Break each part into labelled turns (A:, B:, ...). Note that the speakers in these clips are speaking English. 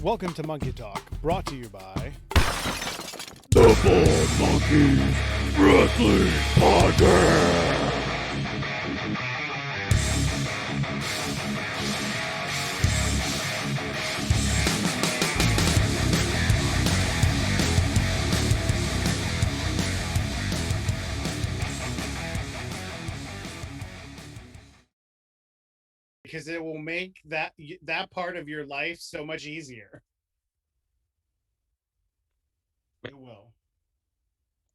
A: Welcome to Monkey Talk, brought to you by
B: The Four Monkeys Wrestling Podcast.
A: because it will make that part of your life so much easier. It will.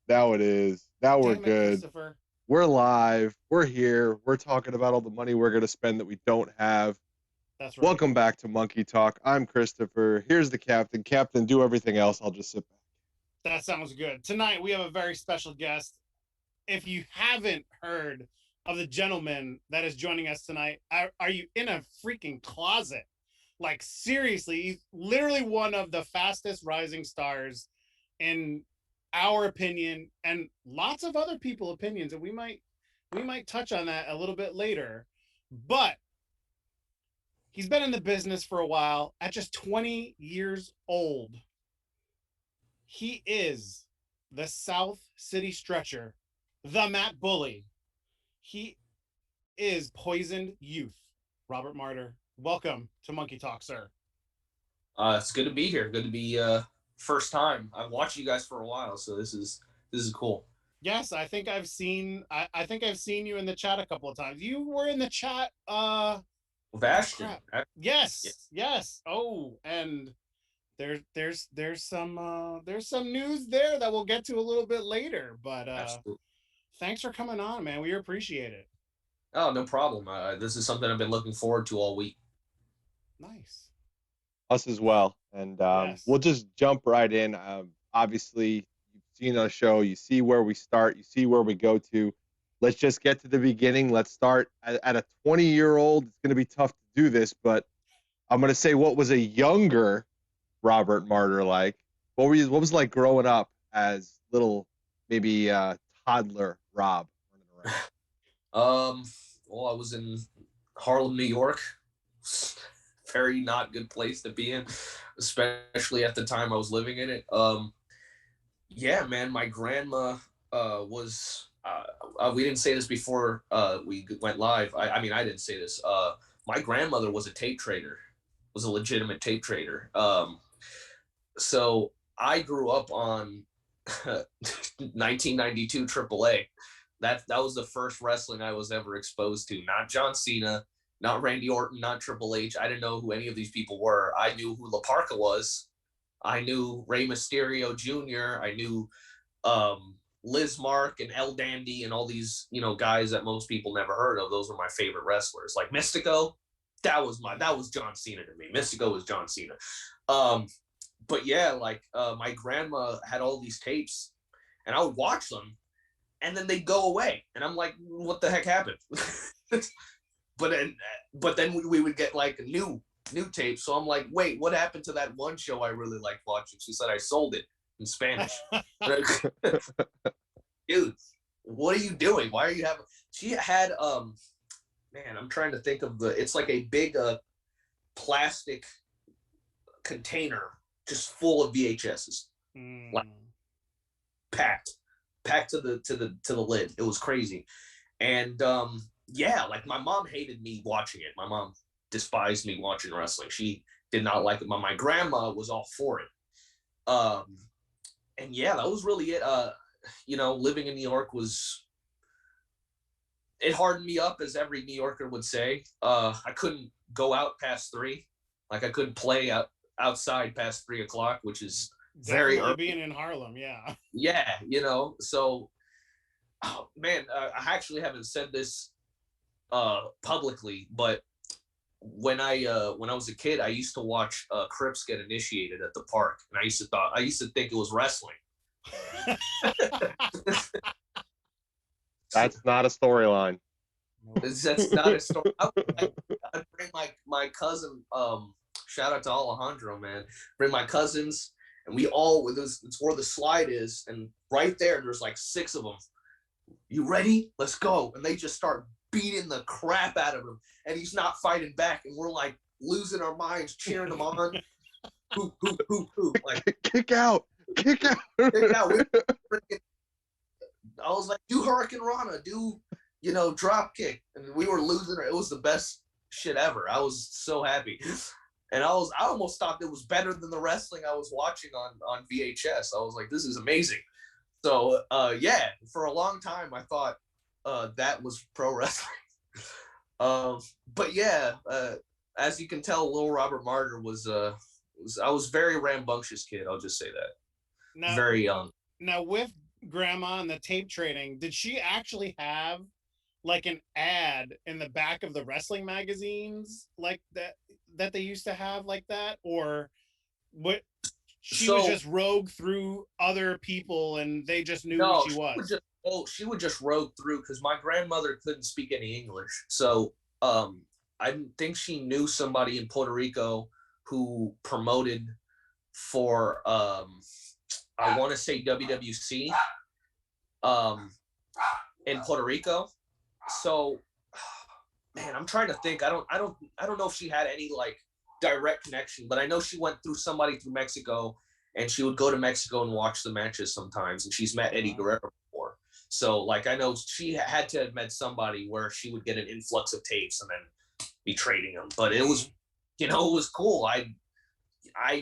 B: Now it is. Now we're
A: Damn it,
B: good.
A: Christopher.
B: We're live. We're here. We're talking about all the money we're going to spend that we don't have.
A: That's right.
B: Welcome back to Monkey Talk. I'm Christopher. Here's the captain. Captain, do everything else. I'll just sit back.
A: That sounds good. Tonight we have a very special guest. If you haven't heard of the gentleman that is joining us tonight, are you in a freaking closet? Like, seriously, he's literally one of the fastest rising stars in our opinion and lots of other people's opinions, and we might touch on that a little bit later. But he's been in the business for a while. At just 20 years old, he is the South City Stretcher, the Matt Bully. He is Poisoned Youth. Robert Martyr, welcome to Monkey Talk, sir.
C: It's good to be here. Good to be first time. I've watched you guys for a while, so this is cool.
A: Yes, I think I've seen you in the chat a couple of times. You were in the chat
C: With Ashton.
A: Yes. Oh, and there's some news there that we'll get to a little bit later, but
C: Absolutely.
A: Thanks for coming on, man. We appreciate it.
C: Oh, no problem. This is something I've been looking forward to all week.
A: Nice.
B: Us as well. And
A: Yes.
B: We'll just jump right in. Obviously, you've seen our show. You see where we start. You see where we go to. Let's just get to the beginning. Let's start at a 20-year-old. It's going to be tough to do this, but I'm going to say, what was a younger Robert Martyr like? What was it like growing up as little, maybe toddler Rob running around?
C: Well, I was in Harlem, New York. Very not good place to be in, especially at the time I was living in it. Yeah, man, my grandma was. We didn't say this before we went live. I mean, I didn't say this. My grandmother was a tape trader, was a legitimate tape trader. So I grew up on 1992 AAA. That was the first wrestling I was ever exposed to. Not John Cena, not Randy Orton, not Triple H. I didn't know who any of these people were. I knew who La Parka was. I knew Rey Mysterio Jr. I knew Liz Mark and El Dandy and all these, guys that most people never heard of. Those were my favorite wrestlers. Like Mystico, that was John Cena to me. Mystico was John Cena. But yeah, like my grandma had all these tapes, and I would watch them, and then they'd go away, and I'm like, what the heck happened? But then we would get like a new tape. So I'm like, wait, what happened to that one show I really liked watching? She said I sold it in Spanish. Dude, what are you doing? Why are you having? She had man, I'm trying to think of it's like a big plastic container just full of VHSs. Like packed to the lid. It was crazy. And yeah, like my mom hated me watching it. My mom despised me watching wrestling. She did not like it. But my grandma was all for it. And yeah, that was really it. Living in New York it hardened me up, as every New Yorker would say. I couldn't go out past 3. Like I couldn't play outside past 3 o'clock, which is very early.
A: Being in Harlem, yeah.
C: Yeah, so, oh, man, I actually haven't said this publicly, but when I was a kid, I used to watch Crips get initiated at the park, and I used to think it was wrestling.
B: That's not a storyline.
C: That's not a story. I'd bring my cousin. Shout out to Alejandro, man. Bring my cousins, and it's where the slide is, and right there's like 6 of them. You ready? Let's go. And they just start beating the crap out of him, and he's not fighting back, and we're like losing our minds cheering him on. who. Like,
B: kick out.
C: kick out. I was like, do Hurricane Rana, do, drop kick. And we were losing. It was the best shit ever. I was so happy. And I almost thought it was better than the wrestling I was watching on VHS. I was like, this is amazing. So, yeah, for a long time, I thought that was pro wrestling. But yeah, as you can tell, little Robert Martyr I was very rambunctious kid. I'll just say that.
A: Now,
C: very young.
A: Now with Grandma and the tape trading, did she actually have like an ad in the back of the wrestling magazines like that they used to have like that, or what? She was just rogue through other people and they just knew who she was.
C: She would just rogue through because my grandmother couldn't speak any English. So I think she knew somebody in Puerto Rico who promoted for I want to say WWC in Puerto Rico. So man, I'm trying to think. I don't know if she had any like direct connection, but I know she went through somebody through Mexico, and she would go to Mexico and watch the matches sometimes, and she's met Eddie Guerrero before. So like I know she had to have met somebody where she would get an influx of tapes and then be trading them. But it was, it was cool. I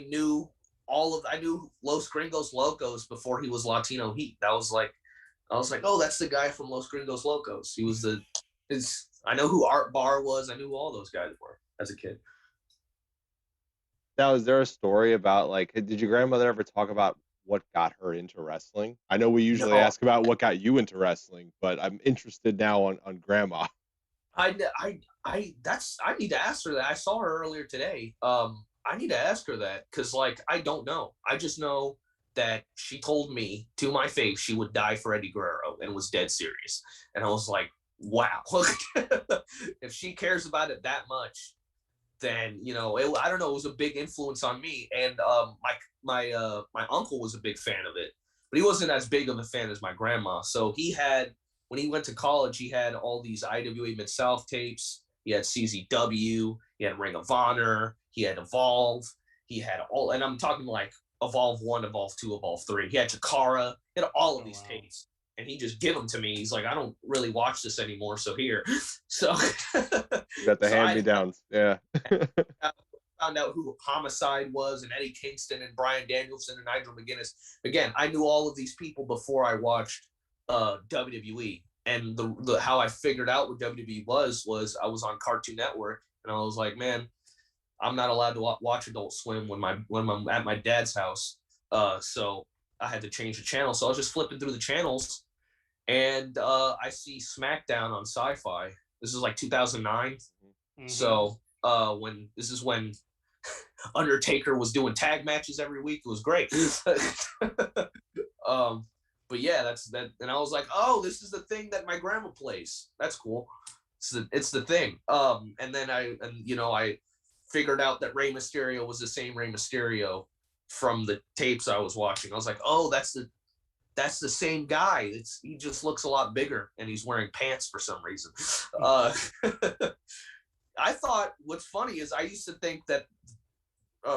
C: knew Los Gringos Locos before he was Latino Heat. I was like, oh, that's the guy from Los Gringos Locos. He was I know who Art Barr was. I knew who all those guys were as a kid.
B: Now, is there a story about like, did your grandmother ever talk about what got her into wrestling? I know we usually ask about what got you into wrestling, but I'm interested now on Grandma.
C: I need to ask her that. I saw her earlier today. I need to ask her that because like I don't know. I just know that she told me to my face she would die for Eddie Guerrero and was dead serious. And I was like, wow. If she cares about it that much, then I don't know. It was a big influence on me. And my uncle was a big fan of it, but he wasn't as big of a fan as my grandma. So when he went to college, he had all these IWA Mid-South tapes. He had CZW. He had Ring of Honor. He had Evolve. He had and I'm talking like Evolve 1, Evolve 2, Evolve 3. He had Chikara. He had all of these tapes. And he just give them to me. He's like, I don't really watch this anymore, so here. So
B: you got the hand-me-downs. Yeah.
C: Found out who Homicide was, and Eddie Kingston, and Bryan Danielson, and Nigel McGuinness. Again, I knew all of these people before I watched WWE. And the how I figured out what WWE was I was on Cartoon Network, and I was like, man, I'm not allowed to watch Adult Swim when I'm at my dad's house. So I had to change the channel. So I was just flipping through the channels, and I see SmackDown on Sci-Fi. This is like 2009. Mm-hmm. So when Undertaker was doing tag matches every week, it was great. But yeah, that's that. And I was like, oh, this is the thing that my grandma plays. That's cool. It's the thing. And then I figured out that Rey Mysterio was the same Rey Mysterio from the tapes I was watching. I was like, oh, that's the same guy. He just looks a lot bigger, and he's wearing pants for some reason. I thought what's funny is I used to think that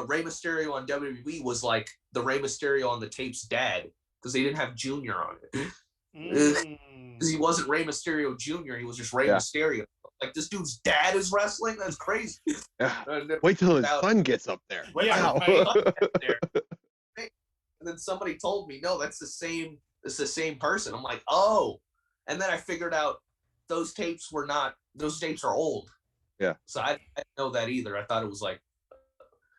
C: Rey Mysterio on WWE was like the Rey Mysterio on the tape's dad, because they didn't have Junior on it. Because he wasn't Rey Mysterio Jr., he was just Rey Mysterio. Like, this dude's dad is wrestling? That's crazy.
B: Wait till his son gets up there.
C: Wow. And then somebody told me, no, it's the same person. I'm like, oh. And then I figured out those tapes are old.
B: Yeah.
C: So I didn't know that either. I thought it was like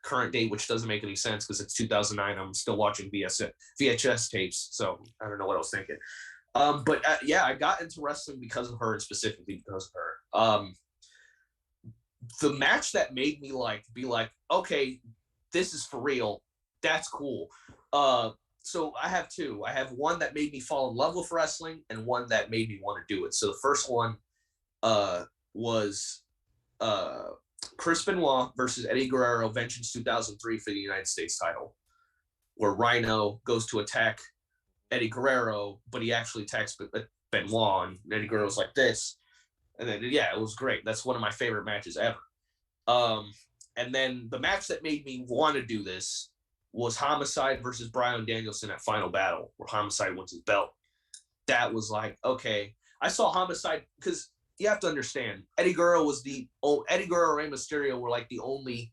C: current date, which doesn't make any sense because it's 2009. I'm still watching VHS tapes, so I don't know what I was thinking. But yeah, I got into wrestling because of her, and specifically because of her. The match that made me be like, okay, this is for real. That's cool. So I have two. I have one that made me fall in love with wrestling, and one that made me want to do it. So the first one was Chris Benoit versus Eddie Guerrero, Vengeance 2003 for the United States title, where Rhino goes to attack Eddie Guerrero, but he actually attacks Benoit, and Eddie Guerrero's like this. And then, yeah, it was great. That's one of my favorite matches ever. And then the match that made me want to do this was Homicide versus Bryan Danielson at Final Battle, where Homicide wins his belt. That was like, okay. I saw Homicide because you have to understand, Eddie Guerrero and Rey Mysterio were like the only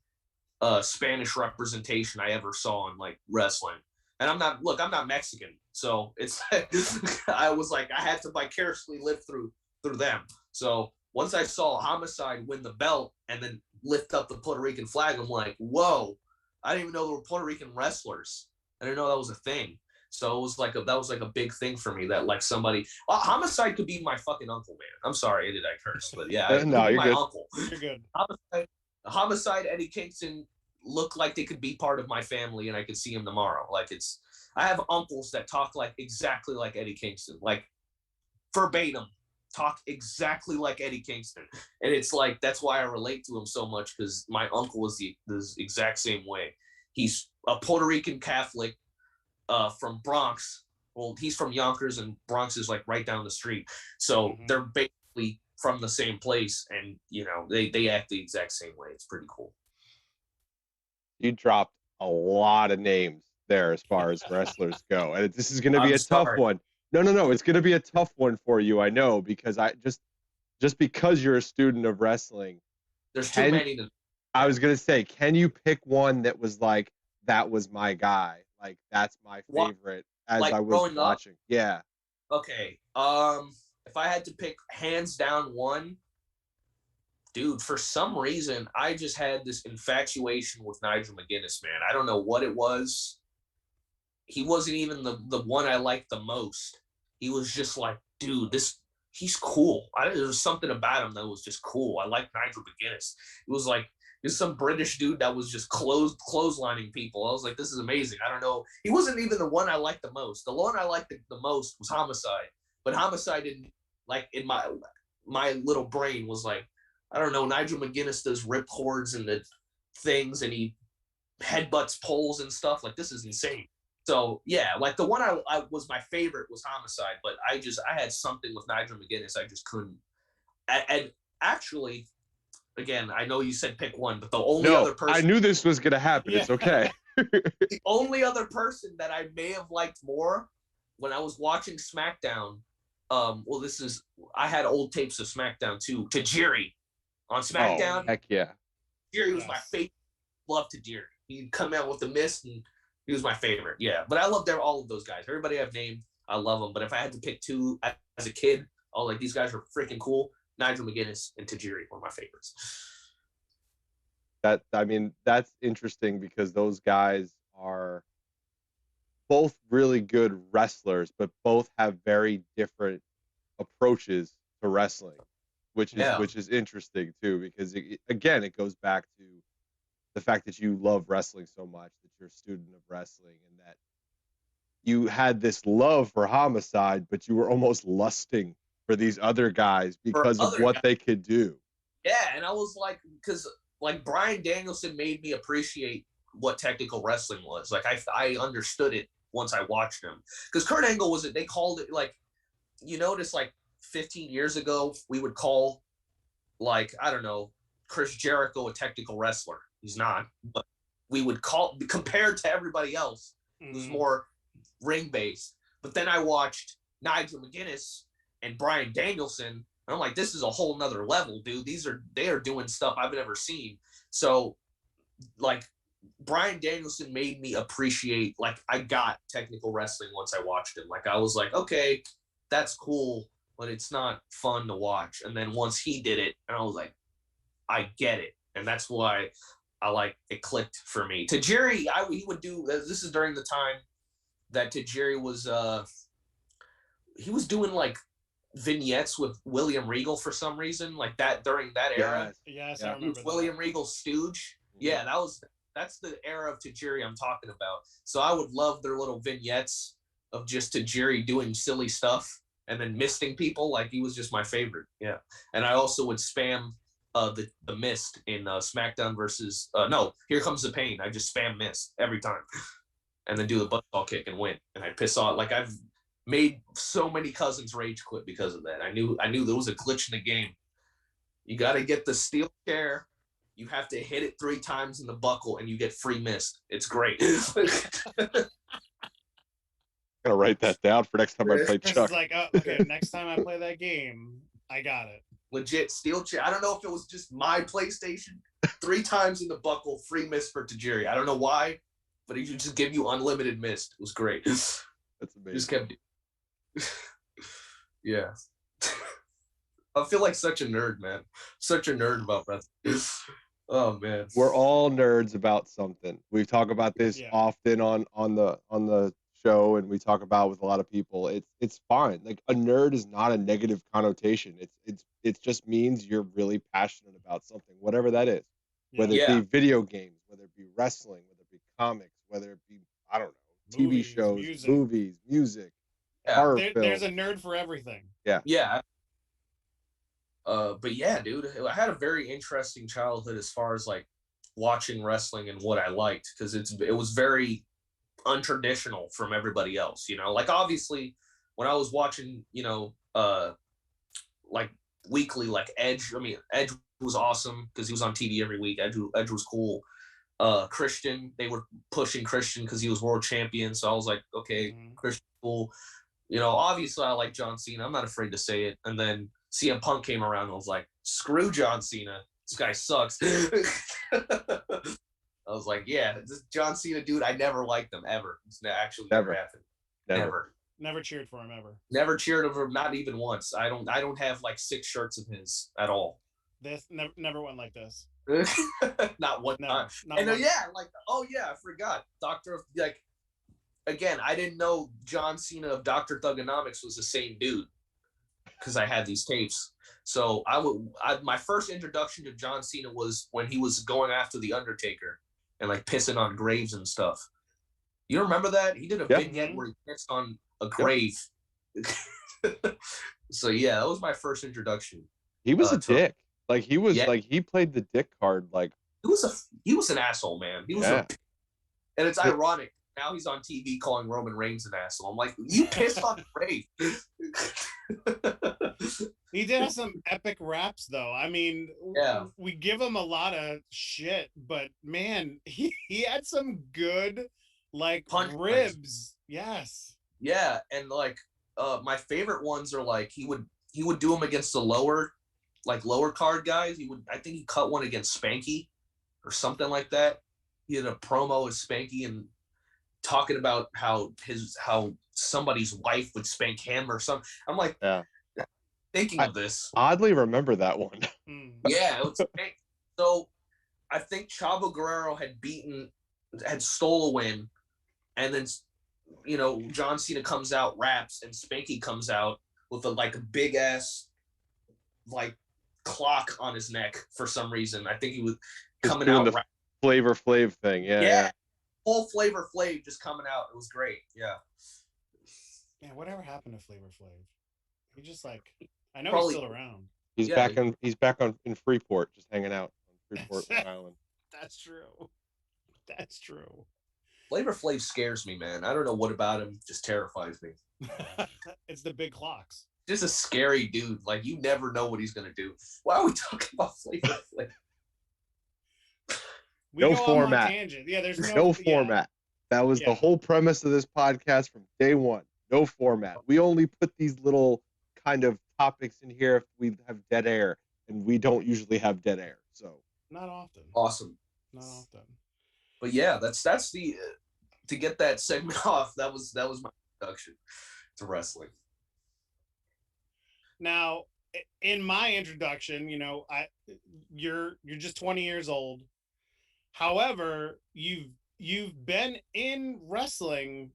C: Spanish representation I ever saw in like wrestling. And I'm not Mexican, so it's I was like, I had to vicariously live through them. So once I saw Homicide win the belt and then lift up the Puerto Rican flag, I'm like, whoa! I didn't even know there were Puerto Rican wrestlers. I didn't know that was a thing. So it was like that was like a big thing for me that like somebody Homicide could be my fucking uncle, man. I'm sorry, did I curse? But yeah,
B: No, you're
C: my
B: good.
C: uncle.
A: You're good.
C: Homicide, Eddie Kingston look like they could be part of my family, and I could see him tomorrow. Like I have uncles that talk like exactly like Eddie Kingston, like verbatim, talk exactly like Eddie Kingston, and it's like that's why I relate to him so much because my uncle is the exact same way. He's a Puerto Rican Catholic from Bronx. Well, he's from Yonkers, and Bronx is like right down the street. So they're basically from the same place, and you know they act the exact same way. It's pretty cool.
B: You dropped a lot of names there as far as wrestlers go, and this is going to be tough one. No, it's going to be a tough one for you. I know because I just because you're a student of wrestling.
C: There's too many.
B: I was going to say, can you pick one that was like that was my guy? Like that's my favorite as like I was watching. Yeah.
C: Okay. If I had to pick hands down one, dude, for some reason I just had this infatuation with Nigel McGuinness, man. I don't know what it was. He wasn't even the one I liked the most. He was just like, dude, he's cool. There was something about him that was just cool. I like Nigel McGuinness. It was like there's some British dude that was just clotheslining people. I was like, this is amazing. I don't know. He wasn't even the one I liked the most. The one I liked the most was Homicide. But Homicide didn't like in my little brain was like, I don't know. Nigel McGuinness does rip cords and the things, and he headbutts poles and stuff. Like this is insane. So yeah, like the one I was my favorite was Homicide, but I had something with Nigel McGuinness I just couldn't. And actually, again, I know you said pick one, but the only other person
B: I knew this was gonna happen. Yeah. It's okay.
C: The only other person that I may have liked more when I was watching SmackDown, I had old tapes of SmackDown too. Tajiri on SmackDown.
B: Oh, heck yeah.
C: Tajiri was my favorite. Loved Tajiri. He'd come out with the mist and he was my favorite. Yeah. But I loved all of those guys. Everybody I've named, I love them. But if I had to pick two as a kid, like these guys are freaking cool. Nigel McGuinness and Tajiri were my favorites.
B: That's interesting because those guys are both really good wrestlers, but both have very different approaches to wrestling, which is interesting too, because it goes back to the fact that you love wrestling so much, that you're a student of wrestling, and that you had this love for Homicide, but you were almost lusting for these other guys because of what they could do.
C: Yeah, and I was like, because like Bryan Danielson made me appreciate what technical wrestling was. Like I understood it once I watched him. Because Kurt Angle they called it like, you notice like 15 years ago, we would call like, I don't know, Chris Jericho a technical wrestler. He's not, but we would call, compared to everybody else, it was more ring-based. But then I watched Nigel McGuinness and Bryan Danielson, and I'm like, this is a whole nother level, dude. They are doing stuff I've never seen. So, like, Bryan Danielson made me appreciate, like, I got technical wrestling once I watched him. Like, I was like, okay, that's cool, but it's not fun to watch. And then once he did it, and I was like, I get it. And that's why it clicked for me. Tajiri, he would do, this is during the time that Tajiri was, he was doing like vignettes with William Regal for some reason, like that during that era.
A: Yes, I remember that.
C: William Regal's stooge. Yeah, that's the era of Tajiri I'm talking about. So I would love their little vignettes of just Tajiri doing silly stuff and then misting people. Like he was just my favorite. Yeah, and I also would spam the mist in SmackDown versus Here Comes the Pain. I just spam mist every time, and then do the buzzsaw kick and win. And I piss off. Like I've made so many cousins rage quit because of that. I knew there was a glitch in the game. You got to get the steel chair You have to hit it 3 times in the buckle and you get free mist. It's great.
B: I'm gonna write that down for next time I play
A: Chris
B: Chuck.
A: is like, oh, okay, next time I play that game, I got it.
C: Legit steel chair. I don't know if it was just my PlayStation. 3 times in the buckle, free mist for Tajiri. I don't know why, but he should just give you unlimited mist. It was great.
B: That's amazing.
C: Just kept. Yeah. I feel like such a nerd, man. Such a nerd about wrestling. Oh man.
B: We're all nerds about something. We talk about this often on the show, and we talk about it with a lot of people. It's fine. Like, a nerd is not a negative connotation. It just means you're really passionate about something, whatever that is. Whether it be video games, whether it be wrestling, whether it be comics, whether it be, I don't know, TV shows, movies, music, horror films.
A: There's a nerd for everything.
C: Yeah. But yeah, dude, I had a very interesting childhood as far as like watching wrestling and what I liked, because it was very untraditional from everybody else, you know. Like, obviously when I was watching, you know, like weekly, like Edge, I mean, Edge was awesome because he was on TV every week. Edge was cool. Christian, they were pushing Christian because he was world champion, so I was like, okay, Christian, cool. You know, obviously I like John Cena. I'm not afraid to say it. And then CM Punk came around and I was like, screw John Cena. This guy sucks. I was like, yeah, this John Cena dude, I never liked him ever. It's actually never happened.
A: Never cheered for him ever.
C: Never cheered for him, not even once. I don't have like 6 shirts of his at all.
A: This never went like this.
C: Not one time. And yeah, like, oh yeah, I forgot. Like, again, I didn't know John Cena of Dr. Thugonomics was the same dude because I had these tapes. So my first introduction to John Cena was when he was going after the Undertaker and like pissing on graves and stuff. You remember that? He did a vignette where he pissed on a grave. So yeah, that was my first introduction.
B: He was a dick. Like, he was like, he played the dick card. Like,
C: he was an asshole, man. He was and it's ironic. Now he's on TV calling Roman Reigns an asshole. I'm like, you pissed on the grave.
A: He did have some epic raps, though. I mean, we give him a lot of shit, but man, he had some good, like, ribs. Yes.
C: Yeah, and like, my favorite ones are like he would do them against the lower card guys. I think he cut one against Spanky or something like that. He had a promo with Spanky and talking about how somebody's wife would spank him or something. I'm like, thinking of this.
B: Oddly remember that one.
C: Yeah, it was great. So I think Chavo Guerrero had stole a win, and then, you know, John Cena comes out, raps, and Spanky comes out with a big ass like clock on his neck for some reason. I think he was coming out
B: the Flavor Flav thing. Yeah.
C: Full Flavor Flav just coming out. It was great. Yeah.
A: Yeah, whatever happened to Flavor Flav? He just like, I know he's still around.
B: He's back in Freeport, just hanging out on Freeport Island.
A: That's true. That's true.
C: Flavor Flav scares me, man. I don't know what about him just terrifies me.
A: It's the big clocks.
C: Just a scary dude. Like, you never know what he's gonna do. Why are we talking about Flavor Flav?
B: No format.
A: Yeah, there's
B: no format. That was the whole premise of this podcast from day one. No format. We only put these little kind of topics in here if we have dead air, and we don't usually have dead air. So
A: not often.
C: Awesome.
A: Not often.
C: But yeah, that's the to get that segment off. That was my introduction to wrestling.
A: Now, in my introduction, you know, you're just 20 years old. However, you've been in wrestling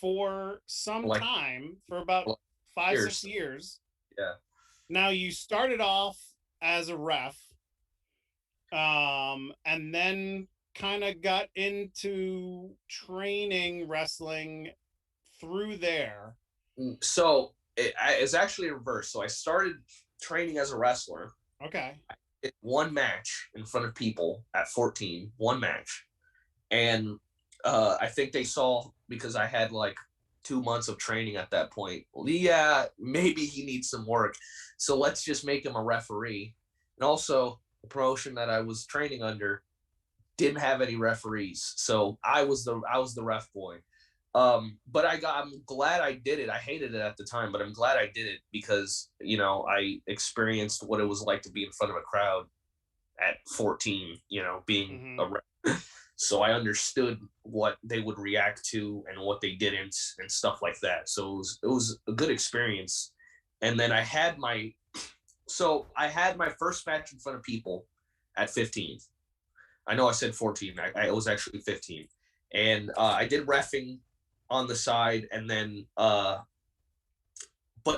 A: for some time, for about 5-6 years.
C: Yeah.
A: Now, you started off as a ref, and then kind of got into training wrestling through there.
C: So it's actually reversed. So I started training as a wrestler.
A: Okay.
C: I did one match in front of people at 14, one match. And I think they saw, because I had like 2 months of training at that point, well, yeah, maybe he needs some work. So let's just make him a referee. And also, the promotion that I was training under, didn't have any referees, so I was the ref boy. But I'm glad I did it. I hated it at the time, but I'm glad I did it because, you know, I experienced what it was like to be in front of a crowd at 14, you know, being a ref. So I understood what they would react to and what they didn't and stuff like that. So it was a good experience. And then I had my first match in front of people at 15. I know I said 14. I was actually 15. And I did reffing on the side, and then but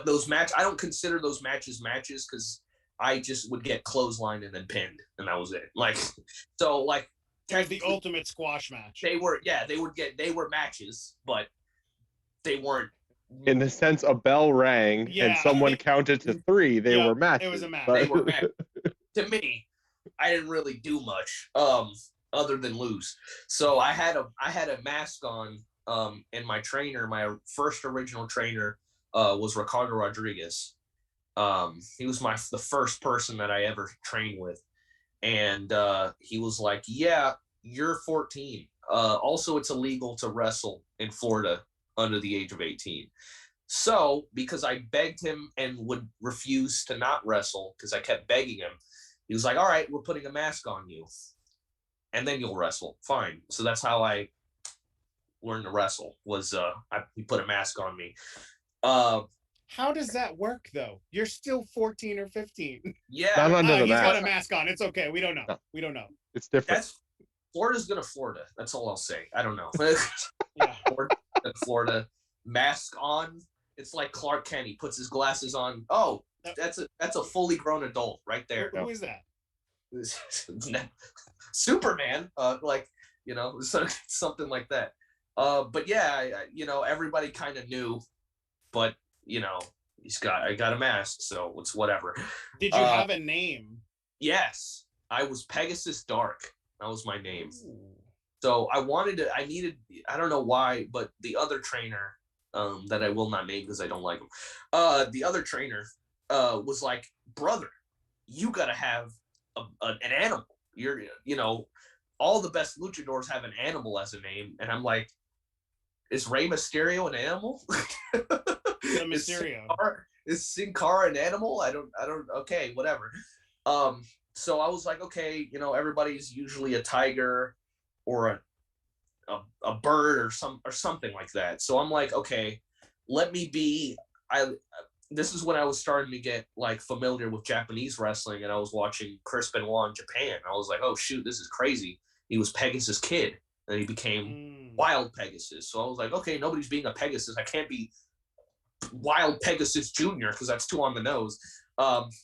C: those matches, I don't consider those matches because I just would get clotheslined and then pinned, and that was it. Like, so like
A: it was the ultimate squash match.
C: They were matches, but they weren't.
B: In the sense a bell rang and someone counted to 3, they were matches.
A: It was a match.
C: They were matches. To me, I didn't really do much other than lose. So I had a mask on, and my trainer, my first original trainer, was Ricardo Rodriguez. He was the first person that I ever trained with, and he was like, "Yeah, you're 14. Also, it's illegal to wrestle in Florida under the age of 18." So, because I begged him and would refuse to not wrestle because I kept begging him, he was like, "All right, we're putting a mask on you, and then you'll wrestle." Fine. So that's how I learned to wrestle. He put a mask on me.
A: How does that work though? You're still 14 or 15.
C: Yeah.
B: Not under the
A: he's
B: mask.
A: got a mask on. It's okay. We don't know.
B: No.
A: We don't know.
B: It's different.
C: Florida's gonna Florida. That's all I'll say. I don't know.
A: Yeah.
C: Florida, mask on. It's like Clark Kent. He puts his glasses on. Oh, that's a fully grown adult right there.
A: Who is that?
C: Superman. Like, you know, something like that. But yeah, you know, everybody kind of knew, but you know, I got a mask, so it's whatever.
A: Did you have a name?
C: Yes, I was Pegasus Dark. That was my name.
A: Ooh.
C: So I don't know why, but the other trainer, that I will not name because I don't like him. The other trainer, was like, "Brother, you gotta have an animal. You know, all the best luchadors have an animal as a name." And I'm like, "Is Rey Mysterio an animal?"
A: The Mysterio.
C: Is Sin Cara an animal? I don't. Okay, whatever. So I was like, okay, you know, everybody's usually a tiger or a bird or something like that. So I'm like, okay, let me be. This is when I was starting to get like familiar with Japanese wrestling, and I was watching Chris Benoit in Japan. I was like, oh shoot, this is crazy. He was Pegasus Kid, and he became Wild Pegasus. So I was like, okay, nobody's being a Pegasus. I can't be Wild Pegasus Jr. because that's too on the nose.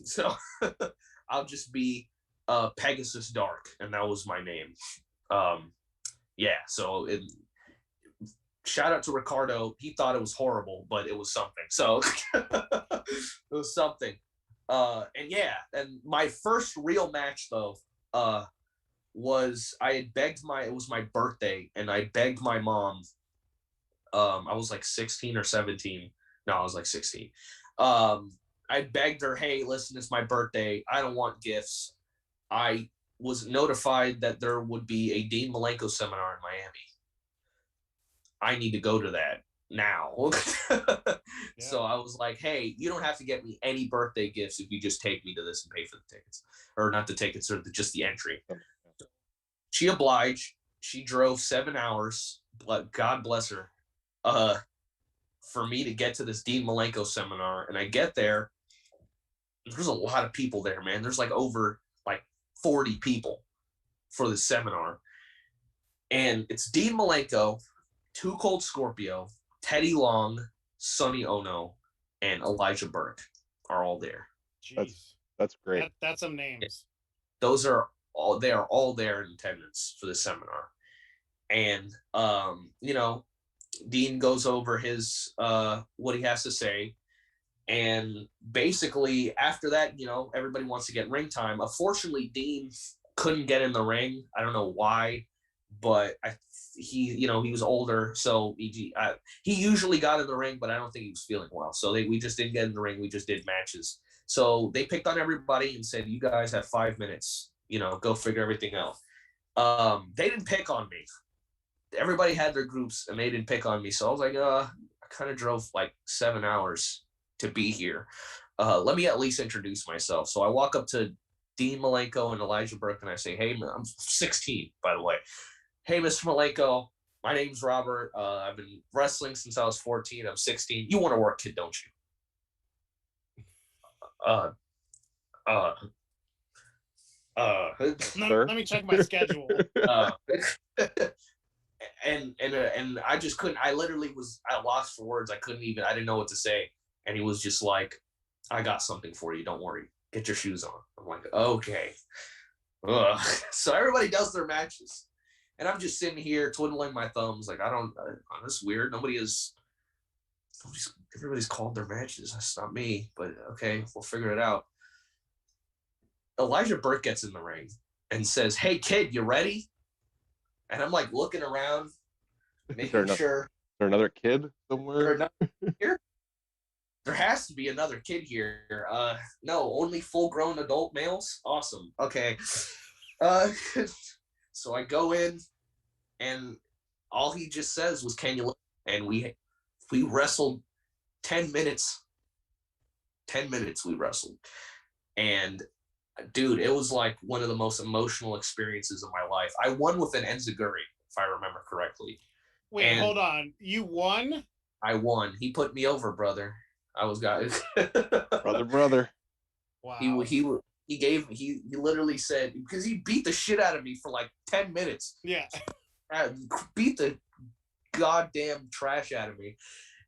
C: So I'll just be Pegasus Dark, and that was my name. Yeah, so shout out to Ricardo. He thought it was horrible, but it was something. So it was something. And yeah, and my first real match though, was it was my birthday, and I begged my mom. I was like 16 or 17. No, I was like 16. I begged her, hey, listen, it's my birthday. I don't want gifts. I was notified that there would be a Dean Malenko seminar in Miami. I need to go to that now. So I was like, hey, you don't have to get me any birthday gifts if you just take me to this and pay for the tickets. Or not the tickets, or just the entry. She obliged. She drove 7 hours, but God bless her, for me to get to this Dean Malenko seminar. And I get there, there's a lot of people there, man. There's like over like 40 people for the seminar. And it's Dean Malenko, Too Cold Scorpio, Teddy Long, Sonny Ono, and Elijah Burke are all there.
B: That's great.
A: That's some names.
C: They are all there in attendance for the seminar. And you know, Dean goes over his what he has to say. And basically after that, you know, everybody wants to get ring time. Unfortunately, Dean couldn't get in the ring. I don't know why, but he was older, so he usually got in the ring, but I don't think he was feeling well. So we just didn't get in the ring. We just did matches. So they picked on everybody and said, you guys have 5 minutes, go figure everything out. They didn't pick on me. Everybody had their groups and they didn't pick on me. So I was like, I kind of drove like 7 hours to be here. Let me at least introduce myself. So I walk up to Dean Malenko and Elijah Burke and I say, hey, I'm 16, by the way. Hey, Mr. Malenko, my name's Robert. I've been wrestling since I was 14. I'm 16. You want to work, kid, don't you?
A: Let me check my schedule.
C: And I just couldn't. I literally was at loss for words. I didn't know what to say. And he was just like, I got something for you. Don't worry. Get your shoes on. I'm like, okay. So everybody does their matches. And I'm just sitting here twiddling my thumbs. Like, that's weird. Everybody's called their matches. That's not me. But okay, we'll figure it out. Elijah Burke gets in the ring and says, hey, kid, you ready? And I'm like looking around, making sure.
B: Is there another kid somewhere?
C: There has to be another kid here. No, only full-grown adult males? Awesome. Okay. So I go in, and all he just says was, can you? And we wrestled 10 minutes. 10 minutes we wrestled. And dude, it was like one of the most emotional experiences of my life. I won with an enziguri, if I remember correctly.
A: Wait, hold on. You won?
C: I won. He put me over, brother. I was guys.
B: brother.
A: Wow.
C: He literally said, because he beat the shit out of me for like 10 minutes.
A: Yeah.
C: Beat the goddamn trash out of me.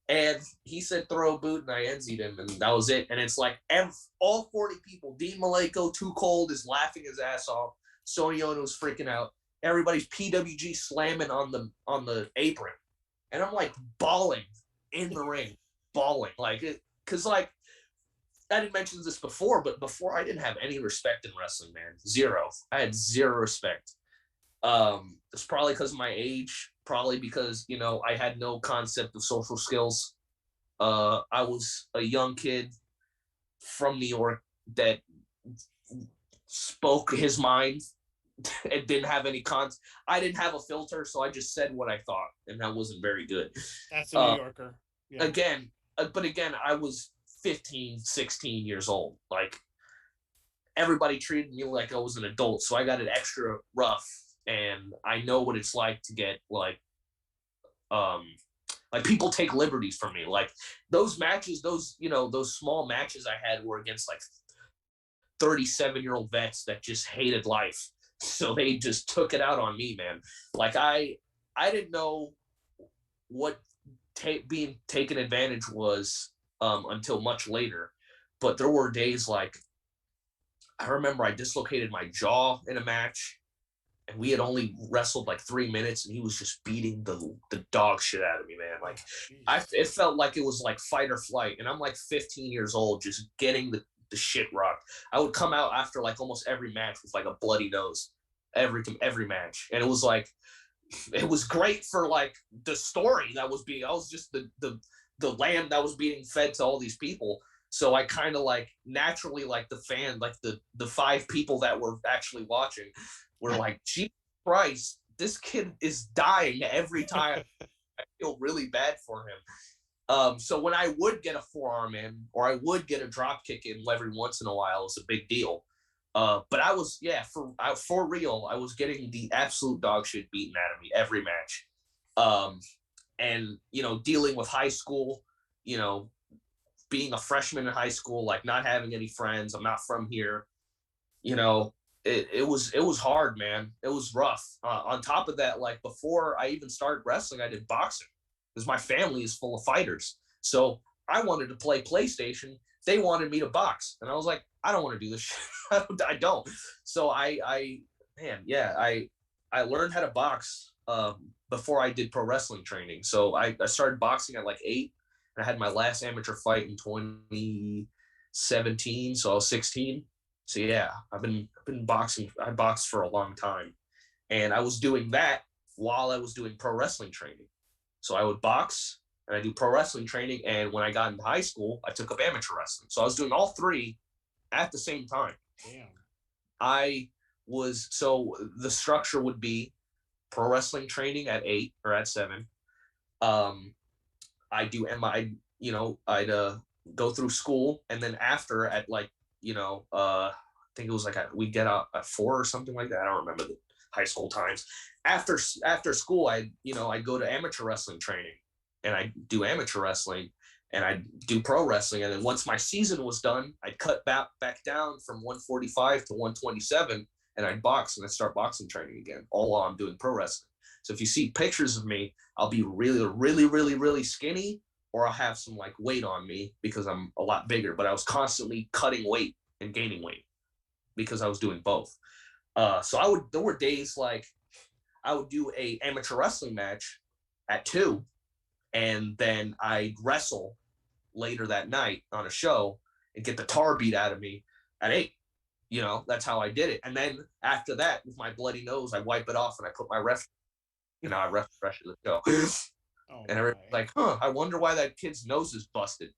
C: And he said, throw a boot, and I enzied him, and that was it. And it's like all 40 people, Dean Malenko, Too Cold, is laughing his ass off. Sonny Ono was freaking out. Everybody's PWG slamming on the apron. And I'm like bawling in the ring, bawling. Because I didn't mention this before, but before I didn't have any respect in wrestling, man. Zero. I had zero respect. It's probably because of my age, probably because, I had no concept of social skills. I was a young kid from New York that spoke his mind and didn't have any I didn't have a filter, so I just said what I thought, and that wasn't very good.
A: That's a New Yorker.
C: Yeah. Again, I was 15, 16 years old. Like, everybody treated me like I was an adult, so I got it extra rough. And I know what it's like to get like people take liberties from me. Like those matches, those small matches I had were against like 37-year-old vets that just hated life. So they just took it out on me, man. Like I didn't know what being taken advantage was until much later. But there were days like, I remember I dislocated my jaw in a match. And we had only wrestled like 3 minutes, and he was just beating the dog shit out of me, man. Like, it felt like it was like fight or flight. And I'm like 15 years old, just getting the shit rocked. I would come out after like almost every match with like a bloody nose, every match. And it was like, it was great for like the story that was being. I was just the lamb that was being fed to all these people. So I kind of like naturally, like the fan, like the 5 people that were actually watching. We're like, Jesus Christ, this kid is dying every time. I feel really bad for him. So when I would get a forearm in, or I would get a drop kick in every once in a while, it's a big deal. But I was, for real, I was getting the absolute dog shit beaten out of me every match. And, dealing with high school, being a freshman in high school, like not having any friends. I'm not from here, It was hard, man. It was rough. On top of that, like before I even started wrestling, I did boxing because my family is full of fighters. So I wanted to play PlayStation. They wanted me to box, and I was like, I don't want to do this shit. I don't. So I learned how to box before I did pro wrestling training. So I started boxing at like 8, and I had my last amateur fight in 2017. So I was 16. So yeah, I've been boxing. I boxed for a long time, and I was doing that while I was doing pro wrestling training. So I would box and I do pro wrestling training. And when I got into high school, I took up amateur wrestling. So I was doing all 3 at the same time.
A: Damn.
C: So the structure would be pro wrestling training at 8 or at 7. I do I'd go through school, and then after at I think it was we'd get out at 4 or something like that. I don't remember the high school times. After school, I go to amateur wrestling training, and I do amateur wrestling, and I do pro wrestling. And then once my season was done, I'd cut back down from 145 to 127, and I'd box, and I'd start boxing training again, all while I'm doing pro wrestling. So if you see pictures of me, I'll be really, really, really, really skinny, or I'll have some weight on me because I'm a lot bigger. But I was constantly cutting weight and gaining weight because I was doing both. So there were days I would do a amateur wrestling match at 2, and then I'd wrestle later that night on a show and get the tar beat out of me at 8. That's how I did it. And then after that, with my bloody nose, I wipe it off and I put my ref, I ref the rest of the show.
A: Oh,
C: and everyone's like, I wonder why that kid's nose is busted.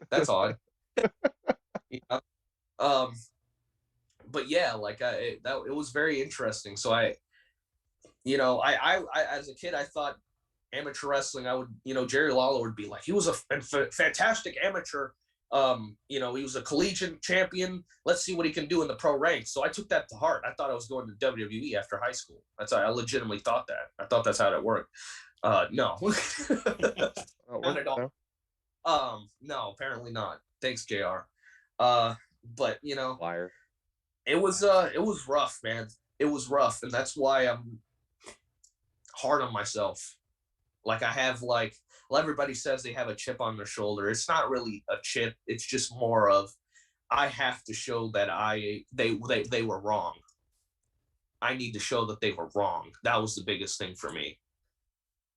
C: That's odd. But yeah, it was very interesting. So I as a kid, I thought amateur wrestling, I would, Jerry Lawler would be like, he was a fantastic amateur. He was a collegiate champion. Let's see what he can do in the pro ranks. So I took that to heart. I thought I was going to WWE after high school. I legitimately thought that. I thought that's how that worked. No. Not at all. No, apparently not. Thanks, JR. But
B: Liar.
C: it was rough, man. It was rough, and that's why I'm hard on myself. I have everybody says they have a chip on their shoulder. It's not really a chip. It's just more of, I have to show that they were wrong. I need to show that they were wrong. That was the biggest thing for me.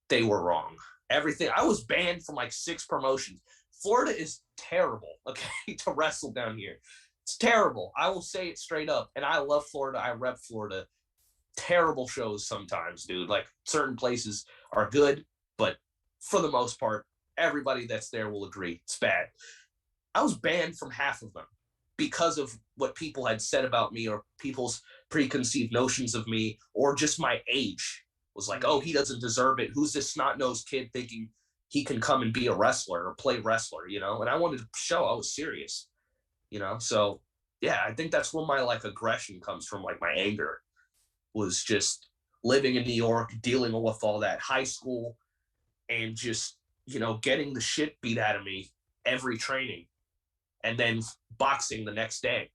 C: They were wrong. Everything. I was banned from 6 promotions. Florida is terrible, okay, to wrestle down here. It's terrible. I will say it straight up. And I love Florida. I rep Florida. Terrible shows sometimes, dude. Certain places are good, but for the most part, everybody that's there will agree it's bad. I was banned from half of them because of what people had said about me, or people's preconceived notions of me, or just my age. Was oh, he doesn't deserve it. Who's this snot-nosed kid thinking he can come and be a wrestler or play wrestler, And I wanted to show I was serious, So yeah, I think that's where my aggression comes from. My anger was just living in New York, dealing with all that high school, and just, getting the shit beat out of me every training, and then boxing the next day,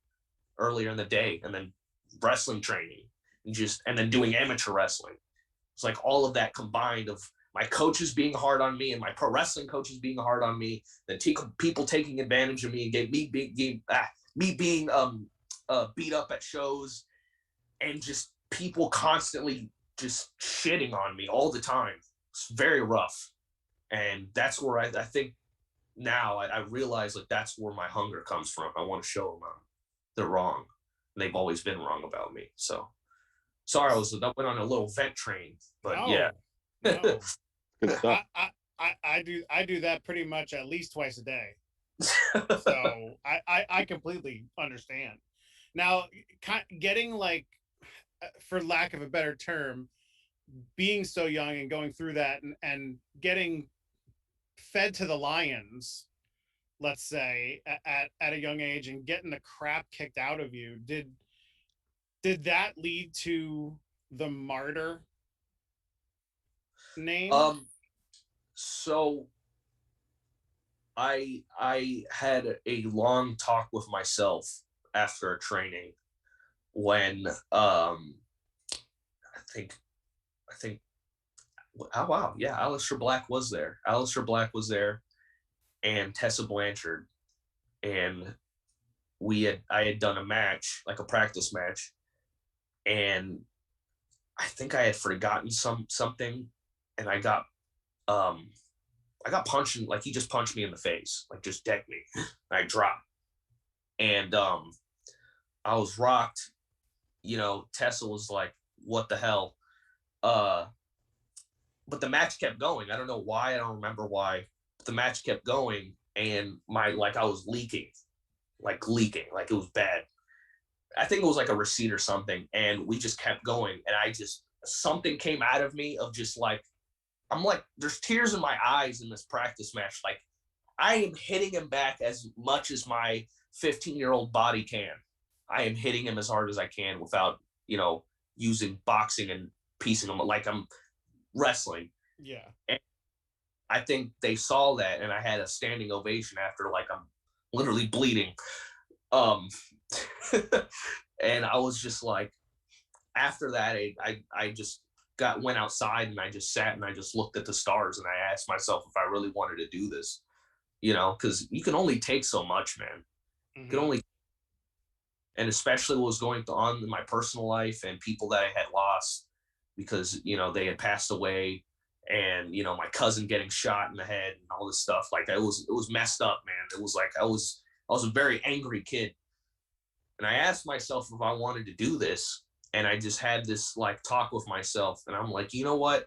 C: earlier in the day, and then wrestling training, and then doing amateur wrestling. It's all of that combined, of my coaches being hard on me and my pro wrestling coaches being hard on me, then people taking advantage of me and me being beat up at shows, and just people constantly just shitting on me all the time. It's very rough. And that's where I think now I realize that's where my hunger comes from. I want to show them they're wrong. And they've always been wrong about me. So sorry, I went on a little vent train, but
A: no,
C: yeah.
A: No.
B: Good stuff.
A: I do that pretty much at least twice a day. So I completely understand. Now, getting for lack of a better term, being so young and going through that and getting fed to the lions, let's say, at a young age, and getting the crap kicked out of you, did that lead to the Martyr name?
C: So I had a long talk with myself after a training when I think oh wow, yeah, Aleister Black was there. And Tessa Blanchard, and I had done a match, a practice match, and I think I had forgotten something, and I got punched, he just punched me in the face, just decked me, and I dropped, and I was rocked. Tessa was like, "What the hell?" But the match kept going. I don't know why. I don't remember why. But the match kept going, and I was leaking. like leaking, like it was bad. I think it was like a receipt or something, and we just kept going. And something came out of me of just like, I'm like, there's tears in my eyes in this practice match. Like, I am hitting him back as much as my 15-year-old body can. I am hitting him as hard as I can without, using boxing and piecing him like I'm wrestling.
A: Yeah.
C: And I think they saw that, and I had a standing ovation after, like, I'm literally bleeding. And I was just like, after that, I just went outside and I just sat and I just looked at the stars and I asked myself if I really wanted to do this, because you can only take so much, man. You can only, and especially what was going on in my personal life and people that I had lost because, they had passed away, and, my cousin getting shot in the head and all this stuff. Like, it was messed up, man. It was like, I was a very angry kid. And I asked myself if I wanted to do this. And I just had this like talk with myself. And I'm like, you know what?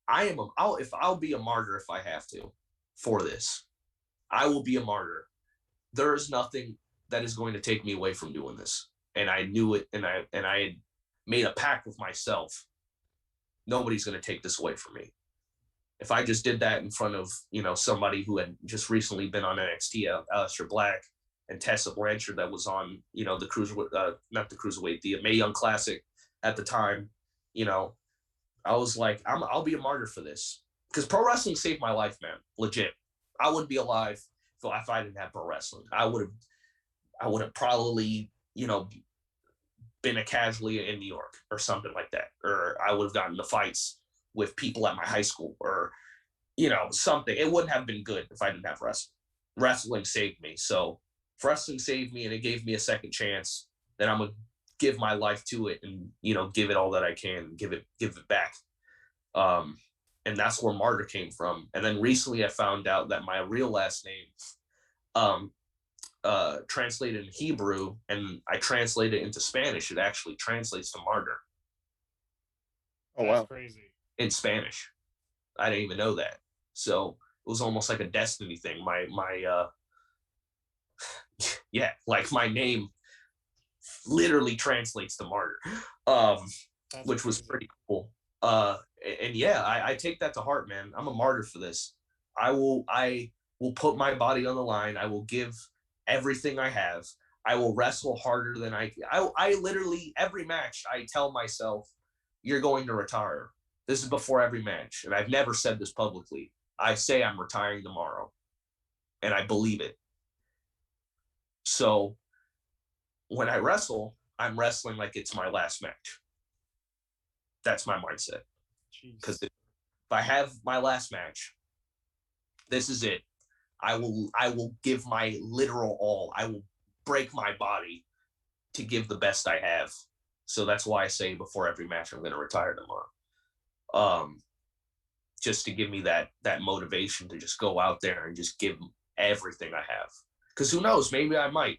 C: I'll be a martyr if I have to for this. I will be a martyr. There is nothing that is going to take me away from doing this. And I knew it. And I had made a pact with myself. Nobody's going to take this away from me. If I just did that in front of, somebody who had just recently been on NXT, Aleister Black, and Tessa Blanchard, that was on, the cruiserweight, not the cruiserweight, the Mae Young Classic at the time, I was like, I'll be a martyr for this, because pro wrestling saved my life, man. Legit. I wouldn't be alive if I didn't have pro wrestling. I would have probably, been a casualty in New York or something like that, or I would have gotten into fights with people at my high school, or, something. It wouldn't have been good if I didn't have wrestling. Wrestling saved me. So if wrestling saved me and it gave me a second chance, then I'm gonna give my life to it and, give it all that I can, give it back. And that's where Martyr came from. And then recently I found out that my real last name, translated in Hebrew, and I translated it into Spanish, it actually translates to martyr.
B: Oh, wow.
A: That's crazy.
C: In Spanish. I didn't even know that. So it was almost like a destiny thing. Yeah, like my name literally translates to martyr, which was pretty cool. And yeah, I take that to heart, man. I'm a martyr for this. I will put my body on the line. I will give everything I have. I will wrestle harder than I literally, every match, I tell myself, you're going to retire. This is before every match. And I've never said this publicly. I say I'm retiring tomorrow. And I believe it. So when I wrestle, I'm wrestling like it's my last match. That's my mindset. Because if I have my last match, this is it. I will give my literal all. I will break my body to give the best I have. So that's why I say before every match, I'm going to retire tomorrow. Just to give me that motivation to just go out there and just give everything I have. Because who knows? Maybe I might.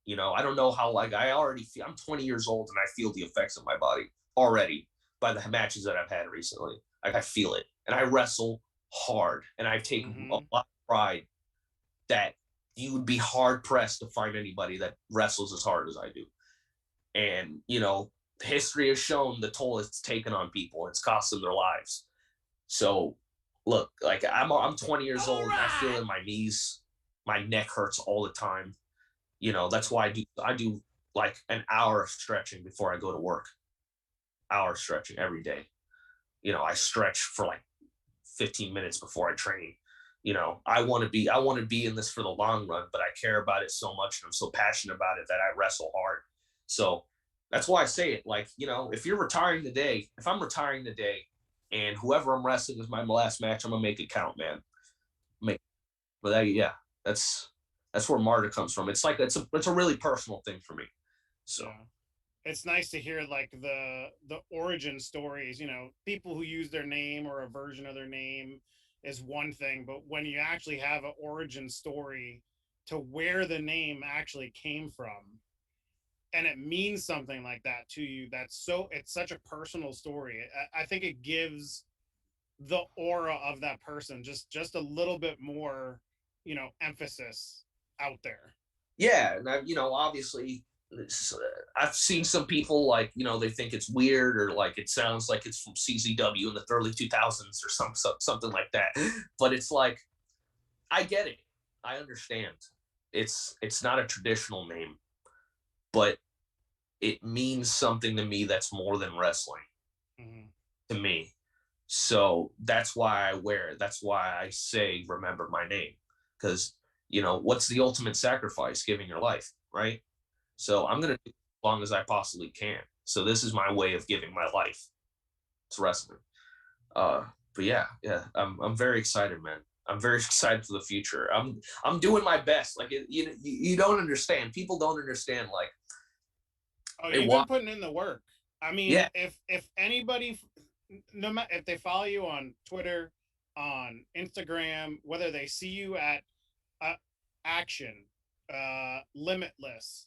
C: I don't know how. Like, I already feel. I'm 20 years old and I feel the effects of my body already by the matches that I've had recently. Like, I feel it, and I wrestle hard, and I've taken a lot of pride that you would be hard pressed to find anybody that wrestles as hard as I do. And, history has shown the toll it's taken on people. It's cost them their lives. So look, like, I'm 20 years old and I feel in my knees, my neck hurts all the time. That's why I do like an hour of stretching before I go to work. Hour stretching every day. I stretch for like 15 minutes before I train. I want to be in this for the long run, but I care about it so much and I'm so passionate about it that I wrestle hard. So that's why I say it. Like, if I'm retiring today and whoever I'm wrestling is my last match, I'm gonna make it count, man. That's where martyr comes from. It's like, it's a really personal thing for me. So
A: yeah. It's nice to hear like the origin stories. People who use their name or a version of their name is one thing, but when you actually have an origin story to where the name actually came from, and it means something like that to you, it's such a personal story. I think it gives the aura of that person just a little bit more, emphasis out there.
C: Yeah, and obviously, I've seen some people like, they think it's weird or like it sounds like it's from CZW in the early 2000s or something like that. But it's like, I get it. I understand. It's not a traditional name, but it means something to me that's more than wrestling to me. So that's why I wear it. That's why I say, remember my name. Because, what's the ultimate sacrifice? Giving your life, right? So I'm going to do it as long as I possibly can. So this is my way of giving my life to wrestling. But yeah, I'm very excited, man. I'm very excited for the future. I'm doing my best. Like you don't understand. People don't understand. Like,
A: Oh, you've been putting in the work. I mean,
C: yeah,
A: if anybody, no matter if they follow you on Twitter, on Instagram, whether they see you at Action, Limitless,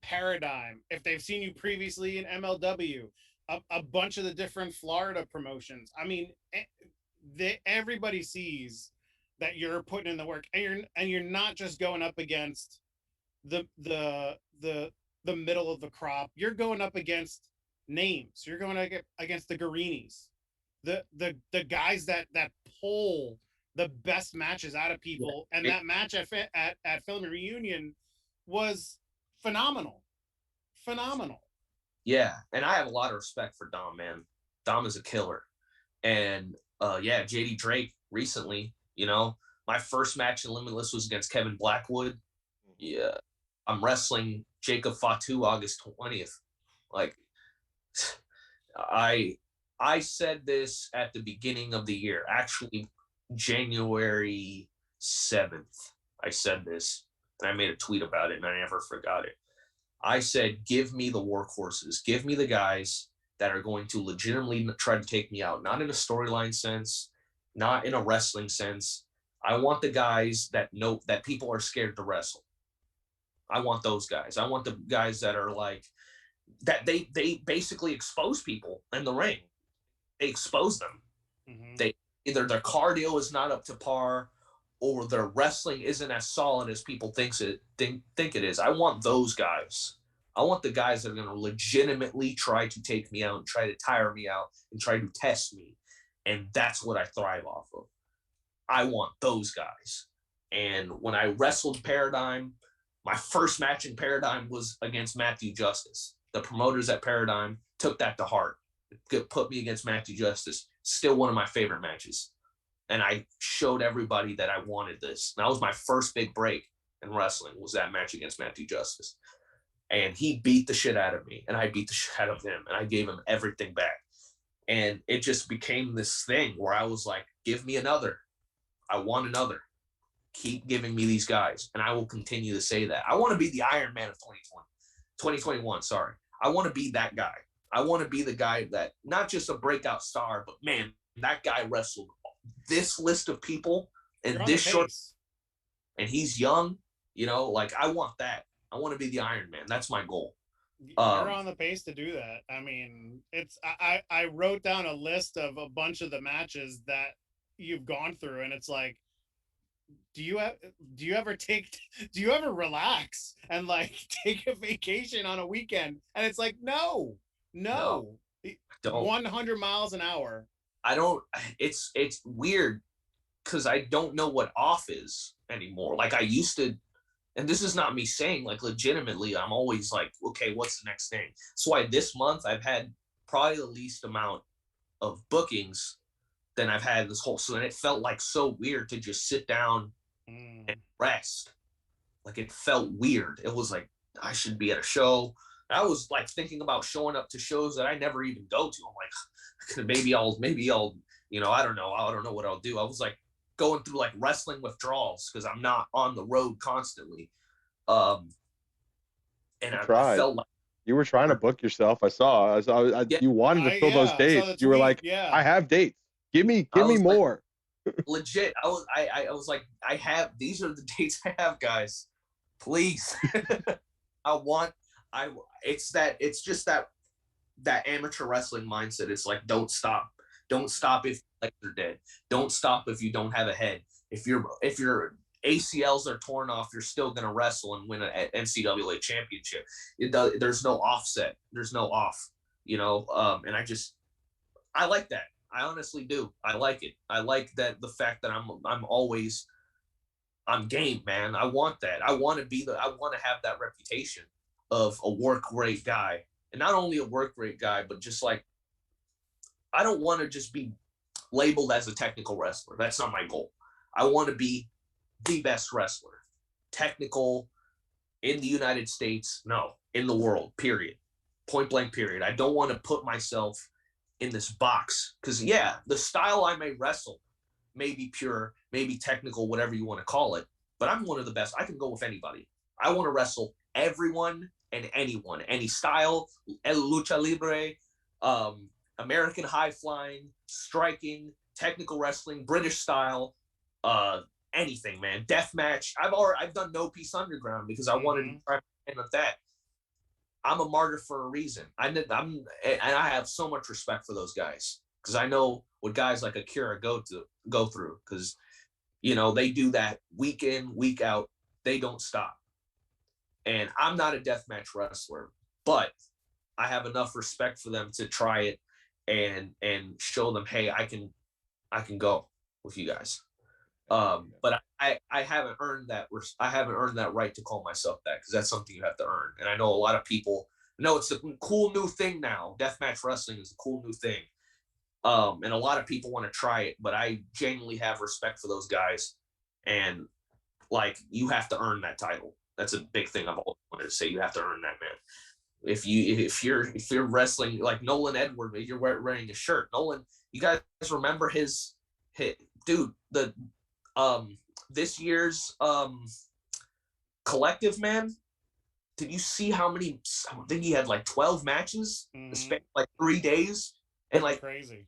A: Paradigm, if they've seen you previously in MLW, a bunch of the different Florida promotions. I mean, everybody sees that you're putting in the work, and you're not just going up against the the the the middle of the crop. You're going up against names. You're going against the Garinis, the guys that pull the best matches out of people. And that match at Family Reunion was phenomenal, phenomenal.
C: Yeah, and I have a lot of respect for Dom, man. Dom is a killer, and yeah, JD Drake recently. My first match in Limitless was against Kevin Blackwood. Yeah, I'm wrestling Jacob Fatu August 20th. Like, I said this at the beginning of the year, actually January 7th. I said this, and I made a tweet about it, and I never forgot it. I said, give me the workhorses, give me the guys that are going to legitimately try to take me out, not in a storyline sense, not in a wrestling sense. I want the guys that know that people are scared to wrestle. I want those guys. I want the guys that are like that. They basically expose people in the ring. They expose them. They either their cardio is not up to par, or their wrestling isn't as solid as people think it is. I want those guys. I want the guys that are going to legitimately try to take me out and try to tire me out and try to test me. And that's what I thrive off of. I want those guys. And when I wrestled Paradigm, my first match in Paradigm was against Matthew Justice. The promoters at Paradigm took that to heart. Put me against Matthew Justice. Still one of my favorite matches. And I showed everybody that I wanted this. And that was my first big break in wrestling, was that match against Matthew Justice. And he beat the shit out of me, and I beat the shit out of him, and I gave him everything back. And it just became this thing where I was like, give me another. I want another. Keep giving me these guys, and I will continue to say that. I want to be the Iron Man of 2021, sorry. I want to be that guy. I want to be the guy that, not just a breakout star, but man, that guy wrestled this list of people in this short, and he's young, like I want that. I want to be the Iron Man. That's my goal.
A: You're on the pace to do that. I mean, I wrote down a list of a bunch of the matches that you've gone through, and it's like, do you ever relax and like take a vacation on a weekend? And it's like, no. 100 miles an hour.
C: I don't. It's weird because I don't know what off is anymore. Like I used to. And this is not me saying, like, legitimately, I'm always like, okay, what's the next thing? That's why this month I've had probably the least amount of bookings than I've had this whole. So then it felt like so weird to just sit down and rest. Like it felt weird. It was like, I should be at a show. I was like thinking about showing up to shows that I never even go to. I'm like, maybe I'll, I don't know. I don't know what I'll do. I was like, going through like wrestling withdrawals because I'm not on the road constantly. And I felt like
B: you were trying to book yourself. I saw you wanted to fill those dates. You were like, I have dates. Give me more.
C: Like, legit. I was like, these are the dates I have, guys. Please. It's just that amateur wrestling mindset. It's like, don't stop if legs are dead. Don't stop if you don't have a head. If you're ACLs are torn off, you're still going to wrestle and win an NCAA championship. There's no offset. There's no off, and I like that. I honestly do. I like it. I like that, the fact that I'm game, man. I want that. I want to have that reputation of a work rate guy. And not only a work rate guy, but just like, I don't want to just be labeled as a technical wrestler. That's not my goal. I want to be the best wrestler, technical, in the United States, no, in the world, period. Point blank, period. I don't want to put myself in this box, because the style I may wrestle may be pure, maybe technical, whatever you want to call it, but I'm one of the best. I can go with anybody. I want to wrestle everyone and anyone, any style, lucha libre, American high flying, striking, technical wrestling, British style, anything, man. Death match. I've done No Peace Underground because I wanted to try with that. I'm a martyr for a reason. And I have so much respect for those guys, because I know what guys like Akira go through, because they do that week in, week out. They don't stop. And I'm not a deathmatch wrestler, but I have enough respect for them to try it and show them, hey, I can go with you guys. But I haven't earned that. I haven't earned that right to call myself that, because that's something you have to earn. And I know a lot of people know it's a cool new thing now. Deathmatch wrestling is a cool new thing. And a lot of people want to try it, but I genuinely have respect for those guys. And like, you have to earn that title. That's a big thing I've always wanted to say. You have to earn that, man. If you're wrestling like Nolan Edward, if you're wearing a shirt, Nolan, you guys remember his dude, the this year's collective, man. Did you see how many? I think he had like 12 matches, like 3 days, and like
A: crazy.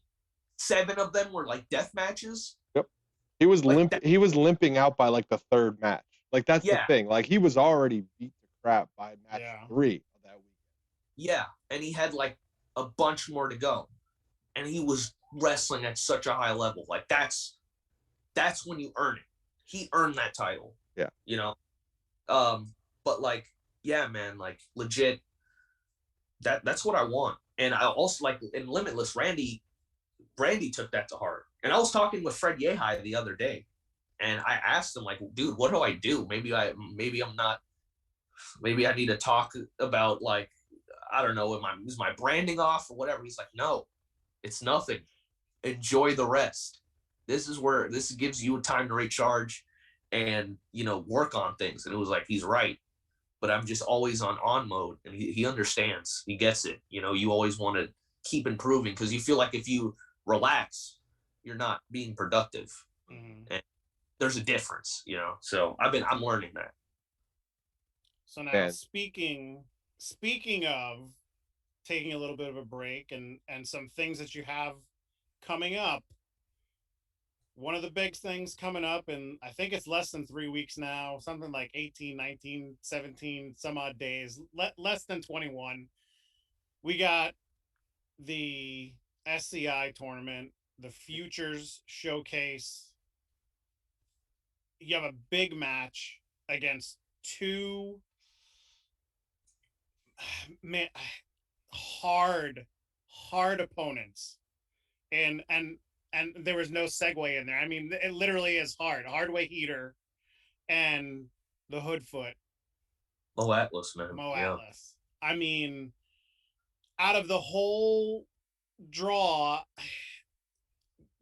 C: 7 of them were like death matches.
B: Yep. He was he was limping out by like the 3rd match. Like, that's the thing. Like, he was already beat to crap by match 3 of that weekend.
C: Yeah, and he had like a bunch more to go, and he was wrestling at such a high level. Like, that's when you earn it. He earned that title.
B: Yeah.
C: But like, yeah, man, like, legit, that's what I want. And I also like, in Limitless, Brandy took that to heart. And I was talking with Fred Yehai the other day, and I asked him, like, dude, what do I do? Maybe I need to talk about, like, I don't know, is my branding off or whatever? He's like, no, it's nothing. Enjoy the rest. This gives you time to recharge and, work on things. And it was like, he's right. But I'm just always on mode, and he understands. He gets it. You always want to keep improving, because you feel like if you relax, you're not being productive. And there's a difference, So I'm learning that.
A: So now, speaking of taking a little bit of a break and some things that you have coming up, one of the big things coming up, and I think it's less than 3 weeks now, something like 18, 19, 17, some odd days, less than 21. We got the SCI tournament, the Futures Showcase. You have a big match against 2 hard opponents, and there was no segue in there. I mean, it literally is hardway heater and the Hoodfoot.
C: Mo Atlas, man.
A: Atlas. I mean, out of the whole draw,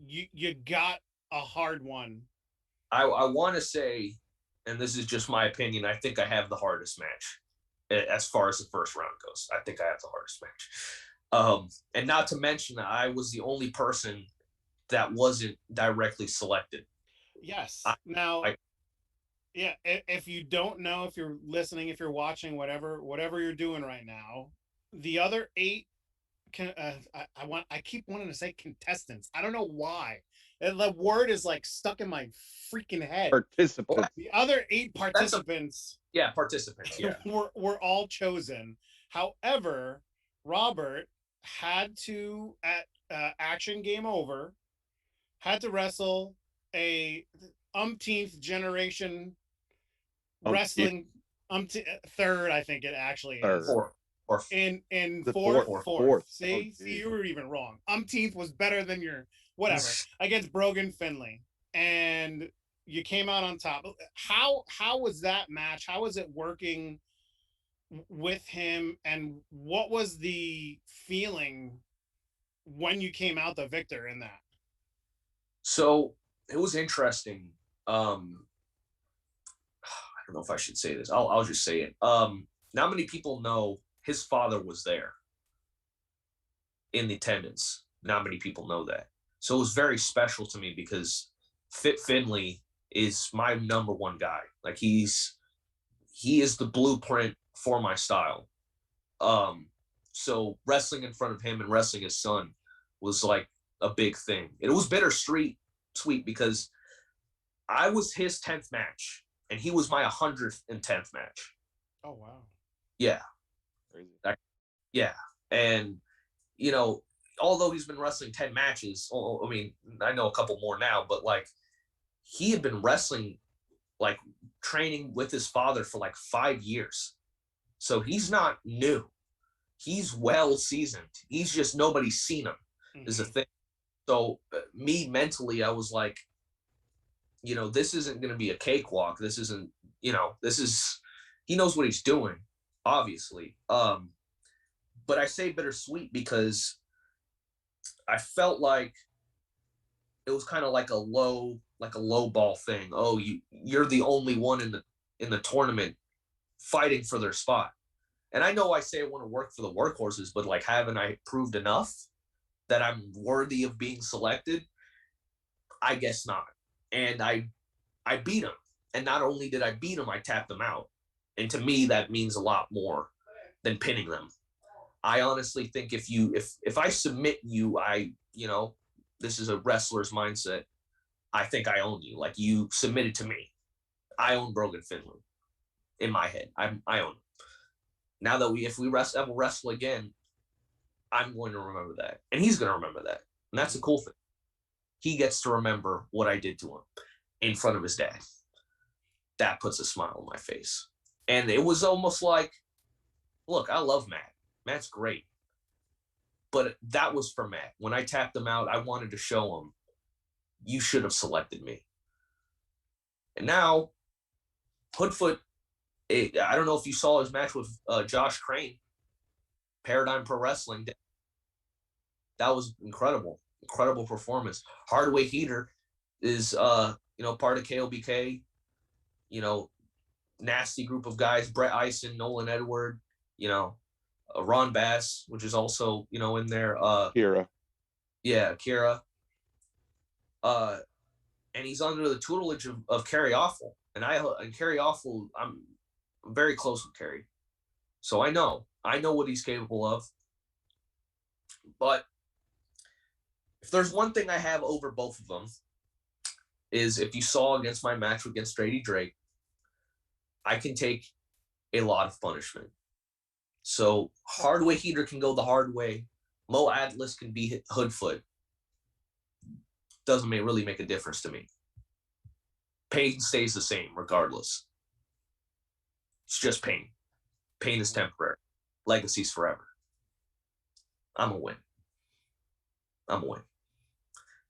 A: you got a hard one.
C: I want to say, and this is just my opinion, I think I have the hardest match as far as the first round goes. I think I have the hardest match. And not to mention that I was the only person that wasn't directly selected.
A: Yes. If you don't know, if you're listening, if you're watching, whatever you're doing right now, the other 8 I keep wanting to say contestants. I don't know why. The word is like stuck in my freaking head.
B: Participants.
A: The other 8 participants.
C: Participants. Yeah.
A: were all chosen. However, Robert had to, at Action Game Over, had to wrestle a umpteenth generation
B: Umpteenth.
A: wrestling, third, I think it actually is.
B: Third.
C: Fourth.
A: In
B: The
A: fourth.
B: fourth.
A: See,
B: Oh,
A: you were even wrong. Umpteenth was better than your whatever against Brogan Finley, and you came out on top. How was that match? How was it working with him, and what was the feeling when you came out the victor in that?
C: So it was interesting. I don't know if I should say this. I'll just say it. Not many people know his father was there in attendance. Not many people know that. So it was very special to me because Fit Finley is my number one guy. Like he is the blueprint for my style. So wrestling in front of him and wrestling his son was like a big thing. It was bittersweet, sweet because I was his 10th match and he was my 110th match.
A: Oh wow.
C: Yeah.
B: Crazy.
C: Yeah. And you know, although he's been wrestling 10 matches, I mean, I know a couple more now, but like he had been wrestling, like training with his father for like 5 years. So he's not new. He's well seasoned. He's just nobody's seen him is a thing. So me mentally, I was like, you know, this isn't going to be a cakewalk. This isn't, you know, he knows what he's doing, obviously. But I say bittersweet because I felt like it was kind of like a low ball thing. Oh, you're the only one in the tournament fighting for their spot. And I know I say I want to work for the workhorses, but like, haven't I proved enough that I'm worthy of being selected? I guess not. And I beat him. And not only did I beat him, I tapped him out. And to me, that means a lot more than pinning them. I honestly think if I submit you, you know, this is a wrestler's mindset. I think I own you. Like you submitted to me. I own Brogan Finley in my head. I own him. Now that if we ever wrestle again, I'm going to remember that. And he's going to remember that. And that's a cool thing. He gets to remember what I did to him in front of his dad. That puts a smile on my face. And it was almost like, look, I love Matt. Matt's great. But that was for Matt. When I tapped him out, I wanted to show him, you should have selected me. And now, Hoodfoot, I don't know if you saw his match with Josh Crane, Paradigm Pro Wrestling. That was incredible performance. Hardway Heater is, you know, part of KOBK. You know, nasty group of guys: Brett Eisen, Nolan Edward, you know, Ron Bass, which is also, you know, in there.
B: Kira.
C: Yeah, Kira. And he's under the tutelage of Kerry Awful, and Kerry Awful, I'm very close with Kerry, so I know what he's capable of. But if there's one thing I have over both of them, is if you saw against my match against Strady Drake, I can take a lot of punishment. So Hardway Heater can go the hard way. Mo Atlas can be Hoodfoot. Doesn't really make a difference to me. Pain stays the same regardless. It's just pain. Pain is temporary. Legacy's forever. I'm a win.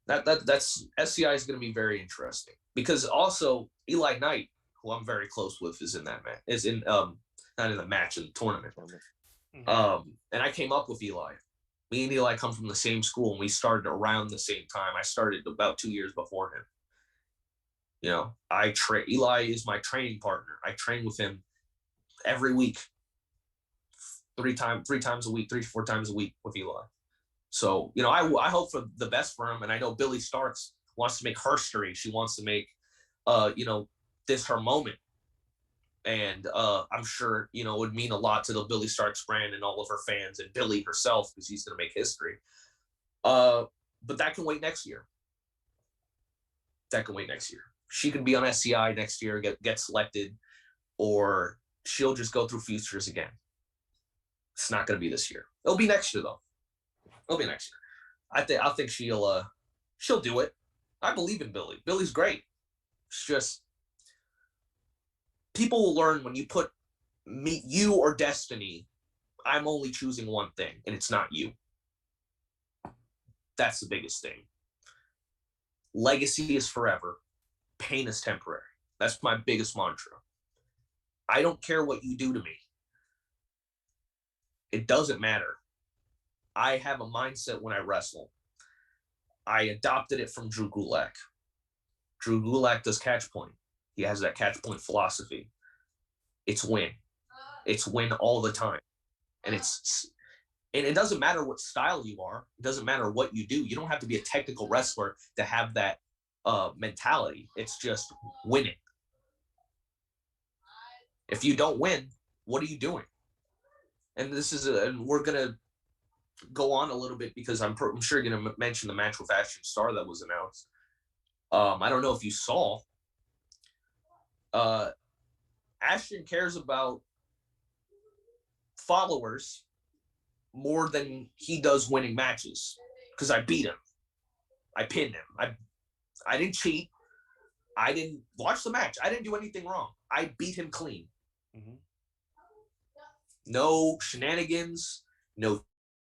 C: That's SCI is going to be very interesting because also Eli Knight, who I'm very close with, is in that match. Is in not in the match, in the tournament. And I came up with Eli. Me and Eli come from the same school, and we started around the same time. I started about 2 years before him. You know, Eli is my training partner. I train with him every week, 3 times a week, 3-4 times a week with Eli. So, you know, I hope for the best for him. And I know Billy Starks wants to make her history. She wants to make, you know, this her moment. And I'm sure, you know, it would mean a lot to the Billy Starks brand and all of her fans and Billy herself, because he's going to make history. But that can wait next year. She can be on SCI next year, get selected, or she'll just go through futures again. It's not going to be this year. It'll be next year, though. I think she'll do it. I believe in Billy. Billy's great. It's just people will learn when you put you or destiny. I'm only choosing one thing, and it's not you. That's the biggest thing. Legacy is forever. Pain is temporary. That's my biggest mantra. I don't care what you do to me. It doesn't matter. I have a mindset when I wrestle. I adopted it from Drew Gulak. Drew Gulak does catch point. He has that catch point philosophy. It's win. It's win all the time. And it doesn't matter what style you are. It doesn't matter what you do. You don't have to be a technical wrestler to have that mentality. It's just winning. If you don't win, what are you doing? And and we're gonna go on a little bit because I'm sure you're gonna mention the match with Ashton Starr that was announced. I don't know if you saw. Ashton cares about followers more than he does winning matches because I beat him. I pinned him. I didn't cheat. I didn't watch the match. I didn't do anything wrong. I beat him clean. Mm-hmm. No shenanigans, no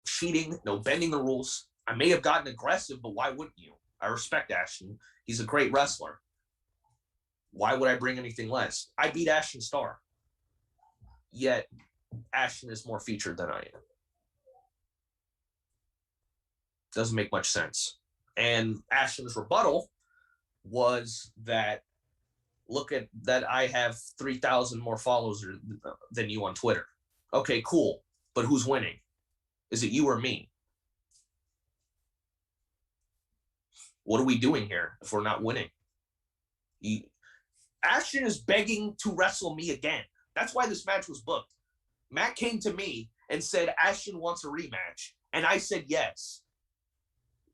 C: cheating, no bending the rules. I may have gotten aggressive, but why wouldn't you? I respect Ashton. He's a great wrestler. Why would I bring anything less? I beat Ashton Starr. Yet Ashton is more featured than I am. Doesn't make much sense. And Ashton's rebuttal was that, look at that, I have 3,000 more followers than you on Twitter. Okay, cool. But who's winning? Is it you or me? What are we doing here if we're not winning? Ashton is begging to wrestle me again. That's why this match was booked. Matt came to me and said, Ashton wants a rematch. And I said, yes.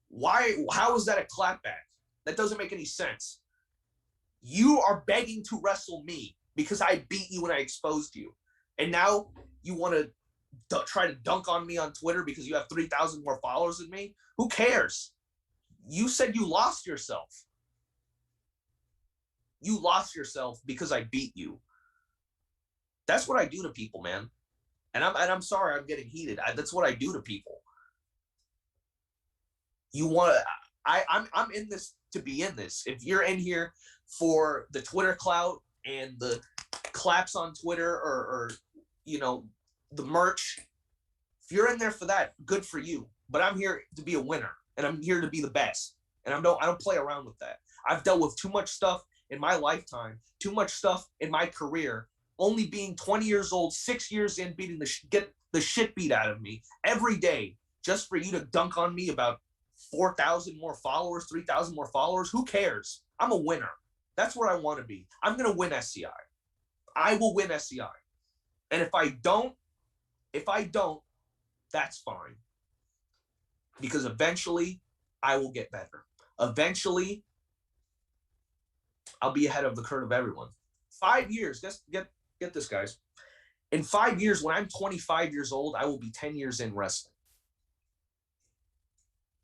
C: Why? How is that a clapback? That doesn't make any sense. You are begging to wrestle me because I beat you when I exposed you. And now you want to try to dunk on me on Twitter because you have 3,000 more followers than me? Who cares? You said you lost yourself. You lost yourself because I beat you. That's what I do to people, man. And I'm sorry I'm getting heated. That's what I do to people. I'm in this to be in this. If you're in here for the Twitter clout and the claps on Twitter or the merch, if you're in there for that, good for you. But I'm here to be a winner, and I'm here to be the best. And I don't play around with that. I've dealt with too much stuff in my lifetime, too much stuff in my career, only being 20 years old, 6 years in, get the shit beat out of me every day, just for you to dunk on me about 4,000 more followers, 3,000 more followers. Who cares? I'm a winner. That's where I want to be. I'm going to win SCI. I will win SCI. And if I don't, that's fine. Because eventually I will get better. Eventually I'll be ahead of the curve of everyone. 5 years, get this, guys. In 5 years, when I'm 25 years old, I will be 10 years in wrestling.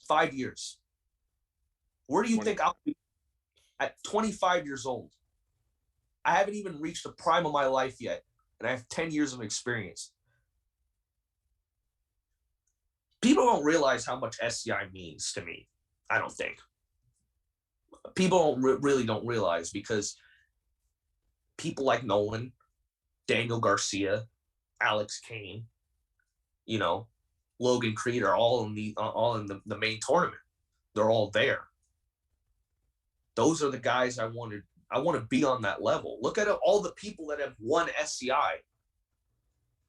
C: 5 years. Where do you think I'll be at 25 years old? I haven't even reached the prime of my life yet, and I have 10 years of experience. People don't realize how much SCI means to me, I don't think. People really don't realize, because people like Nolan, Daniel Garcia, Alex Kane, Logan Creed are all in the main tournament. They're all there. Those are the guys I want to be on that level. Look at all the people that have won SCI.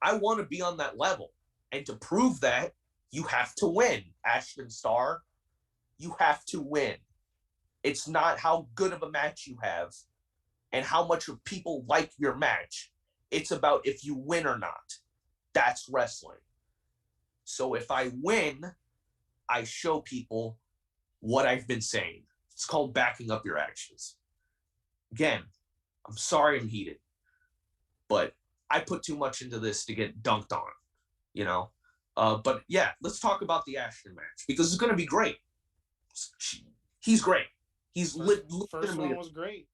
C: I want to be on that level. And to prove that, you have to win. Ashton Starr, you have to win. It's not how good of a match you have and how much of people like your match. It's about if you win or not. That's wrestling. So if I win, I show people what I've been saying. It's called backing up your actions. Again, I'm sorry I'm heated, but I put too much into this to get dunked on, But yeah, let's talk about the Ashton match, because it's going to be great. He's great. He's
A: first one was great.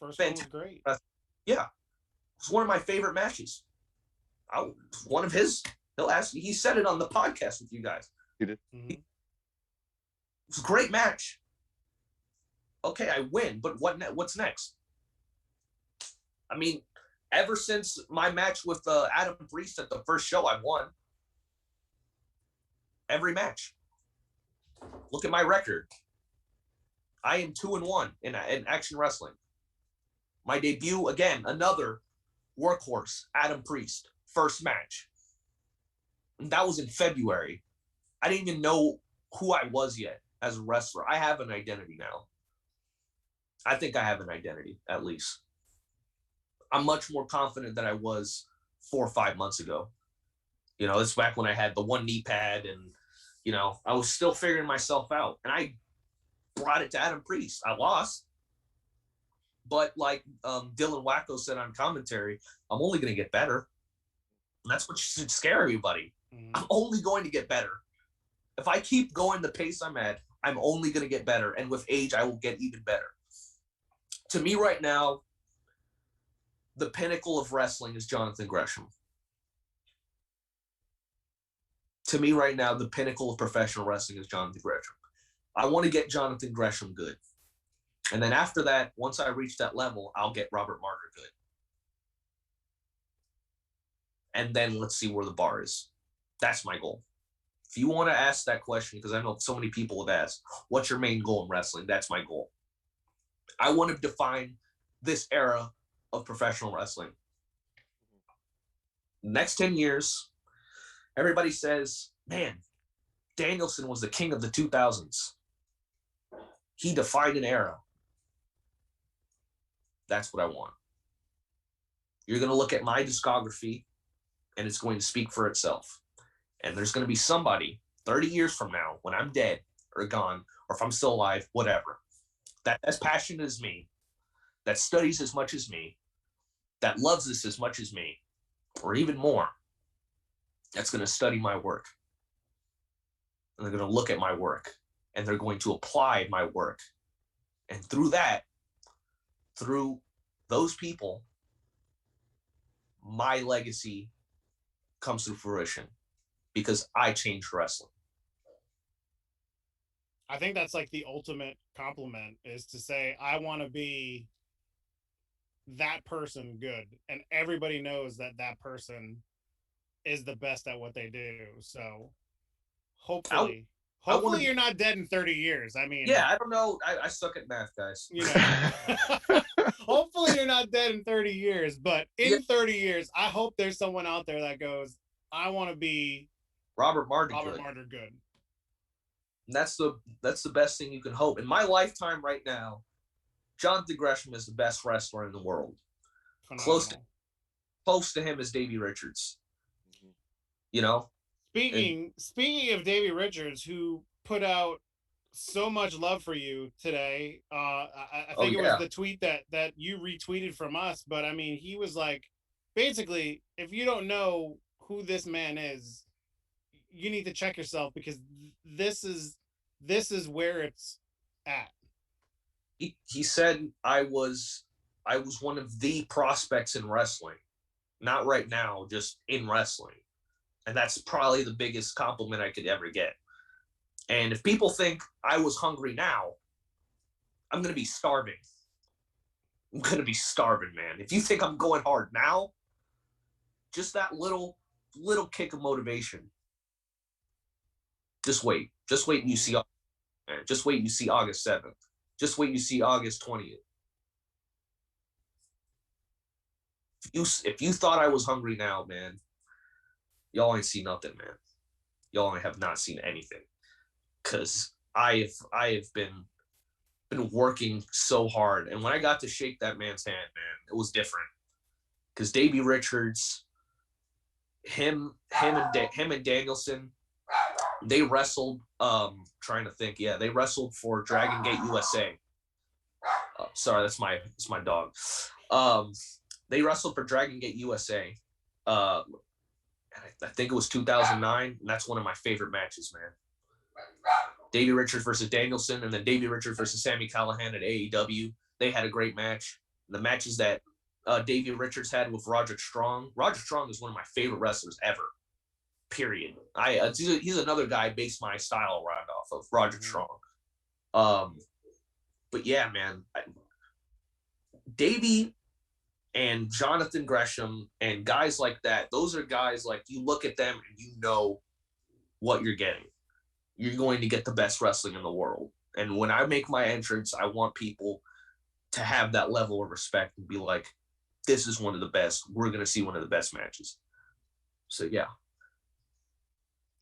A: first one was great.
C: Yeah, it's one of my favorite matches. One of his. He'll ask you. He said it on the podcast with you guys.
B: He did.
A: Mm-hmm.
C: It's a great match. Okay, I win, but what's next? I mean, ever since my match with Adam Priest at the first show, I've won every match. Look at my record. I am 2-1 in action wrestling. My debut, again, another workhorse, Adam Priest, first match. And that was in February. I didn't even know who I was yet as a wrestler. I have an identity now. I think I have an identity, at least. I'm much more confident than I was 4 or 5 months ago. You know, it's back when I had the one knee pad and, you know, I was still figuring myself out. And I brought it to Adam Priest. I lost. But like Dylan Wacko said on commentary, I'm only going to get better. And that's what should scare everybody. Mm-hmm. I'm only going to get better. If I keep going the pace I'm at, I'm only going to get better. And with age, I will get even better. To me right now, the pinnacle of wrestling is Jonathan Gresham. To me right now, the pinnacle of professional wrestling is Jonathan Gresham. I want to get Jonathan Gresham good. And then after that, once I reach that level, I'll get Robert Martyr good. And then let's see where the bar is. That's my goal. If you want to ask that question, because I know so many people have asked, what's your main goal in wrestling? That's my goal. I want to define this era of professional wrestling. Next 10 years, everybody says, man, Danielson was the king of the 2000s. He defined an era. That's what I want. You're going to look at my discography, and it's going to speak for itself. And there's going to be somebody 30 years from now, when I'm dead or gone, or if I'm still alive, whatever, that as passionate as me, that studies as much as me, that loves this as much as me, or even more, that's going to study my work. And they're going to look at my work, and they're going to apply my work. And through that, through those people, my legacy comes to fruition because I changed wrestling.
A: I think that's like the ultimate compliment, is to say, I want to be that person good. And everybody knows that that person is the best at what they do. So hopefully you're not dead in 30 years. I mean,
C: yeah, I don't know. I suck at math, guys.
A: You know, hopefully you're not dead in 30 years, but in 30 years, I hope there's someone out there that goes, I want to be
C: Robert Martyr
A: good.
C: And that's the best thing you can hope. In my lifetime right now, Jonathan Gresham is the best wrestler in the world.
A: Phenomenal.
C: Close to him is Davey Richards. You know?
A: Speaking of Davey Richards, who put out so much love for you today. I think it was the tweet that you retweeted from us, but I mean, he was like, basically, if you don't know who this man is, you need to check yourself, because this is where it's at.
C: He said I was one of the prospects in wrestling. Not right now, just in wrestling. And that's probably the biggest compliment I could ever get. And if people think I was hungry now, I'm going to be starving. I'm going to be starving, man. If you think I'm going hard now, just that little kick of motivation. Just wait. Just wait and you see. Just wait and you see August 7th. Just wait and you see August 20th. If you thought I was hungry now, man, y'all ain't seen nothing, man. Y'all have not seen anything. Because I have been working so hard. And when I got to shake that man's hand, man, it was different. Because Davey Richards, him and Danielson, they wrestled, trying to think, they wrestled for Dragon Gate USA. Sorry, that's my dog. They wrestled for Dragon Gate USA. And I think it was 2009, and that's one of my favorite matches, man. Davey Richards versus Danielson, and then Davey Richards versus Sami Callihan at AEW. They had a great match. the matches that Davey Richards had with Roger Strong. Roger Strong is one of my favorite wrestlers ever. Period. He's another guy I base my style around off of, Roger Strong. But yeah, man, Davey and Jonathan Gresham and guys like that, those are guys like you look at them and you know what you're getting. You're going to get the best wrestling in the world. And when I make my entrance, I want people to have that level of respect and be like, this is one of the best. We're going to see one of the best matches. So, yeah.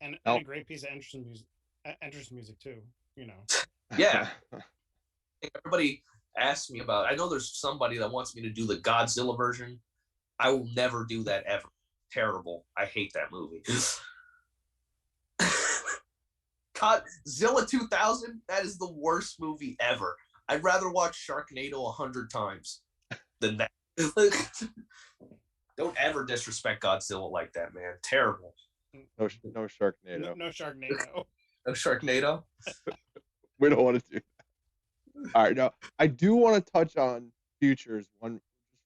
A: And a great piece of entrance music too, you know.
C: Yeah. Everybody asks me about, I know there's somebody that wants me to do the Godzilla version. I will never do that ever. Terrible. I hate that movie. Godzilla 2000, that is the worst movie ever. I'd rather watch Sharknado 100 times than that. Don't ever disrespect Godzilla like that, man. Terrible.
B: No Sharknado.
A: No Sharknado.
C: No Sharknado.
B: We don't want to do that. All right, now I do want to touch on futures just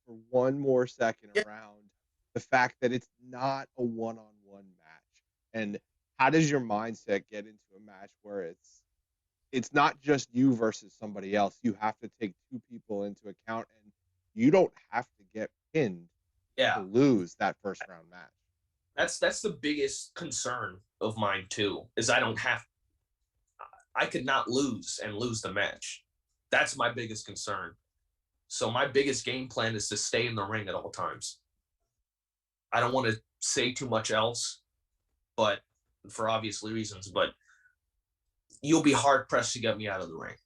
B: for one more second around the fact that it's not a one-on-one match. And how does your mindset get into a match where it's not just you versus somebody else? You have to take two people into account, and you don't have to get pinned to lose that first round match.
C: That's the biggest concern of mine too, is I could not lose the match. That's my biggest concern. So my biggest game plan is to stay in the ring at all times. I don't want to say too much else, but for obvious reasons, but you'll be hard pressed to get me out of the ring.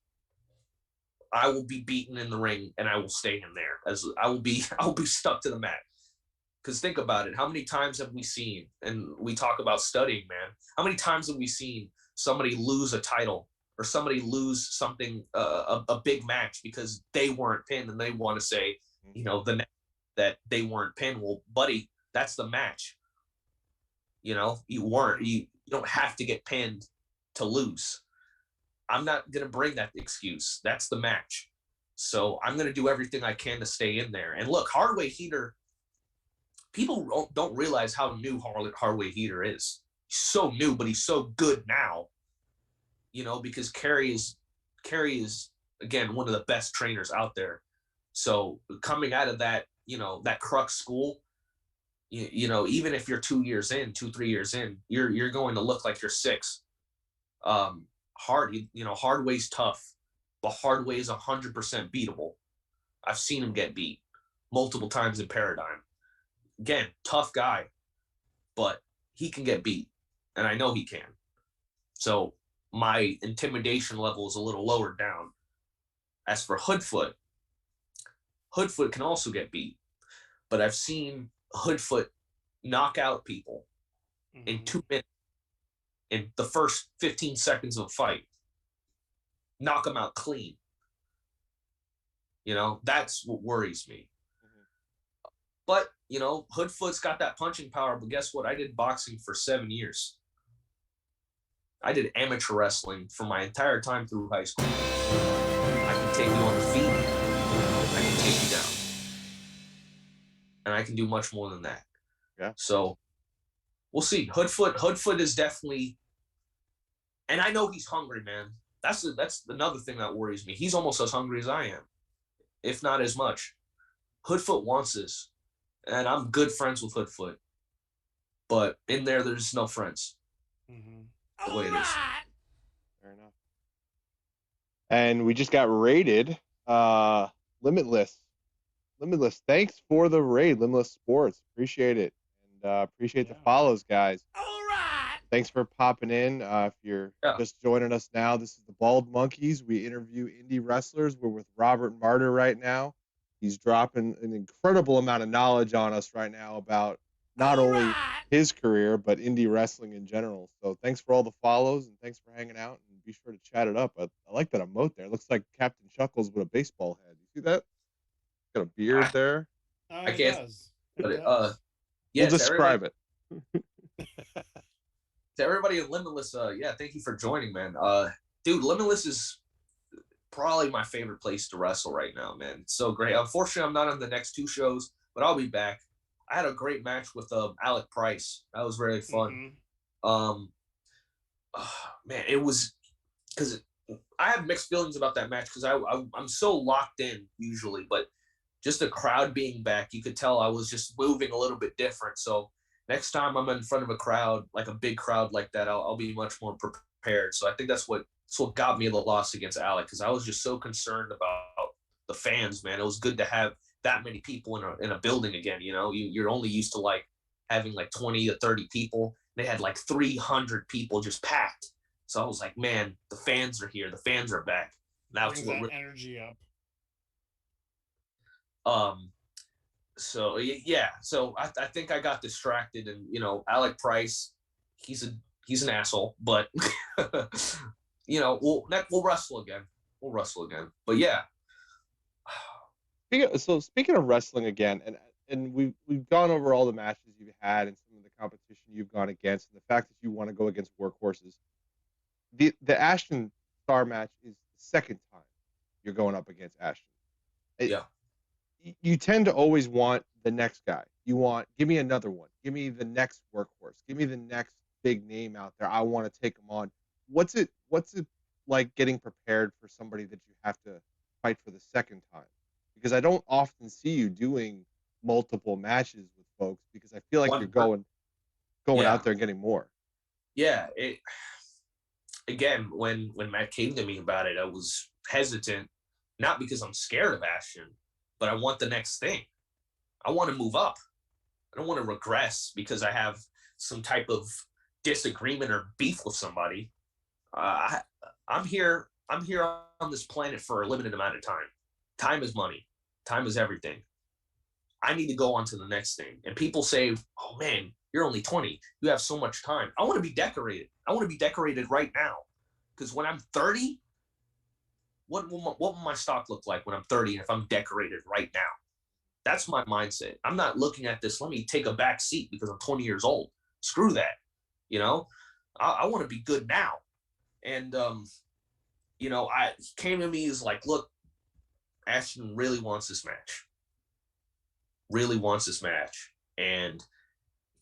C: I will be beaten in the ring and I will stay in there, as I will be stuck to the mat. Because think about it, how many times have we seen, and we talk about studying, man, how many times have we seen somebody lose a title or somebody lose something, a big match because they weren't pinned, and they want to say, you know, that they weren't pinned. Well, buddy, that's the match. You know, you don't have to get pinned to lose. I'm not going to bring that excuse. That's the match. So I'm going to do everything I can to stay in there. And look, Hardway Heater, people don't realize how new Hardway Heater is. He's so new, but he's so good now, you know, because Kerry is, again, one of the best trainers out there. So coming out of that, you know, that Crux school, you know, even if you're 3 years in, you're going to look like you're 6. Hardway's tough, but Hardway is 100% beatable. I've seen him get beat multiple times in Paradigm. Again, tough guy, but he can get beat, and I know he can. So my intimidation level is a little lower down. As for Hoodfoot can also get beat, but I've seen Hoodfoot knock out people in 2 minutes. In the first 15 seconds of a fight, knock them out clean. You know, that's what worries me. But, you know, Hoodfoot's got that punching power, but guess what? I did boxing for 7 years. I did amateur wrestling for my entire time through high school. I can take you on the feet. I can take you down. And I can do much more than that.
B: Yeah.
C: So we'll see. Hoodfoot is definitely, and I know he's hungry, man. That's another thing that worries me. He's almost as hungry as I am, if not as much. Hoodfoot wants this, and I'm good friends with Hoodfoot. But in there's no friends. The way it is.
B: Fair enough. And we just got raided. Limitless. Thanks for the raid, Limitless Sports. Appreciate it. Appreciate the follows, guys. All right. Thanks for popping in. If you're just joining us now, this is the Bald Monkeys. We interview indie wrestlers. We're with Robert Martyr right now. He's dropping an incredible amount of knowledge on us right now about not only his career, but indie wrestling in general. So thanks for all the follows, and thanks for hanging out. And be sure to chat it up. I like that emote there. It looks like Captain Chuckles with a baseball head. You see that? Got a beard there.
C: I can't. But
B: we'll describe it.
C: To everybody at Limitless, thank you for joining, man. Dude, Limitless is probably my favorite place to wrestle right now, man. It's so great. Unfortunately, I'm not on the next 2 shows, but I'll be back. I had a great match with Alec Price. That was really fun. Um, Man, it was because I have mixed feelings about that match because I'm so locked in usually, but just the crowd being back, you could tell I was just moving a little bit different. So next time I'm in front of a crowd, like a big crowd like that, I'll be much more prepared. So I think that's what got me the loss against Alec, because I was just so concerned about the fans, man. It was good to have that many people in a building again. You know, you're only used to like having like 20 to 30 people. They had like 300 people just packed. So I was like, man, the fans are here. The fans are back. Now
A: Brings that energy up.
C: So yeah, so I think I got distracted, and you know, Alec Price, he's an asshole, but you know, we'll wrestle again. We'll wrestle again. But yeah.
B: Speaking of wrestling again, and we've gone over all the matches you've had and some of the competition you've gone against, and the fact that you want to go against workhorses. The Ashton Starr match is the second time you're going up against Ashton.
C: Yeah.
B: You tend to always want the next guy. Give me another one. Give me the next workhorse. Give me the next big name out there. I want to take him on. What's it like getting prepared for somebody that you have to fight for the second time? Because I don't often see you doing multiple matches with folks, because I feel like you're going out there and getting more.
C: Yeah. Again, when Matt came to me about it, I was hesitant, not because I'm scared of Ashton, but I want the next thing. I want to move up. I don't want to regress because I have some type of disagreement or beef with somebody. I'm here on this planet for a limited amount of time. Time is money. Time is everything. I need to go on to the next thing. And people say, oh man, you're only 20. You have so much time. I want to be decorated. I want to be decorated right now. Because when I'm 30, what will my stock look like when I'm 30 if I'm decorated right now? That's my mindset. I'm not looking at this, let me take a back seat because I'm 20 years old. Screw that. You know, I want to be good now. And, you know, he came to me, is like, look, Ashton really wants this match. Really wants this match. And,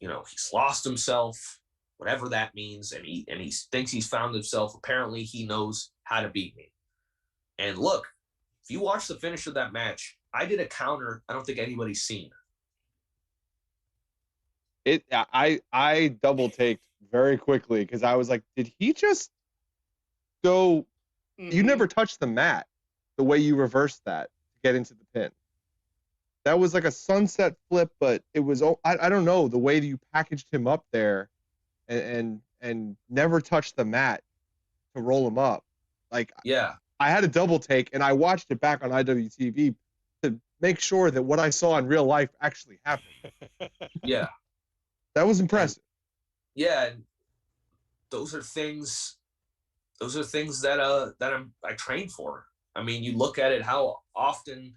C: you know, he's lost himself, whatever that means. And he thinks he's found himself. Apparently he knows how to beat me. And look, if you watch the finish of that match, I did a counter I don't think anybody's seen.
B: I double taked very quickly because I was like, did he just go? Mm-hmm. You never touched the mat the way you reversed that to get into the pin. That was like a sunset flip, but it was, I don't know, the way that you packaged him up there and never touched the mat to roll him up. Like,
C: yeah,
B: I had a double take, and I watched it back on IWTV to make sure that what I saw in real life actually happened.
C: Yeah.
B: That was impressive.
C: And those are things that I train for. I mean, you look at it, how often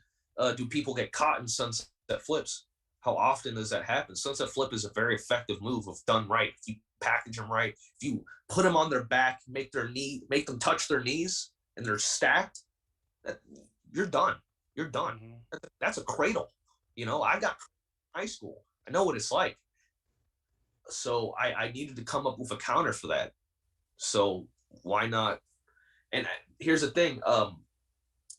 C: do people get caught in sunset flips? How often does that happen? Sunset flip is a very effective move if done right. If you package them right, if you put them on their back, make them touch their knees, and they're stacked, you're done. You're done. Mm-hmm. That's a cradle. You know, I got high school. I know what it's like. So I needed to come up with a counter for that. So why not? And here's the thing.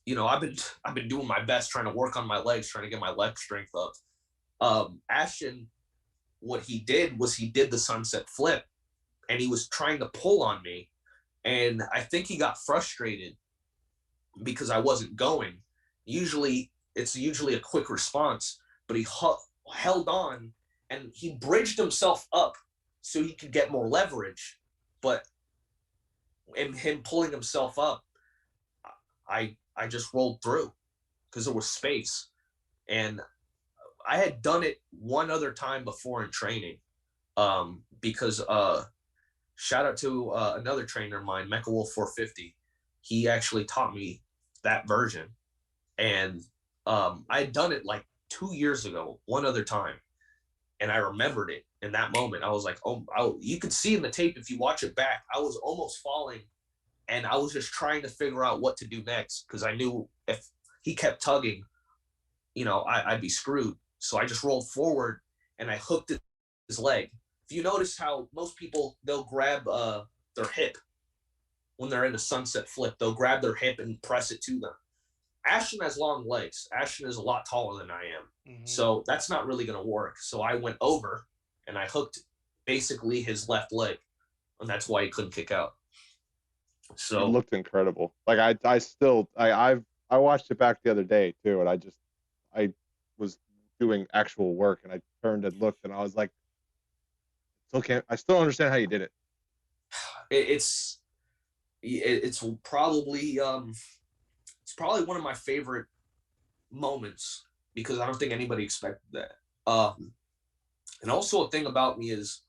C: You know, I've been doing my best trying to work on my legs, trying to get my leg strength up. Ashton, what he did was he did the sunset flip, and he was trying to pull on me, and I think he got frustrated because I wasn't going. It's usually a quick response, but he held on, and he bridged himself up so he could get more leverage. But in him pulling himself up, I just rolled through because there was space. And I had done it one other time before in training, because shout out to another trainer of mine, Mecha Wolf 450. He actually taught me that version. And I had done it like 2 years ago, one other time. And I remembered it in that moment. I was like, you could see in the tape, if you watch it back, I was almost falling And I was just trying to figure out what to do next because I knew if he kept tugging, I'd be screwed. So I just rolled forward and I hooked his leg. If you notice how most people, they'll grab their hip when they're in a sunset flip, they'll grab their hip and press it to them. Ashton has long legs. Ashton is a lot taller than I am.
A: Mm-hmm.
C: So that's not really going to work. So I went over and I hooked basically his left leg. And that's why he couldn't kick out. So
B: it looked incredible. Like I watched it back the other day too, and I was doing actual work, and I turned and looked, and I was like, okay, I still don't understand how you did it.
C: it's probably one of my favorite moments because I don't think anybody expected that. And also a thing about me is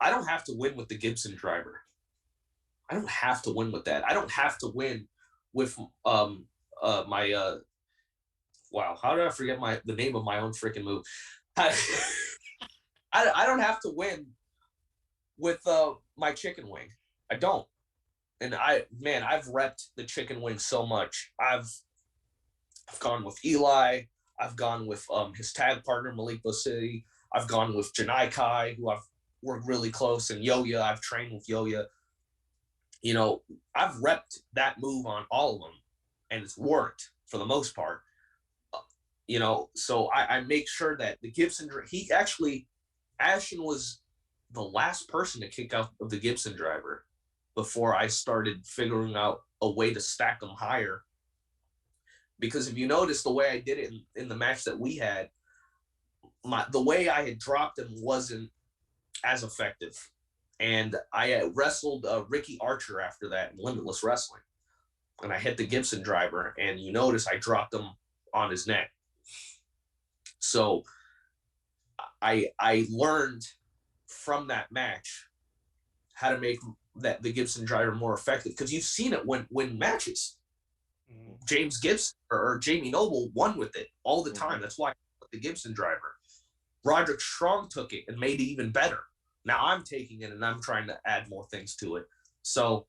C: I don't have to win with the Gibson driver. I don't have to win with that. I don't have to win with my wow, how did I forget the name of my own freaking move? I don't have to win with my chicken wing. I don't. And I've repped the chicken wing so much. I've gone with Eli. I've gone with his tag partner Malik Bositi. I've gone with Janai Kai, who I've worked really close, and Yoya. I've trained with Yoya. I've repped that move on all of them, and it's worked for the most part. So I make sure that the Gibson, Ashton was the last person to kick out of the Gibson driver before I started figuring out a way to stack them higher. Because if you notice the way I did it in the match that we had, the way I had dropped him wasn't as effective. And I wrestled Ricky Archer after that in Limitless Wrestling. And I hit the Gibson driver, and you notice I dropped him on his neck. So I learned from that match how to make the Gibson driver more effective, because you've seen it win matches. Mm-hmm. James Gibson or Jamie Noble won with it all the time. Mm-hmm. That's why I put the Gibson driver. Roderick Strong took it and made it even better. Now I'm taking it and I'm trying to add more things to it. So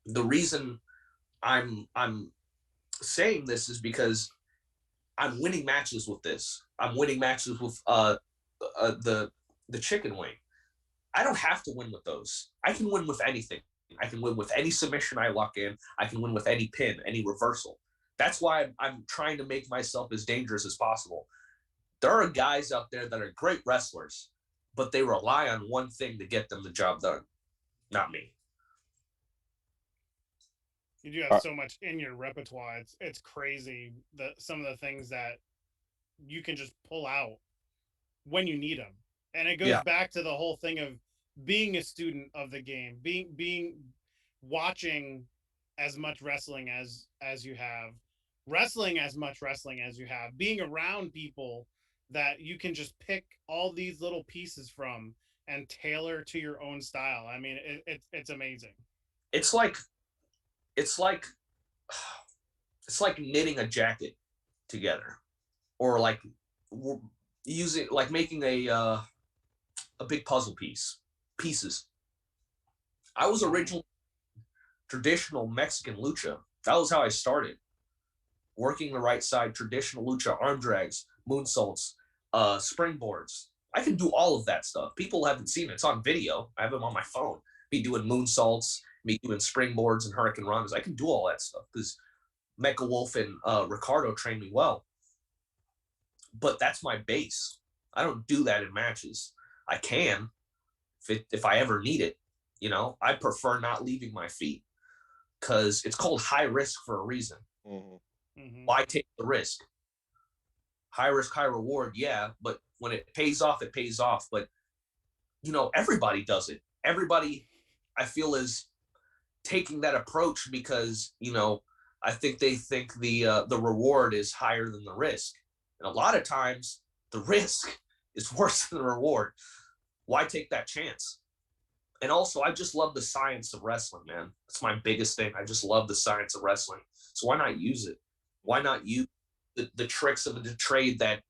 C: the reason I'm saying this is because I'm winning matches with this. I'm winning matches with the chicken wing. I don't have to win with those. I can win with anything. I can win with any submission I lock in. I can win with any pin, any reversal. That's why I'm trying to make myself as dangerous as possible. There are guys out there that are great wrestlers, but they rely on one thing to get them the job done. Not me.
A: You do have so much in your repertoire. It's crazy some of the things that you can just pull out when you need them. And it goes back to the whole thing of being a student of the game, watching as much wrestling as you have, wrestling as much wrestling as you have, being around people that you can just pick all these little pieces from and tailor to your own style. I mean, it's amazing.
C: It's like knitting a jacket together, or like making a big puzzle pieces. I was originally traditional Mexican lucha. That was how I started. Working the right side, traditional lucha, arm drags, moonsaults, springboards. I can do all of that stuff. People haven't seen it. It's on video. I have them on my phone. Me doing moonsaults, me doing springboards and hurricane runs. I can do all that stuff because Mecha Wolf and Ricardo trained me well. But that's my base. I don't do that in matches. I can if I ever need it. I prefer not leaving my feet because it's called high risk for a reason. Mm-hmm. Mm-hmm. Why take the risk? High risk, high reward, yeah, but when it pays off, it pays off. But everybody does it. Everybody, I feel, is taking that approach because I think they think the reward is higher than the risk, and a lot of times the risk is worse than the reward. Why take that chance? And also, I just love the science of wrestling, man. That's my biggest thing. I just love the science of wrestling. So why not use it? Why not use the tricks of the trade that,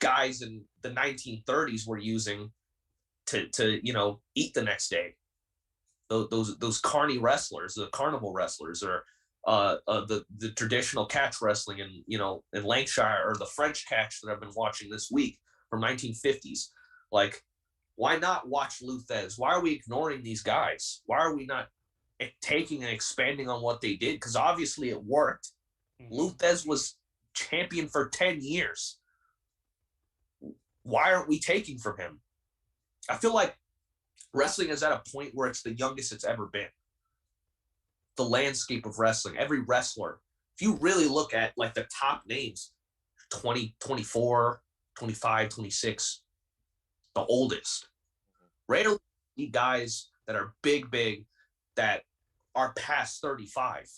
C: guys in the 1930s were using to eat the next day? those carny wrestlers, the carnival wrestlers, or the traditional catch wrestling in Lancashire, or the French catch that I've been watching this week from 1950s. Like, why not watch Lou Thesz? Why are we ignoring these guys? Why are we not taking and expanding on what they did? Because obviously it worked. Mm-hmm. Lou Thesz was champion for 10 years. Why aren't we taking from him? I feel like wrestling is at a point where it's the youngest it's ever been. The landscape of wrestling, every wrestler, if you really look at like the top names, 20, 24, 25, 26, the oldest. Rarely see guys that are big, that are past 35.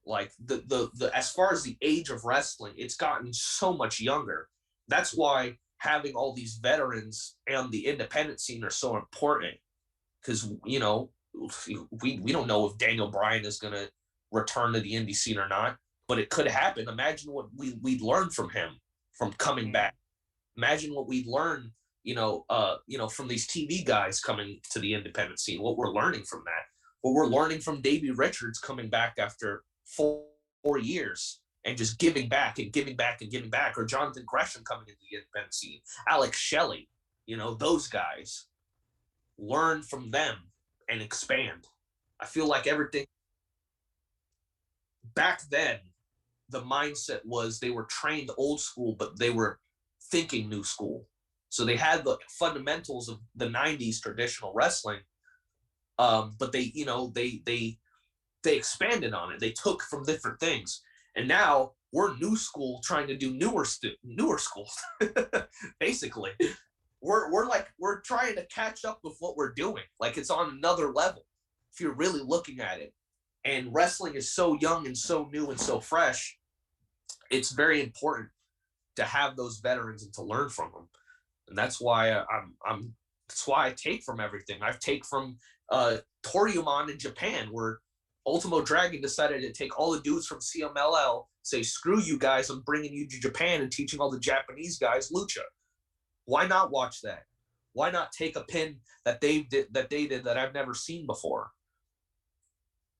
C: Like the as far as the age of wrestling, it's gotten so much younger. That's why having all these veterans and the independent scene are so important, because we don't know if Daniel Bryan is going to return to the indie scene or not, but it could happen. Imagine what we'd learn from him from coming back. Imagine what we'd learn, from these TV guys coming to the independent scene. What we're learning from that. What we're learning from Davey Richards coming back after 4 years and just giving back and giving back and giving back, or Jonathan Gresham coming into the independent scene, Alex Shelley, those guys. Learn from them and expand. I feel like everything back then, the mindset was they were trained old school, but they were thinking new school. So they had the fundamentals of the 90s traditional wrestling, but they expanded on it. They took from different things. And now we're new school trying to do newer schools. Basically. We're trying to catch up with what we're doing. Like, it's on another level if you're really looking at it. And wrestling is so young and so new and so fresh. It's very important to have those veterans and to learn from them. And that's why that's why I take from everything. I've take from Toryumon in Japan, where Ultimo Dragon decided to take all the dudes from CMLL, say, screw you guys, I'm bringing you to Japan and teaching all the Japanese guys lucha. Why not watch that? Why not take a pin that they did that I've never seen before?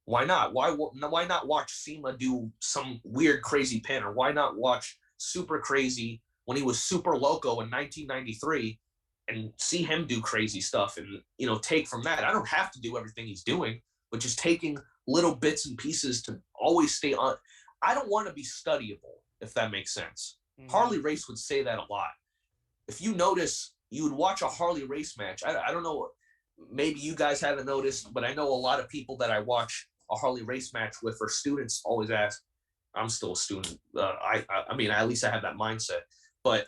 C: Why not? Why not watch SEMA do some weird, crazy pin? Or why not watch Super Crazy when he was Super Loco in 1993 and see him do crazy stuff and, take from that? I don't have to do everything he's doing, but just taking little bits and pieces to always stay on. I don't want to be studyable, if that makes sense. Mm-hmm. Harley Race would say that a lot. If you notice, you would watch a Harley Race match. I don't know, maybe you guys haven't noticed, but I know a lot of people that I watch a Harley Race match with, or students, always ask. I'm still a student. I mean, at least I have that mindset. But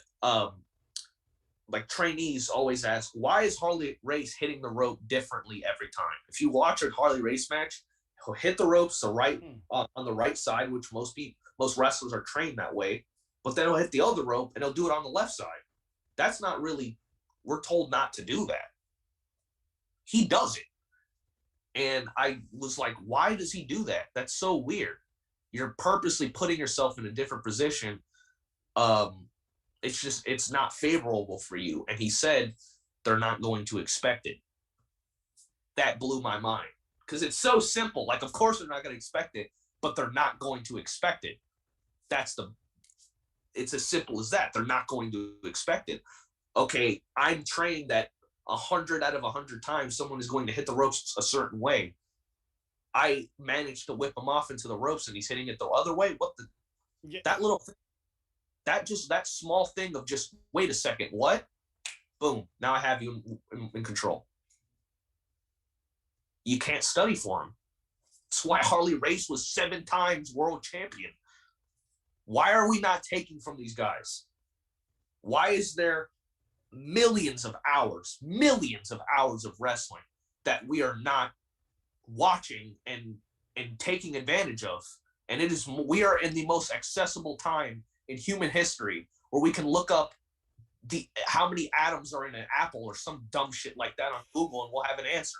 C: like, trainees always ask, why is Harley Race hitting the rope differently every time? If you watch a Harley Race match, he'll hit the ropes on the right side, which most wrestlers are trained that way. But then he'll hit the other rope and he'll do it on the left side. That's not really, we're told not to do that. He does it. And I was like, why does he do that? That's so weird. You're purposely putting yourself in a different position. It's not favorable for you. And he said, they're not going to expect it. That blew my mind, because it's so simple. Like, of course they're not going to expect it, but they're not going to expect it. It's as simple as that. They're not going to expect it. Okay, I'm trained that 100 out of 100 times someone is going to hit the ropes a certain way. I managed to whip him off into the ropes and he's hitting it the other way. That little thing, that small thing of just, wait a second, what? Boom, now I have you in control. You can't study for him. That's why Harley Race was 7 times world champion. Why are we not taking from these guys? Why is there millions of hours of wrestling that we are not watching and taking advantage of? And we are in the most accessible time in human history, where we can look up how many atoms are in an apple or some dumb shit like that on Google, and we'll have an answer.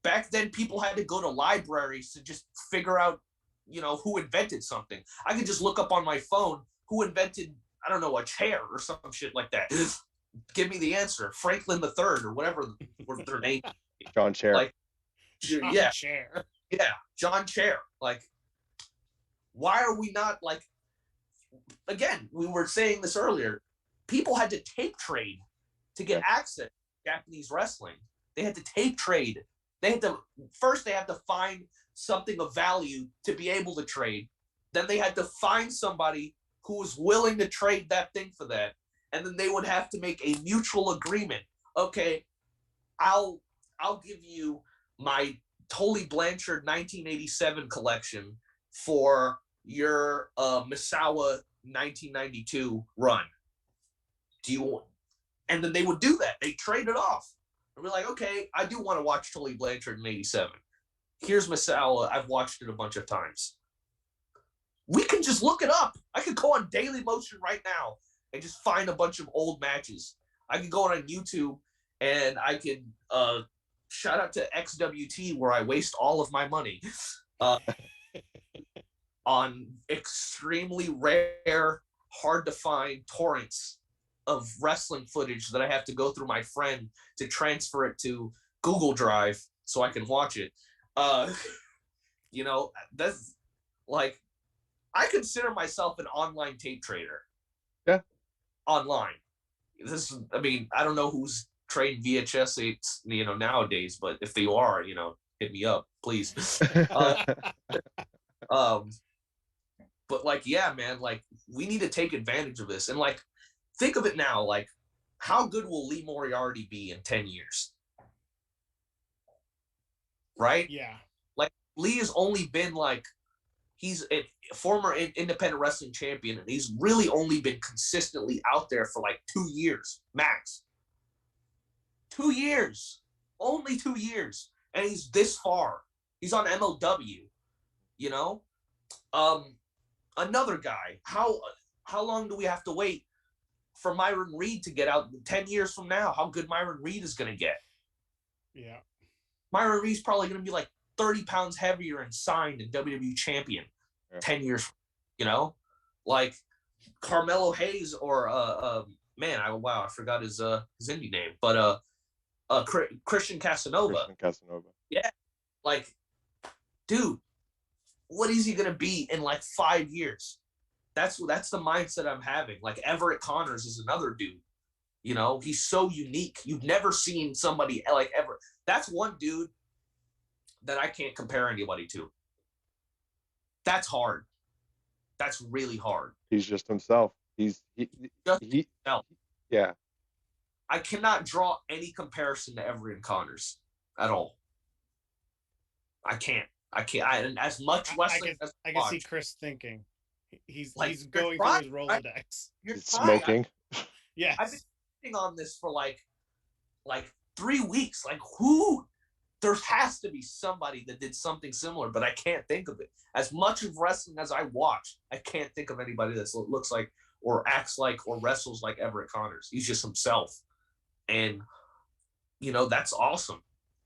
C: Back then, people had to go to libraries to just figure out, who invented something. I could just look up on my phone who invented, I don't know, a chair or some shit like that. give me the answer. Franklin the Third or whatever their name.
B: John Chair.
C: Like, yeah,
A: Chair.
C: yeah, John Chair. Like, why are we not like? Again, we were saying this earlier. People had to tape trade to get access to Japanese wrestling. They had to tape trade. They had to find something of value to be able to trade. Then they had to find somebody who was willing to trade that thing for that. And then they would have to make a mutual agreement. Okay, I'll give you my Tully Blanchard 1987 collection for your Misawa 1992 run. Do you want? And then they would do that. They trade it off. And we're like, okay, I do want to watch Tully Blanchard in 87. Here's Misawa. I've watched it a bunch of times. We can just look it up. I could go on Daily Motion right now and just find a bunch of old matches. I could go on YouTube and I could shout out to XWT where I waste all of my money on extremely rare, hard to find torrents of wrestling footage that I have to go through my friend to transfer it to Google Drive so I can watch it. You know, that's like, I consider myself an online tape trader.
B: Yeah.
C: Online. I mean, I don't know who's trading VHS tapes, you know, nowadays, but if they are, you know, hit me up, please. But like, yeah, man, like we need to take advantage of this. And like, think of it now, like how good will Lee Moriarty be in 10 years? Right?
A: Yeah.
C: Like Lee has only been like, he's a former independent wrestling champion, and he's really only been consistently out there for like 2 years, max. 2 years. Only 2 years. And he's this far. He's on MLW, you know? Another guy. How long do we have to wait for Myron Reed to get out 10 years from now? How good Myron Reed is going to get?
A: Yeah.
C: Myron Reed's probably going to be like 30 pounds heavier and signed and WWE champion 10 years, you know? Like Carmelo Hayes or man, I forgot his indie name, but Christian Casanova.
B: Christian Casanova.
C: Yeah. Like, dude, what is he gonna be in like 5 years? That's the mindset I'm having. Like Everett Connors is another dude. You know, he's so unique. You've never seen somebody like Everett. That's one dude that I can't compare anybody to. That's hard. That's really hard.
B: He's just himself. He
C: Himself.
B: Yeah.
C: I cannot draw any comparison to Everett Connors at all. I can't. And as much wrestling as
A: I can see Chris thinking. He's going
C: trying,
A: through his Rolodex.
C: You're
B: smoking.
A: Yes.
C: I've been thinking on this for like 3 weeks. Like who? There has to be somebody that did something similar, but I can't think of it. As much of wrestling as I watch, I can't think of anybody that looks like or acts like or wrestles like Everett Connors. He's just himself. And, you know, that's awesome.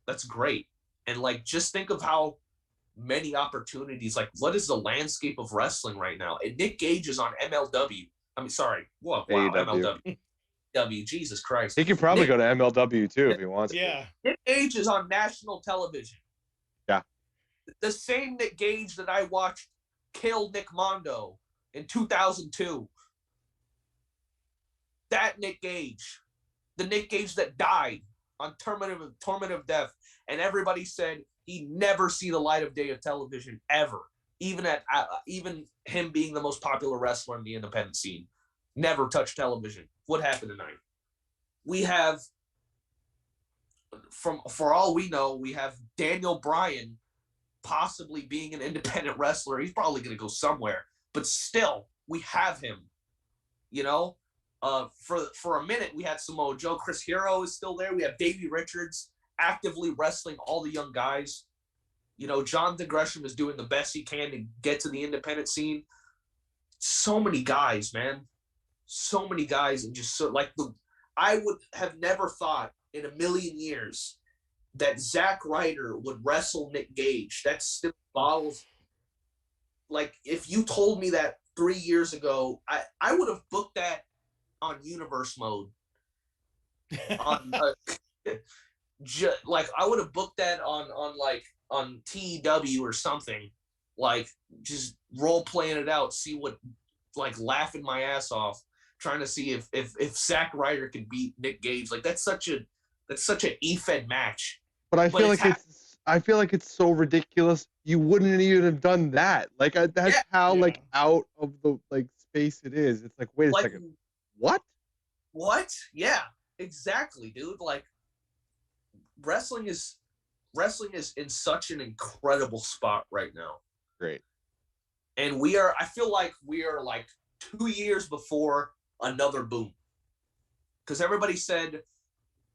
C: That's great. And like, just think of how many opportunities, like what is the landscape of wrestling right now? And Nick Gage is on MLW. I mean, sorry. Wow, MLW. Jesus Christ.
B: He could probably go to MLW too if he wants
A: to.
C: Nick Gage is on national television.
B: Yeah.
C: The same Nick Gage that I watched kill Nick Mondo in 2002. That Nick Gage. The Nick Gage that died on torment death. And everybody said he'd never see the light of day of television ever. Even him being the most popular wrestler in the independent scene. Never touched television. What happened tonight? We have, for all we know, we have Daniel Bryan possibly being an independent wrestler. He's probably going to go somewhere, but still, we have him. You know, for a minute we had Samoa Joe. Chris Hero is still there. We have Davey Richards actively wrestling all the young guys. You know, Jonathan Gresham is doing the best he can to get to the independent scene. So many guys, man. So many guys, and just so like I would have never thought in a million years that Zack Ryder would wrestle Nick Gage. That's still bottles. Like if you told me that 3 years ago, I would have booked that on Universe Mode on like I would have booked that on TEW or something, like just role playing it out, see what, like laughing my ass off, trying to see if Zack Ryder could beat Nick Gage. Like that's such an E-Fed match.
B: But I feel
C: it's
B: like it's so ridiculous. You wouldn't even have done that. Like that's
C: Yeah.
B: how
A: Yeah.
B: like out of the like space it is. It's like, wait a
C: Like
B: second, what?
C: what? Yeah, exactly, dude. Like wrestling is in such an incredible spot right now.
B: Great.
C: And I feel like we are like 2 years before another boom. Because everybody said,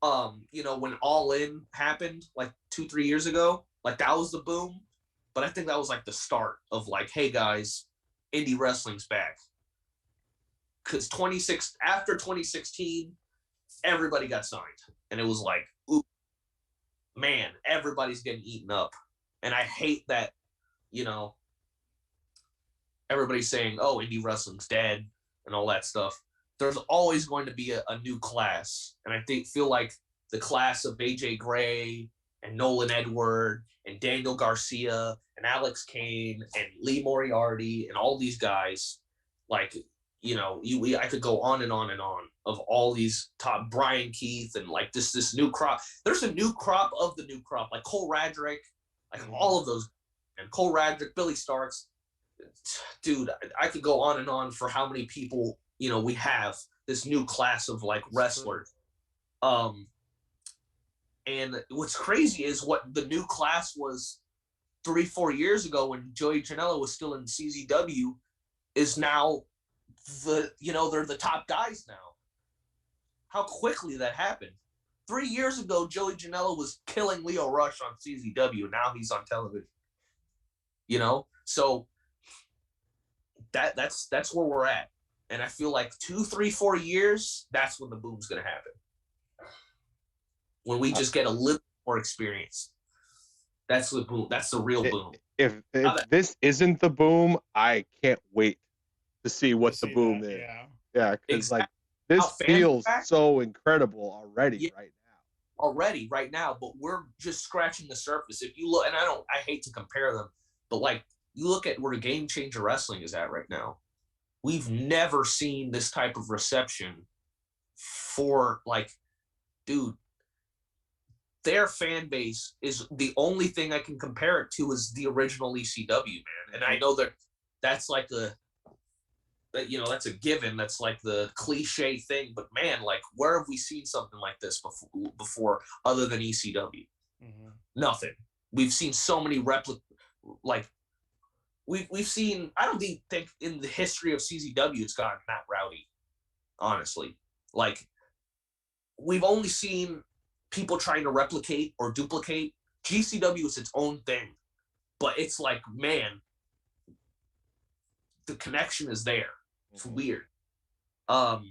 C: when All In happened like 2-3 years ago, like that was the boom. But I think that was like the start of like, hey guys, indie wrestling's back. Because after 2016, everybody got signed. And it was like, ooh, man, everybody's getting eaten up. And I hate that, everybody's saying, oh, indie wrestling's dead and all that stuff. There's always going to be a new class. And I feel like the class of AJ Gray and Nolan Edward and Daniel Garcia and Alex Kane and Lee Moriarty and all these guys, like, I could go on and on and on of all these top Brian Keith and like this new crop. There's a new crop of the new crop, like Cole Radrick, like all of those, and Cole Radrick, Billy Starks. Dude, I could go on and on for how many people, we have this new class of like wrestlers. And what's crazy is what the new class was 3-4 years ago when Joey Janela was still in CZW is now they're the top guys now. How quickly that happened. 3 years ago, Joey Janela was killing Leo Rush on CZW. Now he's on television. So that's where we're at. And I feel like 2, 3, 4 years, that's when the boom's gonna happen. When we just get a little more experience. That's the boom. That's the real boom.
B: If this isn't the boom, I can't wait to see what the boom is. Yeah, because
C: Exactly.
B: like this feels so incredible already
C: right now, but we're just scratching the surface. If you look, and I hate to compare them, but like you look at where Game Changer Wrestling is at right now. We've never seen this type of reception for like, dude, their fan base is the only thing I can compare it to is the original ECW, man. And I know that's like that's a given. That's like the cliche thing, but man, like where have we seen something like this before other than ECW? Mm-hmm. Nothing. We've seen so many like we've seen, I don't think in the history of CZW it's gotten that rowdy, honestly. Like we've only seen people trying to replicate or duplicate. GCW is its own thing, but it's like, man, the connection is there. It's weird. But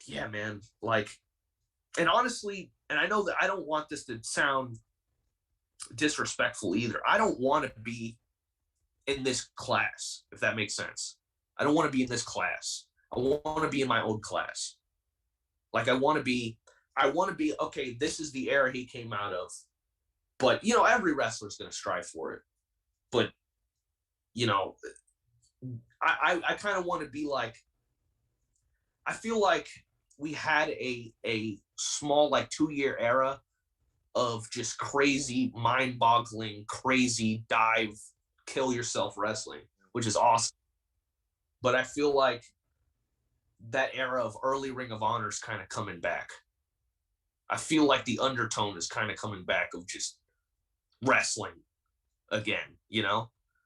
C: yeah, man, like, and honestly, and I know that I don't want this to sound disrespectful either. I don't want to be in this class, if that makes sense. I don't want to be in this class. I want to be in my own class. Like I want to be, okay, this is the era he came out of. But, every wrestler's going to strive for it. But, I kind of want to be like, I feel like we had a small, like 2-year era of just crazy, mind-boggling, crazy dive, kill yourself wrestling, which is awesome. But I feel like that era of early Ring of Honor is kind of coming back. I feel like the undertone is kind of coming back of just wrestling again,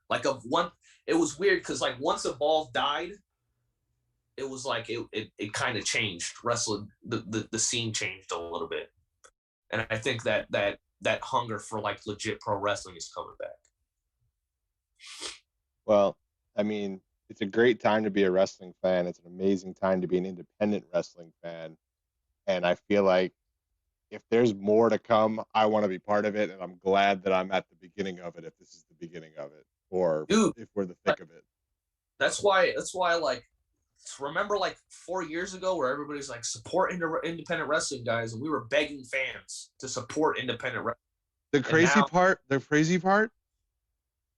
C: like it was weird because like once Evolve died, it was like it kind of changed wrestling. The scene changed a little bit, and I think that hunger for like legit pro wrestling is coming back.
B: Well, I mean, it's a great time to be a wrestling fan. It's an amazing time to be an independent wrestling fan, and I feel like if there's more to come, I want to be part of it, and I'm glad that I'm at the beginning of it. If this is the beginning of it, or if we're the thick of it.
C: That's why like remember like 4 years ago where everybody's like, support independent wrestling, guys, and we were begging fans to support independent wrestling.
B: The crazy part,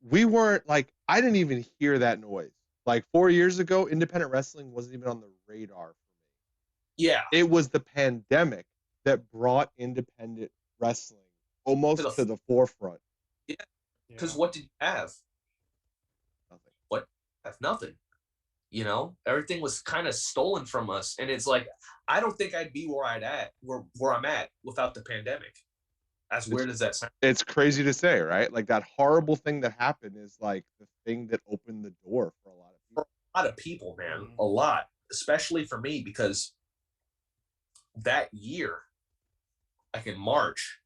B: we weren't like, I didn't even hear that noise. Like 4 years ago, independent wrestling wasn't even on the radar for me.
C: Yeah.
B: It was the pandemic that brought independent wrestling almost to the forefront.
C: Yeah. Because what did you have?
B: Nothing.
C: What? Have nothing. You know, everything was kind of stolen from us. And it's like, I don't think I'd be where I'm at without the pandemic. As weird as that sounds.
B: It's crazy to say, right? Like that horrible thing that happened is like the thing that opened the door for a lot of people.
C: For a lot of people, man. A lot. Especially for me, because that year, like in March,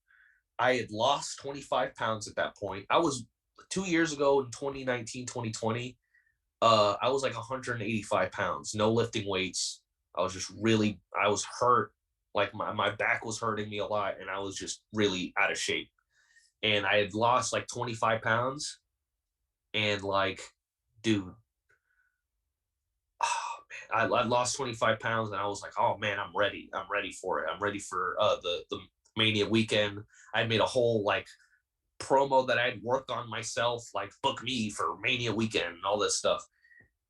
C: I had lost 25 pounds at that point. I was 2 years ago in 2019, 2020. I was like 185 pounds, no lifting weights. I was hurt. Like my back was hurting me a lot, and I was just really out of shape. And I had lost like 25 pounds. And like, dude, oh man, I lost 25 pounds, and I was like, oh man, I'm ready. I'm ready for it. I'm ready for the Mania weekend. I made a whole like promo that I'd worked on myself, like book me for Mania weekend and all this stuff.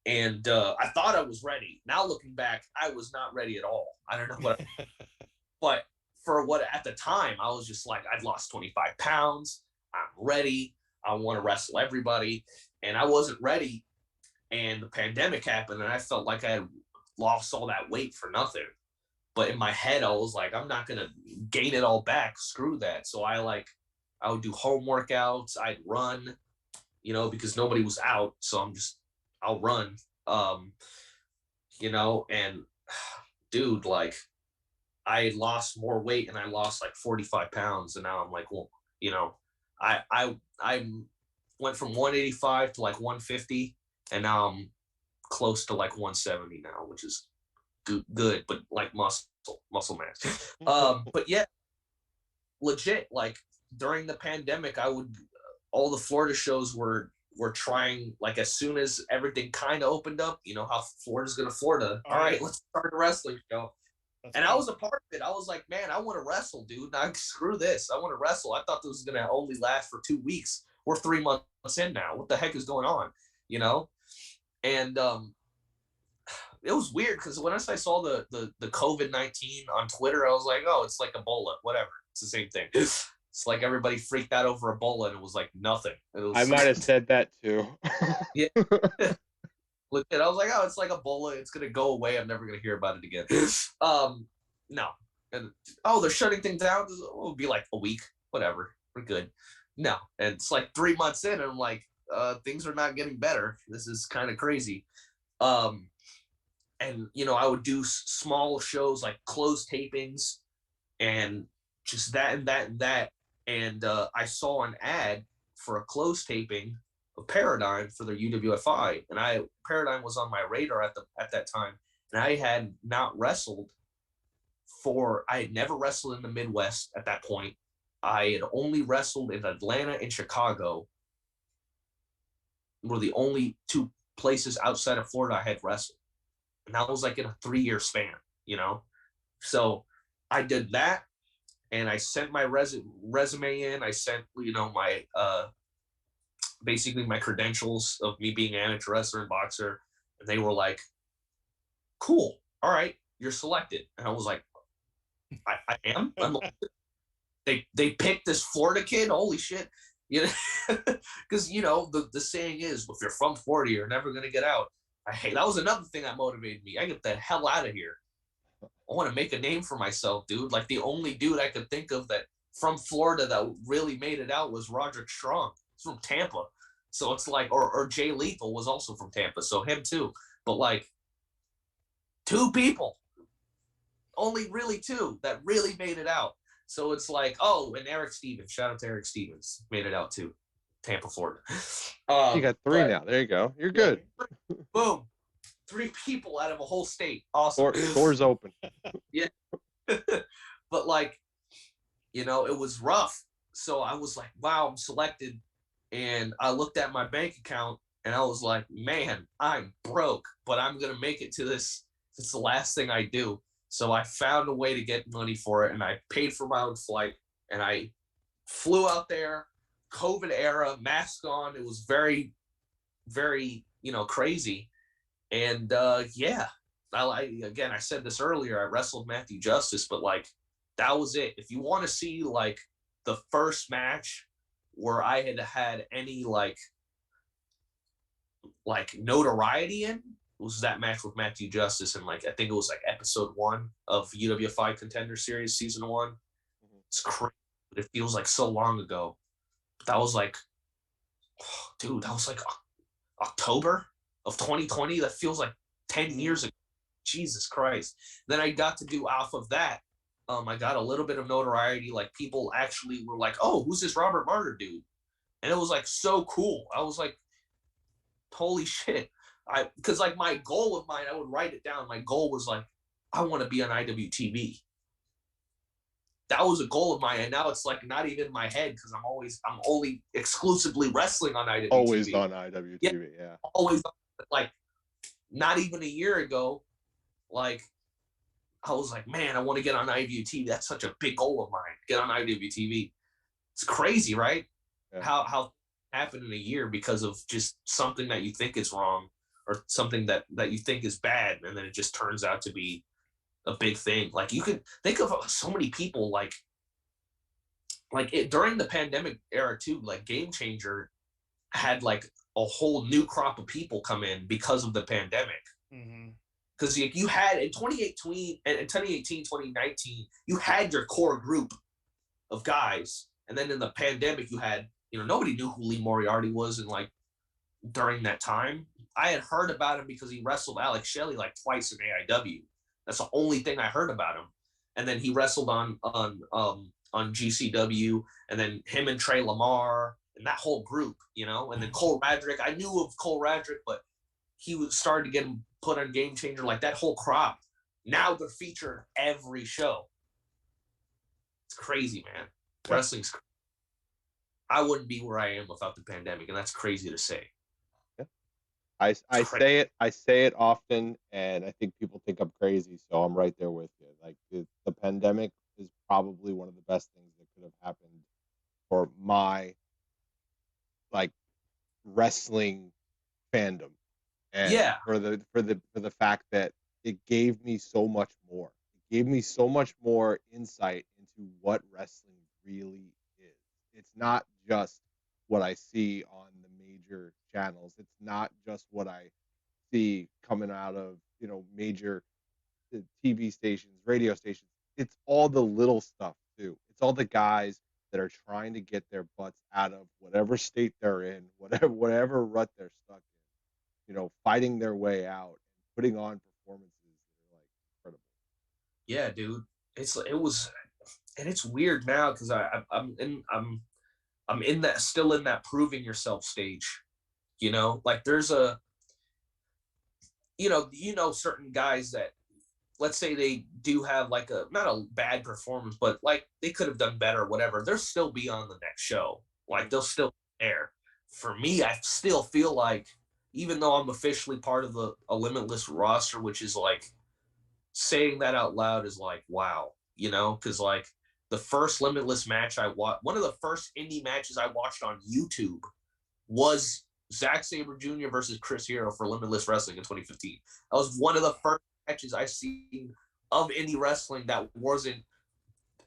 C: And I thought I was ready. Now looking back, I was not ready at all. I don't know what, but for what at the time, I was just like, I've lost 25 pounds. I'm ready. I want to wrestle everybody. And I wasn't ready. And the pandemic happened, and I felt like I had lost all that weight for nothing. But in my head, I was like, I'm not going to gain it all back. Screw that. So I would do home workouts. I'd run, you know, because nobody was out. So I'll run, you know, and dude, like I lost more weight, and I lost like 45 pounds. And now I'm like, well, you know, I went from 185 to like 150, and now I'm close to like 170 now, which is good, but like muscle mass. But yeah, legit, like during the pandemic, all the Florida shows were trying, like as soon as everything kind of opened up, you know how Florida's gonna Florida. All right, let's start a wrestling show. And I was a part of it. I was like, man, I want to wrestle, dude. Now screw this. I want to wrestle. I thought this was gonna only last for 2 weeks. We're 3 months in now. What the heck is going on? You know? And it was weird because when I saw the COVID-19 on Twitter, I was like, oh, it's like Ebola, whatever. It's the same thing. It's like everybody freaked out over Ebola, and it was like nothing.
B: I might have said that too.
C: Yeah. Legit, I was like, oh, it's like Ebola. It's gonna go away. I'm never gonna hear about it again. No. And they're shutting things down. It'll be like a week, whatever. We're good. No. And it's like 3 months in, and I'm like, things are not getting better. This is kind of crazy. And you know, I would do small shows like closed tapings, and just that and that and that. And I saw an ad for a closed taping of Paradigm for their UWFI, and Paradigm was on my radar at that time, and I had not wrestled I had never wrestled in the Midwest at that point. I had only wrestled in Atlanta and Chicago, were the only two places outside of Florida I had wrestled. And that was like in a 3-year span, you know? So I did that, and I sent my resume in. I sent, you know, my, basically my credentials of me being an amateur wrestler and boxer. And they were like, cool. All right. You're selected. And I was like, I am? They picked this Florida kid. Holy shit. You know, because, you know, the saying is, if you're from Florida, you're never going to get out. That was another thing that motivated me. I get the hell out of here. I want to make a name for myself, dude. Like the only dude I could think of that from Florida that really made it out was Roderick Strong. He's from Tampa. So it's like, or Jay Lethal was also from Tampa. So him too. But like 2 people, only really 2 that really made it out. So it's like, oh, and Eric Stevens, shout out to Eric Stevens, made it out too. Tampa, Florida.
B: You got 3 now. There you go. You're good.
C: Boom. 3 people out of a whole state. Awesome.
B: Doors open.
C: Yeah. But like, you know, it was rough. So I was like, wow, I'm selected. And I looked at my bank account, And I was like, man, I'm broke, but I'm going to make it to this. It's the last thing I do. So I found a way to get money for it, and I paid for my own flight, and I flew out there, COVID era, mask on. It was very, very, crazy. And yeah, I said this earlier, I wrestled Matthew Justice, but like, that was it. If you want to see like the first match where I had any like notoriety in, was that match with Matthew Justice, and like I think it was like episode 1 of UWFI Contender Series season 1. It's crazy. It feels like so long ago. But that was like, dude, that was like October of 2020. That feels like 10 years ago. Jesus Christ. Then I got to do off of that. I got a little bit of notoriety. Like people actually were like, "Oh, who's this Robert Martyr dude?" And it was like so cool. I was like, "Holy shit!" Because like my goal of mine, I would write it down. My goal was like, I want to be on IWTV. That was a goal of mine, and now it's like not even in my head because I'm only exclusively wrestling on IWTV.
B: Always on IWTV, yeah.
C: Always, like, not even a year ago, like I was like, man, I want to get on IWTV. That's such a big goal of mine. Get on IWTV. It's crazy, right? Yeah. How happened in a year because of just something that you think is wrong or something that you think is bad, and then it just turns out to be a big thing. Like you could think of so many people like it during the pandemic era too. Like Game Changer had like a whole new crop of people come in because of the pandemic. Because you had in 2018 and 2019, you had your core group of guys, and then in the pandemic, you had nobody knew who Lee Moriarty was, and like during that time, I had heard about him because he wrestled Alex Shelley like twice in AIW. That's the only thing I heard about him, and then he wrestled on GCW, and then him and Trey Lamar and that whole group, and then Cole Radrick. I knew of Cole Radrick, but he was starting to get him put on Game Changer, like that whole crop. Now they're featured every show. It's crazy, man. Yeah. Wrestling's crazy. I wouldn't be where I am without the pandemic, and that's crazy to say.
B: Yeah. I say it often, and I think people think I'm crazy, so I'm right there with you. Like the pandemic is probably one of the best things that could have happened for my like wrestling fandom. And
C: yeah,
B: for the fact that it gave me so much more. It gave me so much more insight into what wrestling really is. It's not just what I see on the major channels. It's not just what I see coming out of, major TV stations, radio stations. It's all the little stuff too. It's all the guys that are trying to get their butts out of whatever state they're in, whatever rut they're stuck in. Fighting their way out and putting on performances that are like incredible.
C: Yeah, dude. It's weird now because I'm in that still in that proving yourself stage. Like there's a certain guys that, let's say they do have like not a bad performance, but like they could have done better or whatever. They'll still be on the next show. Like they'll still be there. For me, I still feel like, even though I'm officially part of a Limitless roster, which is like, saying that out loud is like, wow, because like the first Limitless match I watched, one of the first indie matches I watched on YouTube was Zack Sabre Jr. versus Chris Hero for Limitless Wrestling in 2015. That was one of the first matches I've seen of indie wrestling that wasn't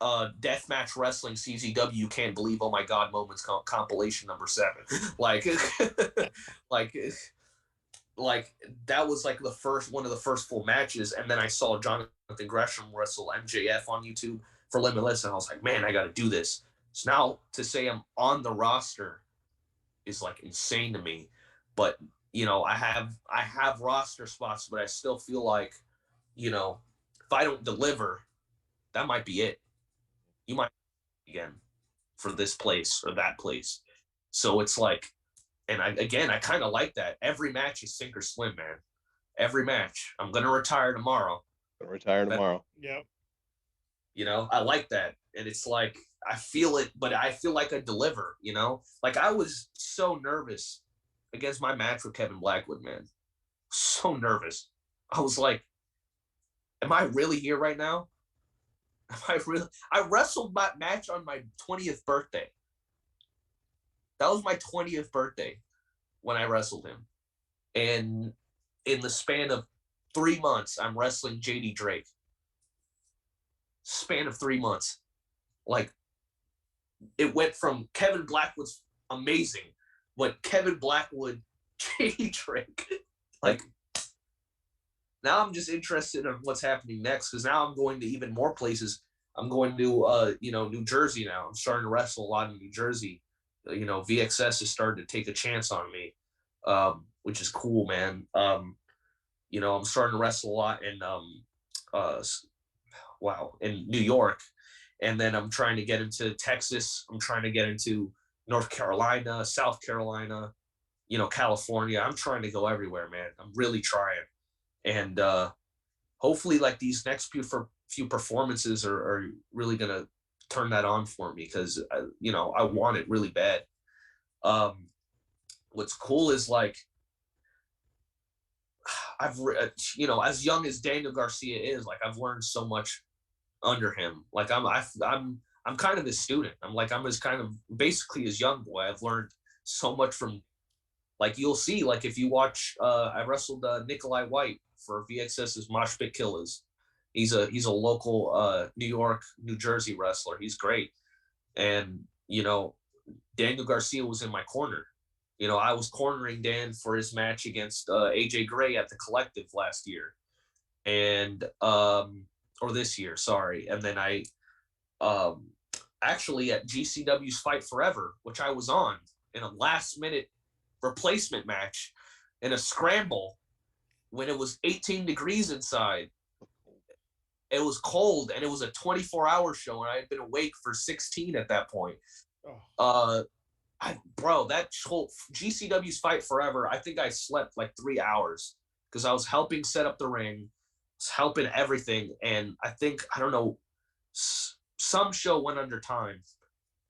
C: Deathmatch Wrestling CZW Can't Believe Oh My God Moments compilation number 7. like that was like one of the first full matches, and then I saw Jonathan Gresham wrestle MJF on YouTube for Limitless, and I was like, man, I got to do this. So now to say I'm on the roster is like insane to me, but I have roster spots, but I still feel like if I don't deliver, that might be it. You might again for this place or that place. So it's like, and I kind of like that. Every match is sink or swim, man. Every match. I'm going to retire tomorrow.
A: Yep.
C: I like that. And it's like, I feel it, but I feel like I deliver, Like I was so nervous against my match with Kevin Blackwood, man. So nervous. I was like, am I really here right now? Am I really? I wrestled my match on my 20th birthday. That was my 20th birthday when I wrestled him. And in the span of 3 months, I'm wrestling JD Drake. Span of 3 months. Like, it went from Kevin Blackwood's amazing, went Kevin Blackwood, JD Drake. Like, now I'm just interested in what's happening next, because now I'm going to even more places. I'm going to, New Jersey now. I'm starting to wrestle a lot in New Jersey. VXS has started to take a chance on me, which is cool, man. I'm starting to wrestle a lot in, in New York. And then I'm trying to get into Texas. I'm trying to get into North Carolina, South Carolina, California. I'm trying to go everywhere, man. I'm really trying. And hopefully, like, these next few performances are really going to turn that on for me, because, I want it really bad. What's cool is, like, as young as Daniel Garcia is, like, I've learned so much under him. Like, I'm kind of his student. I'm his kind of basically his young boy. I've learned so much from, like, you'll see, like, if you watch, I wrestled Nikolai White for VXS's Mosh Pit Killers. He's a local New York, New Jersey wrestler. He's great. And, Daniel Garcia was in my corner. I was cornering Dan for his match against AJ Gray at the Collective last year. And, or this year, sorry. And then I, actually at GCW's Fight Forever, which I was on, in a last-minute replacement match in a scramble when it was 18 degrees inside. It was cold, and it was a 24-hour show, and I had been awake for 16 at that point. That whole GCW's Fight Forever, I think I slept like 3 hours, because I was helping set up the ring, was helping everything, and I think, I don't know, some show went under time,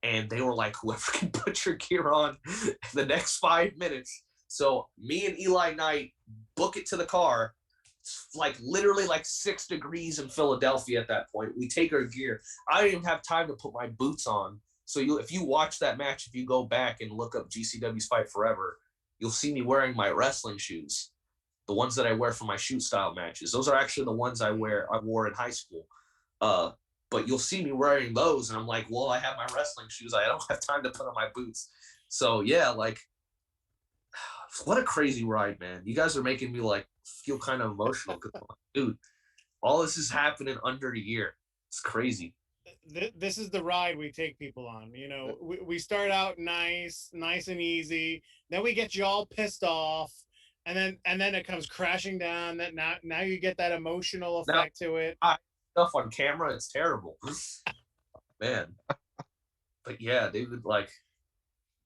C: and they were like, whoever can put your gear on in the next 5 minutes. So me and Eli Knight book it to the car. It's like literally like 6 degrees in Philadelphia at that point. We take our gear. I didn't even have time to put my boots on. So if you watch that match, if you go back and look up GCW's Fight Forever, you'll see me wearing my wrestling shoes, the ones that I wear for my shoot style matches. Those are actually the ones I wore in high school. But you'll see me wearing those, and I'm like, well, I have my wrestling shoes. I don't have time to put on my boots. So yeah, like, what a crazy ride, man. You guys are making me like feel kind of emotional, because, dude, all this is happening under a year. It's crazy.
A: This is the ride we take people on. We start out nice and easy. Then we get you all pissed off, and then it comes crashing down. That now you get that emotional effect to it.
C: Stuff on camera, it's terrible, man. But yeah, dude, like,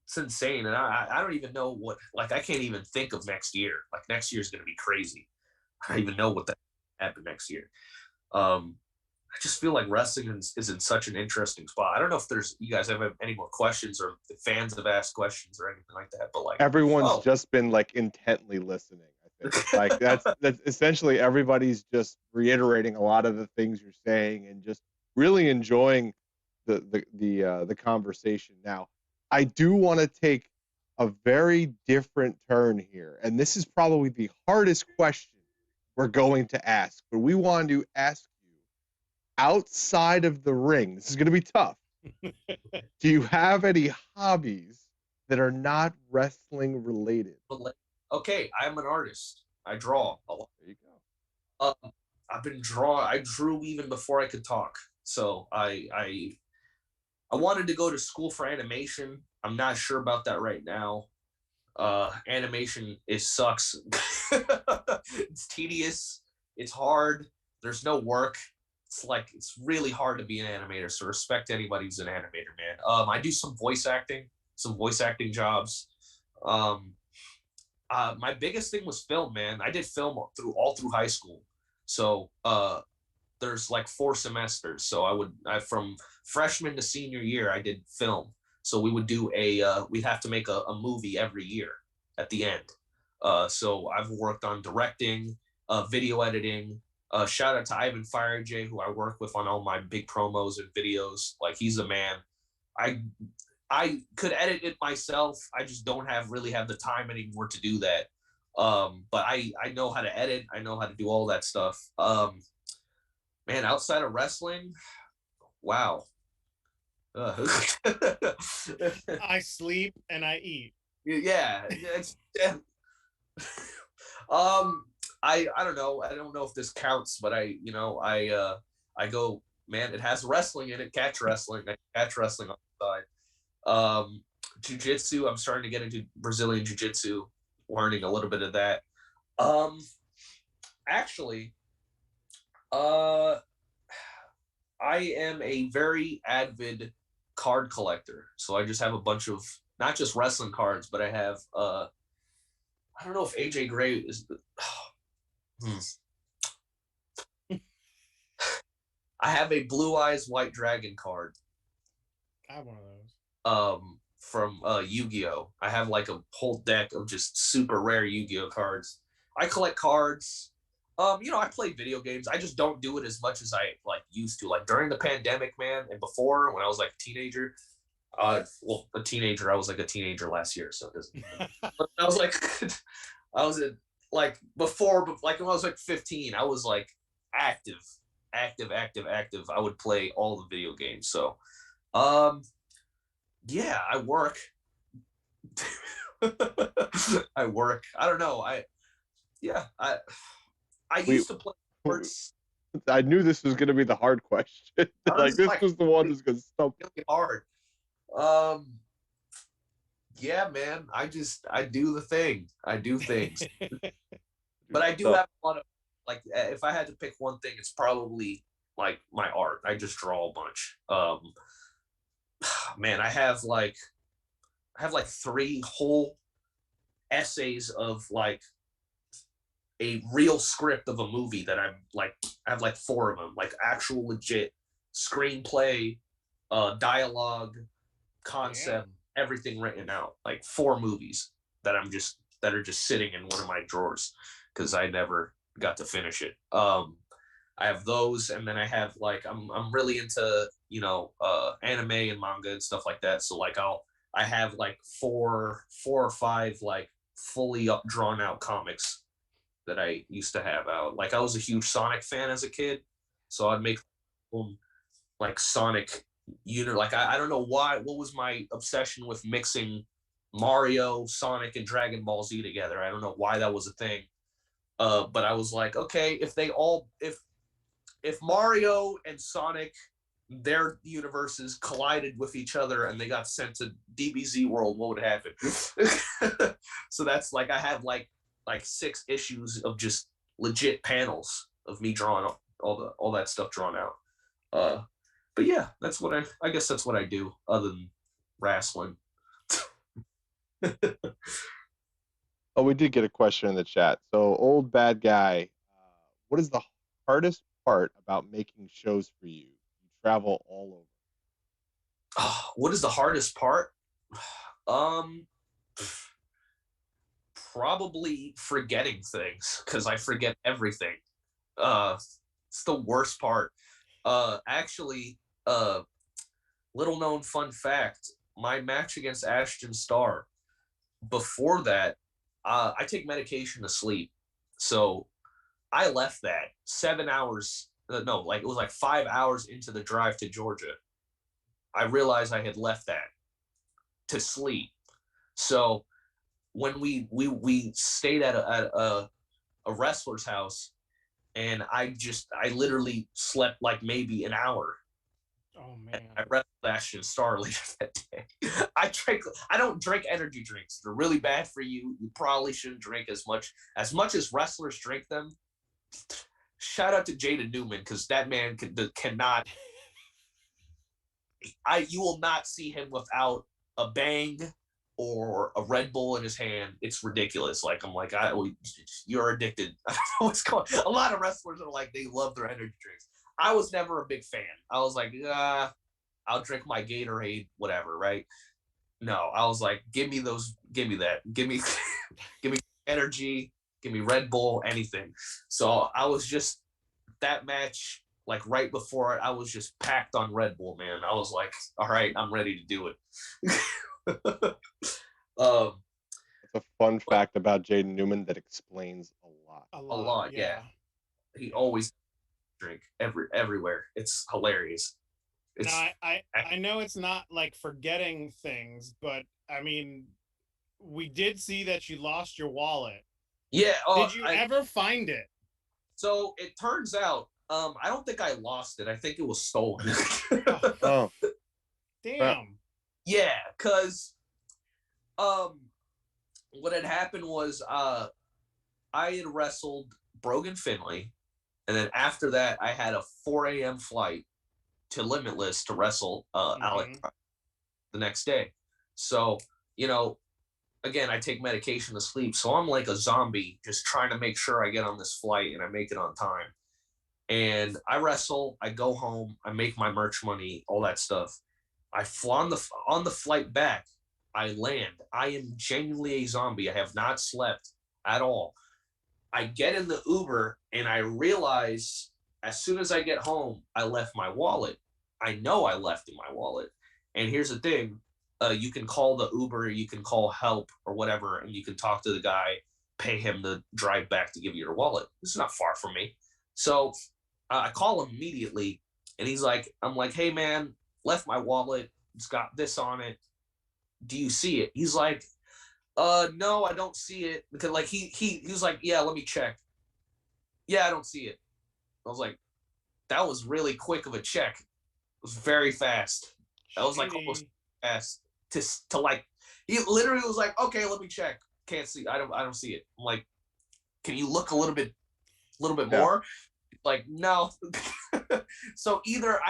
C: it's insane, and I don't even know what, like, I can't even think of next year. Like, next year's gonna be crazy. I don't even know what that happened next year. I just feel like wrestling is in such an interesting spot. I don't know if you guys have any more questions, or if fans have asked questions or anything like that, but like,
B: everyone's just been like intently listening. I think like that's essentially everybody's just reiterating a lot of the things you're saying and just really enjoying the conversation. Now, I do want to take a very different turn here, and this is probably the hardest question we're going to ask, but we want to ask you outside of the ring. This is going to be tough. Do you have any hobbies that are not wrestling related?
C: Okay, I'm an artist. I draw a lot.
B: There you go.
C: I drew even before I could talk. So I wanted to go to school for animation. I'm not sure about that right now. Animation, it sucks. It's tedious. It's hard. There's no work. It's really hard to be an animator. So respect anybody who's an animator, man. I do some voice acting jobs. My biggest thing was film, man. I did film all through high school. So there's like 4 semesters. So from freshman to senior year, I did film. So we would do we'd have to make a movie every year. at the end. So I've worked on directing, video editing. Shout out to Ivan FireJ, who I work with on all my big promos and videos. Like, he's a man. I could edit it myself. I just don't really have the time anymore to do that. But I know how to edit. I know how to do all that stuff. Man, outside of wrestling, wow.
A: I sleep and I eat.
C: Yeah, it's I don't know. I don't know if this counts, but I go, man, it has wrestling in it, catch wrestling. I catch wrestling on the side. Jiu-jitsu, I'm starting to get into Brazilian jiu-jitsu, learning a little bit of that. Actually, I am a very avid card collector. So I just have a bunch of not just wrestling cards, but I have I don't know if AJ Gray is I have a Blue Eyes White Dragon card.
A: I have one of those.
C: From Yu-Gi-Oh. I have like a whole deck of just super rare Yu-Gi-Oh cards. I collect cards. I play video games. I just don't do it as much as I like used to. Like during the pandemic, man, and before when I was like a teenager. I was like a teenager last year, so it doesn't. But I was like, before, but like when I was like 15, I was like active. I would play all the video games. So, yeah, I work. I work. I don't know. I used to play sports.
B: I knew this was going to be the hard question. Like this was the one that's going to stump.
C: Really hard. Yeah, man. I do the thing. I do things. But I do have a lot of, like, if I had to pick one thing, it's probably like my art. I just draw a bunch. Man, I have like 3 whole essays of like a real script of a movie that I have like 4 of them, like actual legit screenplay, dialogue, concept, everything written out, like 4 movies that are just sitting in one of my drawers because I never got to finish it. I have those, and then I have like I'm really into anime and manga and stuff like that. So like I have like 4 or 5 like fully up drawn out comics that I used to have out. Like I was a huge Sonic fan as a kid, so I'd make like Sonic like I don't know why. What was my obsession with mixing Mario, Sonic, and Dragon Ball Z together? I don't know why that was a thing. But I was like, okay, if Mario and Sonic, their universes collided with each other and they got sent to DBZ World, what would happen? So that's like I have like 6 issues of just legit panels of me drawing all that stuff drawn out. But yeah, that's what I guess that's what I do other than wrestling.
B: Oh, we did get a question in the chat. So, old bad guy, what is the hardest part about making shows for you? You travel all over.
C: What is the hardest part? Probably forgetting things, because I forget everything. It's the worst part. Actually, little known fun fact, my match against Ashton Starr, before that, I take medication to sleep. So I left that 7 hours. No, like it was like 5 hours into the drive to Georgia. I realized I had left that to sleep. So when we stayed at a wrestler's house, and I literally slept like maybe an hour.
A: Oh man!
C: I wrestled Ashton Starr later that day. I don't drink energy drinks. They're really bad for you. You probably shouldn't drink as much as wrestlers drink them. Shout out to Jaden Newman, because that man cannot. You will not see him without a Bang or a Red Bull in his hand. It's ridiculous. Like I'm like, you're addicted. I don't know what's going on. A lot of wrestlers are like, they love their energy drinks. I was never a big fan. I was like, I'll drink my Gatorade, whatever, right? No, I was like, give me that. Give me Give me energy, give me Red Bull, anything. So I was just that match, like right before it, I was just packed on Red Bull, man. I was like, all right, I'm ready to do it.
B: It's a fun fact about Jaden Newman that explains a lot.
A: A
C: A
A: lot.
C: lot, yeah. He always drink everywhere. It's hilarious. It's
A: Now I know it's not like forgetting things, but I mean, we did see that you lost your wallet.
C: yeah.
A: Did you ever find it?
C: So it turns out, I don't think I lost it. I think it was stolen.
B: Oh,
A: Damn.
C: Yeah, because what had happened was I had wrestled Brogan Finley, and then after that I had a 4 a.m. flight to Limitless to wrestle Alec the next day. So, you know, again, I take medication to sleep, so I'm like a zombie just trying to make sure I get on this flight and I make it on time. And I wrestle, I go home, I make my merch money, all that stuff. I fly on the flight back. I land. I am genuinely a zombie. I have not slept at all. I get in the Uber and I realize as soon as I get home, I left my wallet. I know I left in my wallet. And here's the thing. You can call the Uber, you can call help or whatever, and you can talk to the guy, pay him to drive back to give you your wallet. This is not far from me. So I call him immediately, and he's like, I'm like, hey man, left my wallet. It's got this on it. Do you see it? He's like, no, I don't see it. Because like he was like, yeah, let me check. Yeah, I don't see it. I was like, that was really quick of a check. It was very fast. That was like almost fast to like. He literally was like, okay, let me check. Can't see. I don't see it. I'm like, can you look a little bit more? Like, no. So either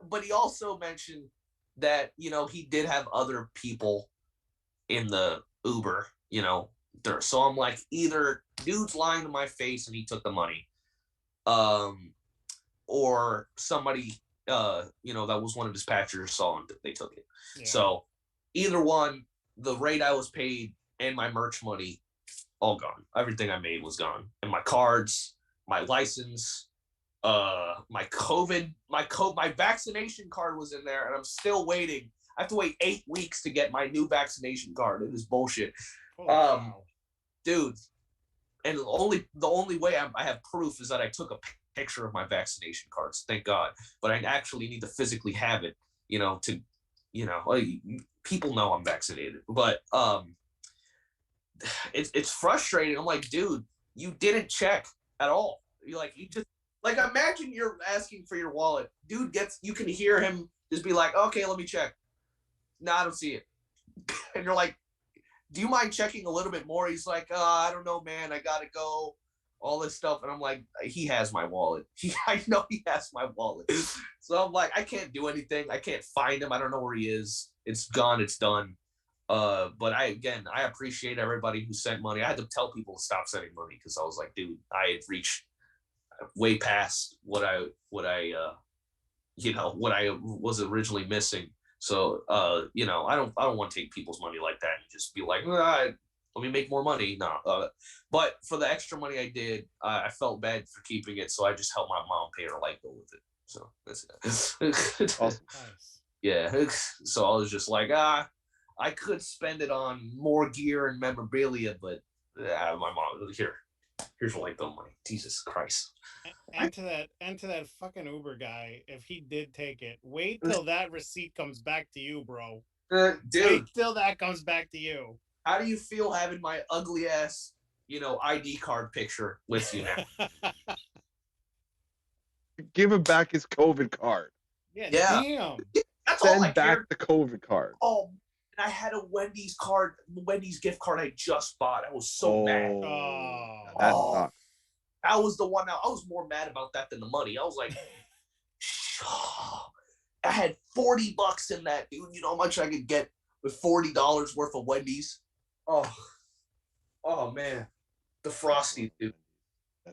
C: but he also mentioned that, you know, he did have other people in the Uber, you know, there. So I'm like, either dude's lying to my face and he took the money, or somebody, you know, that was one of his dispatchers saw him, they took it. Yeah. So either one, the rate I was paid and my merch money, all gone. Everything I made was gone. And my cards, my license, my vaccination card was in there, and I'm still waiting. I have to wait 8 weeks to get my new vaccination card. It is bullshit. Wow. Dude. And the only way I have proof is that I took a picture of my vaccination cards. Thank God. But I actually need to physically have it, you know, to, you know, people know I'm vaccinated. But it's frustrating. I'm like, dude, you didn't check at all. You just like, imagine you're asking for your wallet. Dude you can hear him just be like, okay, let me check. No, I don't see it. And you're like, do you mind checking a little bit more? He's like, I don't know, man. I got to go. All this stuff. And I'm like, he has my wallet. I know he has my wallet. So I'm like, I can't do anything. I can't find him. I don't know where he is. It's gone. It's done. But I appreciate everybody who sent money. I had to tell people to stop sending money because I was like, dude, I had reached way past what I was originally missing. So you know, I don't want to take people's money like that and just be like, let me make more money. No, but for the extra money I did, I felt bad for keeping it, so I just helped my mom pay her light bill with it. So that's it.
B: Awesome.
A: Nice.
C: Yeah. So I was just like, I could spend it on more gear and memorabilia, but my mom, here's light bill money. Jesus Christ.
A: And to that fucking Uber guy, if he did take it, wait till that receipt comes back to you, bro.
C: Dude,
A: wait till that comes back to you.
C: How do you feel having my ugly ass, you know, ID card picture with you now?
B: Give him back his COVID card.
A: Yeah. Damn.
C: That's
B: Send
C: all I
B: back
C: cared.
B: the COVID card.
C: Oh, and I had a Wendy's gift card I just bought. I was so mad.
B: That sucks.
C: I was the one. I was more mad about that than the money. I was like, I had $40 in that, dude. You know how much I could get with $40 worth of Wendy's? Oh man, the Frosty, dude.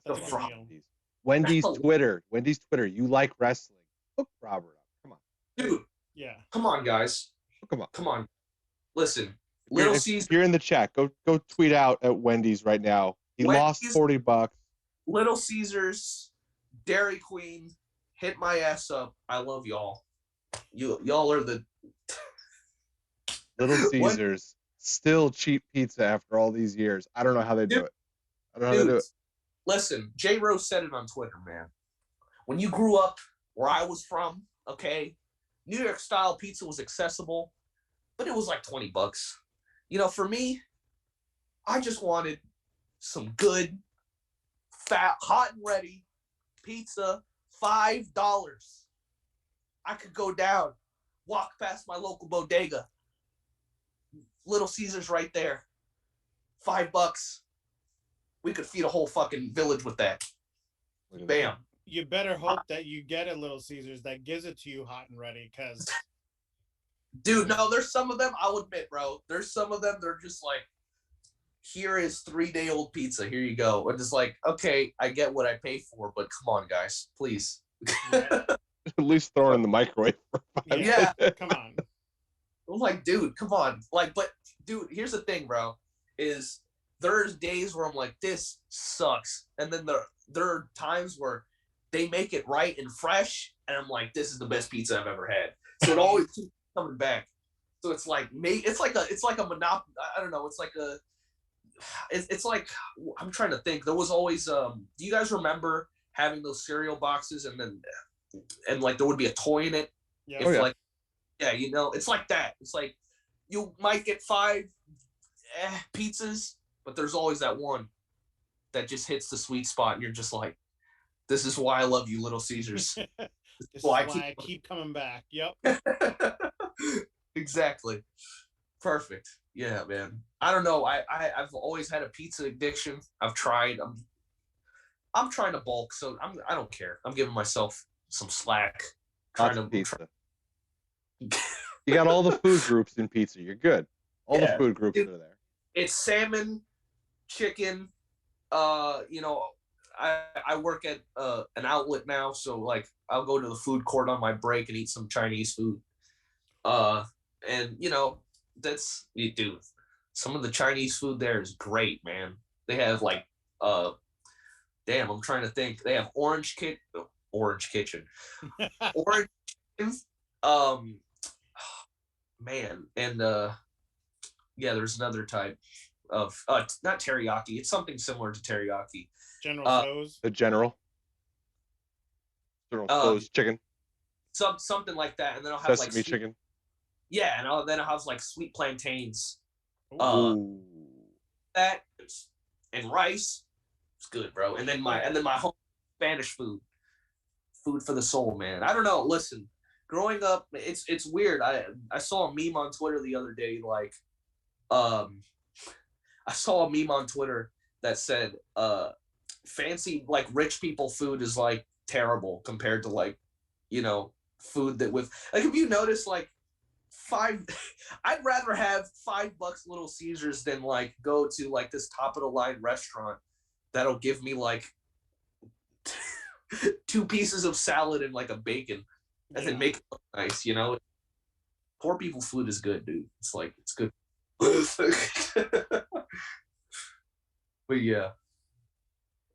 B: The Frosty. Wendy's Twitter. You like wrestling? Hook Robert up. Come on,
C: dude.
A: Yeah.
C: Come on, guys.
B: Come on.
C: Listen, Little
B: If
C: Caesars.
B: you're in the chat, go tweet out at Wendy's right now. He lost $40.
C: Little Caesars, Dairy Queen, hit my ass up. I love y'all. Y'all are the
B: Little Caesars, still cheap pizza after all these years. I don't know how they do it. I don't know how they do it.
C: Listen, J Rose said it on Twitter, man. When you grew up where I was from, okay, New York style pizza was accessible, but it was like $20. You know, for me, I just wanted some good, fat, hot and ready pizza, $5. I could go down, walk past my local bodega. Little Caesars right there. $5. We could feed a whole fucking village with that. Bam.
A: You better hope that you get a Little Caesars that gives it to you hot and ready, because
C: dude, no, there's some of them, I'll admit, bro. There's some of them, they're just like, here is 3-day-old pizza. Here you go. And it's like, okay, I get what I pay for, but come on, guys, please.
A: Yeah.
B: At least throw it in the microwave.
C: Yeah.
A: Come on.
C: I'm like, dude, come on. Like, but dude, here's the thing, bro, is there's days where I'm like, this sucks. And then there are times where they make it right and fresh, and I'm like, this is the best pizza I've ever had. So it always keeps coming back. So it's like it's like a monopoly. I don't know. It's like, I'm trying to think. There was always do you guys remember having those cereal boxes and like there would be a toy in it?
A: Yeah.
C: If like, yeah, you know, it's like that. It's like you might get 5 pizzas, but there's always that one that just hits the sweet spot, and you're just like, this is why I love you, Little Caesars.
A: This is why I keep coming back. Yep.
C: Exactly. Perfect. Yeah, man. I don't know. I've always had a pizza addiction. I've tried. I'm trying to bulk, so I don't care. I'm giving myself some slack.
B: Lots of pizza. You got all the food groups in pizza. You're good. All the food groups are there.
C: It's salmon, chicken. You know, I work at an outlet now, so like I'll go to the food court on my break and eat some Chinese food. And you know, dude, some of the Chinese food there is great, man. They have like damn, I'm trying to think. They have orange kitchen. Orange man, and yeah, there's another type of not teriyaki. It's something similar to teriyaki.
A: General Tso's.
B: The General Tso's chicken.
C: Something like that, and then I'll have
B: sesame chicken.
C: Yeah, and then I'll have like sweet plantains. That and rice. It's good, bro. And then my home Spanish food for the soul, man. I don't know. Listen, growing up, it's weird. I saw a meme on Twitter the other day, like, I saw a meme on Twitter that said, fancy, like, rich people food is like terrible compared to, like, you know, food that with, like, if you notice, like, I'd rather have $5 Little Caesars than like go to like this top of the line restaurant that'll give me like 2 pieces of salad and like a bacon and then make it look nice, you know. Poor people food is good, dude. It's like, it's good. But yeah.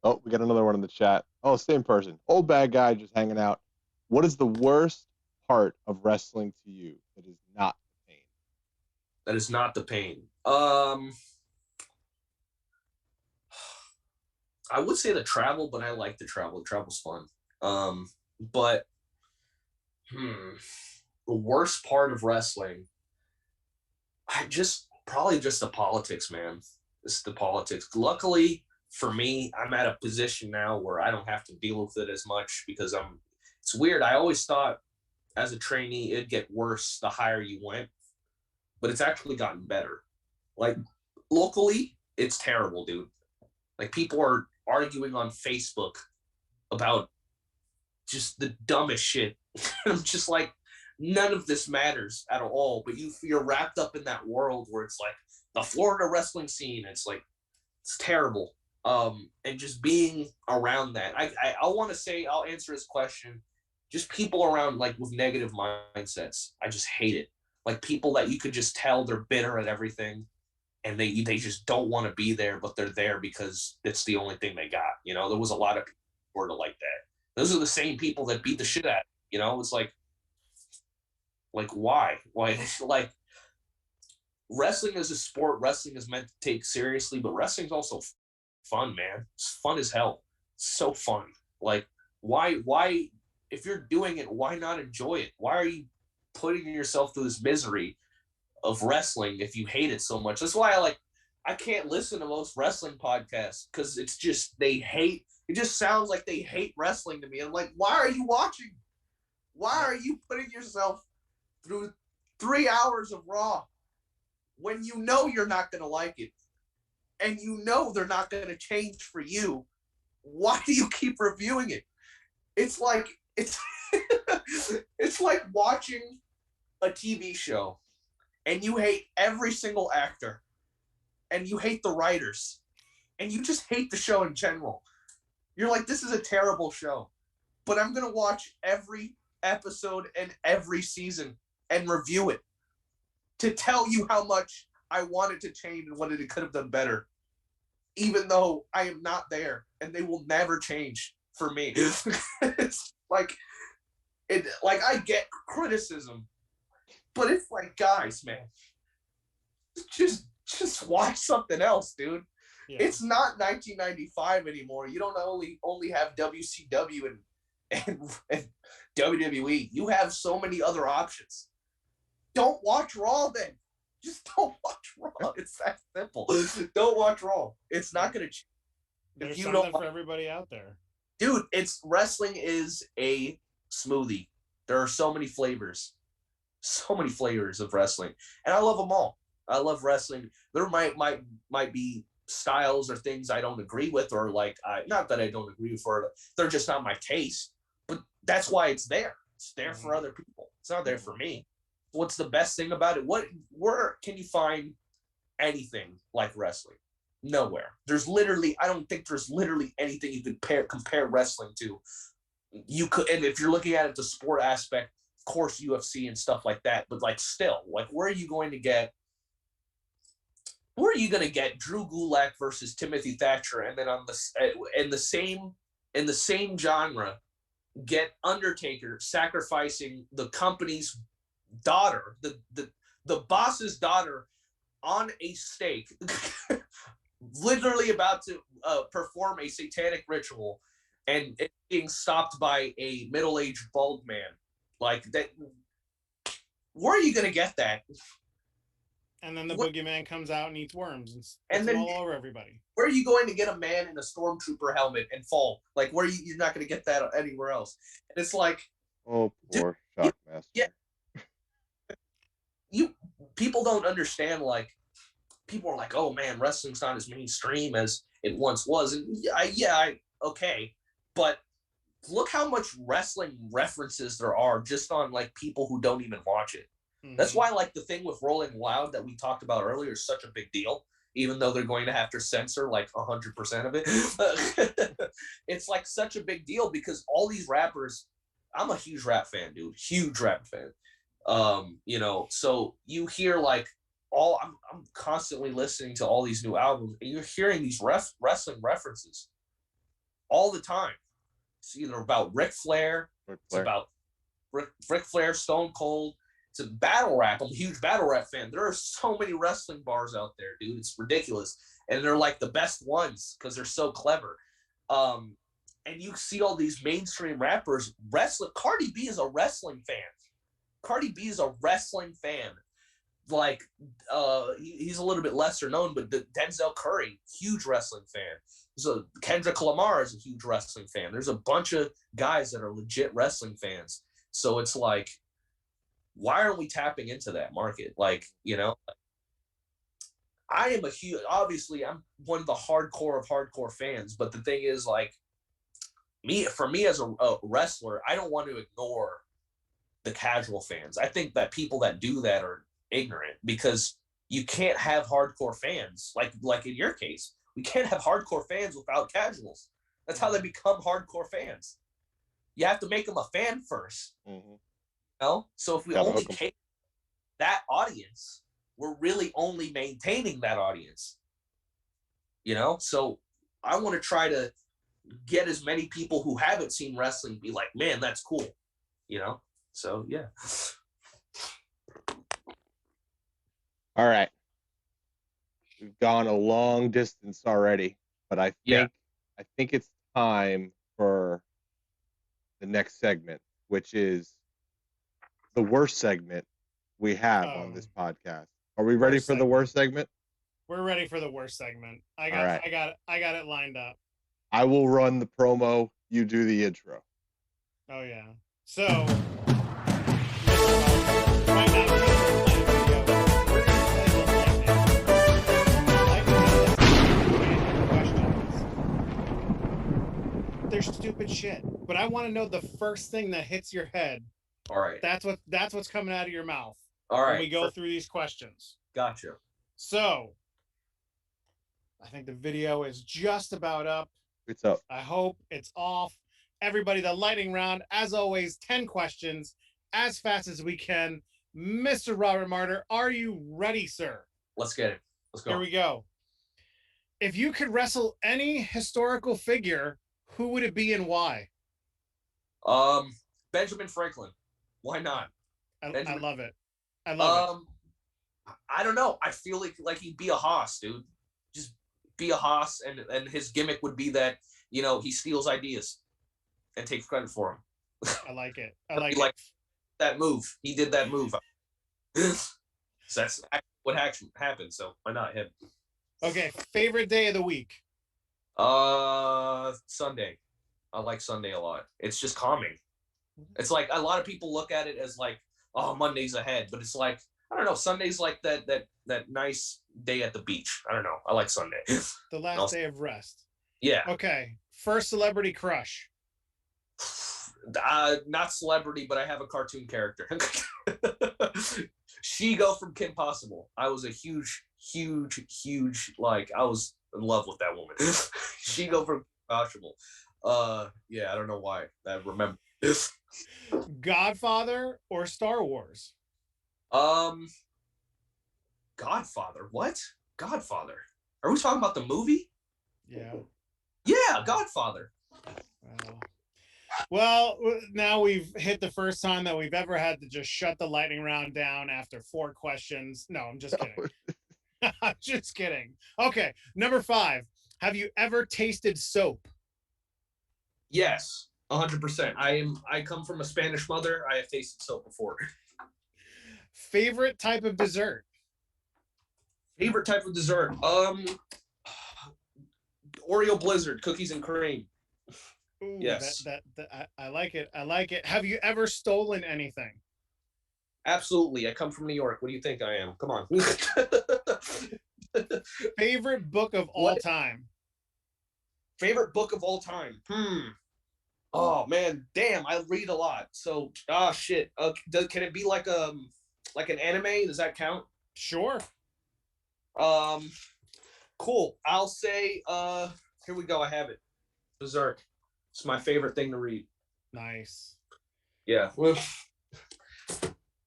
B: Oh, we got another one in the chat. Oh, same person. Old bad guy just hanging out. What is the worst part of wrestling to you that is not the pain?
C: That is not the pain. I would say the travel, but I like the travel. The travel's fun. But the worst part of wrestling, probably just the politics, man. It's the politics. Luckily for me, I'm at a position now where I don't have to deal with it as much because it's weird. I always thought as a trainee, it'd get worse the higher you went, but it's actually gotten better. Like locally, it's terrible, dude. Like people are arguing on Facebook about just the dumbest shit. I'm just like, none of this matters at all, but you're wrapped up in that world where it's like the Florida wrestling scene. It's like, it's terrible. And just being around that, I want to say, I'll answer this question. Just people around like with negative mindsets. I just hate it. like people that you could just tell they're bitter at everything, and they just don't want to be there, but they're there because it's the only thing they got. You know, there was a lot of people who were like that. Those are the same people that beat the shit out. You know, it's like why? Like wrestling is a sport. Wrestling is meant to take seriously, but wrestling's also fun, man. It's fun as hell. It's so fun. Like why? If you're doing it, why not enjoy it? Why are you putting yourself through this misery of wrestling if you hate it so much? That's why I can't listen to most wrestling podcasts, because it's just it just sounds like they hate wrestling to me. I'm like, why are you watching? Why are you putting yourself through 3 hours of Raw when you know you're not going to like it and you know they're not going to change for you? Why do you keep reviewing it? It's like it's like watching a TV show and you hate every single actor and you hate the writers and you just hate the show in general. You're like, this is a terrible show, but I'm going to watch every episode and every season and review it to tell you how much I want it to change and what it could have done better, even though I am not there and they will never change for me. It's like I get criticism, but it's like, guys, man, just watch something else, dude. Yeah. It's not 1995 anymore. You don't only have WCW and WWE. You have so many other options. Don't watch Raw then. Just don't watch Raw. It's that simple. Don't watch Raw. It's not going to change.
A: There's something for everybody out there.
C: Dude, wrestling is a smoothie. There are so many flavors. So many flavors of wrestling. And I love them all. I love wrestling. There might be styles or things I don't agree with, or not that I don't agree with, or they're just not my taste. But that's why it's there. It's there for other people. It's not there for me. What's the best thing about it? Where can you find anything like wrestling? Nowhere. I don't think there's literally anything you could compare wrestling to. You could, and if you're looking at it the sport aspect, of course UFC and stuff like that, but still, where are you going to get Drew Gulak versus Timothy Thatcher, and then in the same genre, get Undertaker sacrificing the company's daughter, the boss's daughter, on a stake, literally about to perform a satanic ritual, and it being stopped by a middle-aged bald man like that? Where are you gonna get that?
A: And then the boogeyman comes out and eats worms and then all over everybody.
C: Where are you going to get a man in a stormtrooper helmet and fall? You're not going to get that anywhere else. And it's like,
B: oh, poor Shockmaster.
C: Yeah. People don't understand. People are like, oh man, wrestling's not as mainstream as it once was. And okay, but look how much wrestling references there are just on people who don't even watch it. Mm-hmm. That's why the thing with Rolling Loud that we talked about earlier is such a big deal, even though they're going to have to censor 100% of it. It's such a big deal because all these rappers, I'm a huge rap fan, dude. Huge rap fan. So you hear I'm constantly listening to all these new albums, and you're hearing these wrestling references all the time. It's either about Ric Flair. It's about Ric Flair, Stone Cold. It's a battle rap. I'm a huge battle rap fan. There are so many wrestling bars out there, dude. It's ridiculous. And they're the best ones because they're so clever. And you see all these mainstream rappers wrestling. Cardi B is a wrestling fan. He's a little bit lesser known, but Denzel Curry, huge wrestling fan. So Kendrick Lamar is a huge wrestling fan. There's a bunch of guys that are legit wrestling fans. So it's why aren't we tapping into that market? I am obviously I'm one of the hardcore of hardcore fans, but the thing is for me as a wrestler, I don't want to ignore the casual fans. I think that people that do that are ignorant, because you can't have hardcore fans like in your case. We can't have hardcore fans without casuals. That's how they become hardcore fans. You have to make them a fan first. Mm-hmm. So if we only cater that audience, we're really only maintaining that audience. You know, so I want to try to get as many people who haven't seen wrestling be like, man, that's cool. You know, so yeah.
B: All right. We've gone a long distance already, but I think it's time for the next segment, which is the worst segment we have on this podcast. Are we ready for the worst segment?
A: We're ready for the worst segment. I got it lined up.
B: I will run the promo. You do the intro.
A: Oh yeah. So right now, they're stupid shit, but I want to know the first thing that hits your head.
C: All right.
A: That's what's coming out of your mouth.
C: All right.
A: When we go through these questions.
C: Gotcha.
A: So I think the video is just about up.
B: It's up.
A: I hope it's off. Everybody, the lightning round, as always, 10 questions, as fast as we can. Mr. Robert Martyr, are you ready, sir?
C: Let's get it. Let's go.
A: Here we go. If you could wrestle any historical figure, who would it be and why?
C: Benjamin Franklin. Why not?
A: I love it. I love it.
C: I don't know. I feel like he'd be a hoss, dude. Just be a hoss, and his gimmick would be that, you know, he steals ideas and takes credit for them.
A: I like it. I like
C: it. That move. He did that move. So that's what happened. So why not him?
A: Okay. Favorite day of the week?
C: Sunday. I like Sunday a lot. It's just calming. It's like a lot of people look at it as like, oh, Monday's ahead, but it's like, I don't know. Sunday's like that nice day at the beach. I don't know. I like Sunday.
A: The last day of rest.
C: Yeah.
A: Okay. First celebrity crush.
C: Not celebrity, but I have a cartoon character. She-Go from Kim Possible. I was a huge, like, I was in love with that woman. She-Go from Kim Possible. Yeah, I don't know why. I remember.
A: Godfather or Star Wars?
C: Godfather. What? Godfather. Are we talking about the movie?
A: Yeah.
C: Yeah, Godfather.
A: Well, now we've hit the first time that we've ever had to just shut the lightning round down after 4 questions. No, I'm just kidding. I'm just kidding. Okay, number 5. Have you ever tasted soap?
C: Yes, 100%. I come from a Spanish mother. I have tasted soap before.
A: Favorite type of dessert?
C: Favorite type of dessert? Oreo Blizzard, cookies and cream.
A: Ooh,
C: yes.
A: I like it. I like it. Have you ever stolen anything?
C: Absolutely. I come from New York. What do you think I am? Come on.
A: Favorite book of all time?
C: Favorite book of all time? Oh man, damn! I read a lot. So, shit. Can it be like an anime? Does that count?
A: Sure.
C: Cool. I'll say. Here we go. I have it. Berserk. It's my favorite thing to read.
A: Nice.
C: Yeah.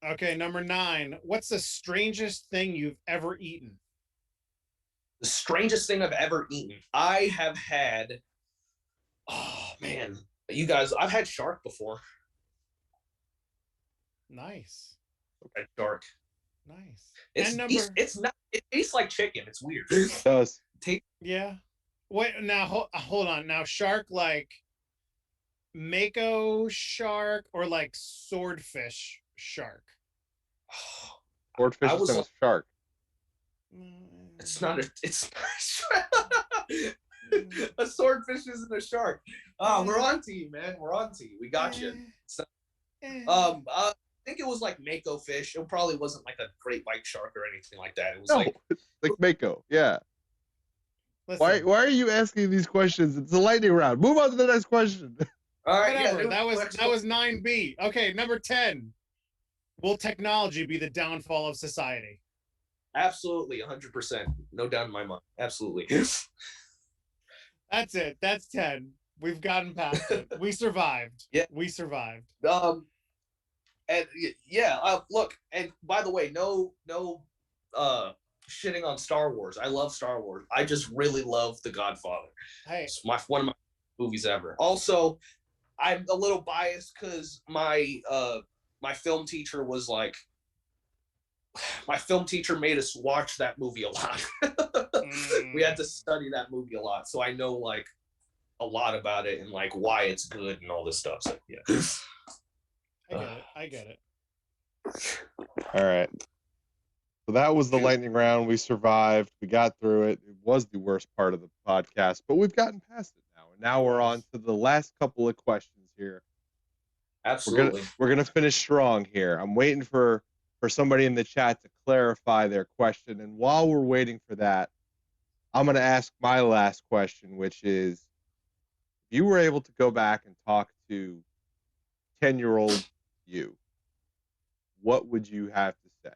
A: Okay, number 9. What's the strangest thing you've ever eaten?
C: The strangest thing I've ever eaten. I have had. Oh man, you guys! I've had shark before.
A: Nice.
C: Okay, shark.
A: Nice.
C: It's not. It tastes like chicken. It's weird.
B: It does.
A: Yeah. Wait. Now hold on. Now shark like mako shark or like swordfish shark?
B: Swordfish is a shark.
C: It's not a. It's a swordfish isn't a shark. Oh, we're on to you, man. We're on to you. We got you. I think it was like mako fish. It probably wasn't like a great white shark or anything like that. It was
B: like mako. Yeah. Listen, why are you asking these questions? It's a lightning round. Move on to the next question.
C: All right.
A: Whatever.
C: Yeah,
A: that was 9B. Okay, number 10. Will technology be the downfall of society?
C: Absolutely, 100%. No doubt in my mind. Absolutely.
A: That's it. That's 10. We've gotten past it. We survived.
C: Yeah.
A: We survived.
C: And yeah, look, and by the way, no shitting on Star Wars. I love Star Wars. I just really love The Godfather.
A: Hey,
C: It's one of my movies ever. Also, I'm a little biased because my film teacher was like, my film teacher made us watch that movie a lot. We had to study that movie a lot, so I know like a lot about it and like why it's good and all this stuff. So yeah.
A: I get it.
B: All right. So that was the lightning round. We survived. We got through it. It was the worst part of the podcast, but we've gotten past it now. And now we're on to the last couple of questions here.
C: Absolutely.
B: We're gonna finish strong here. I'm waiting for somebody in the chat to clarify their question. And while we're waiting for that, I'm gonna ask my last question, which is, if you were able to go back and talk to 10-year-old you, what would you have to say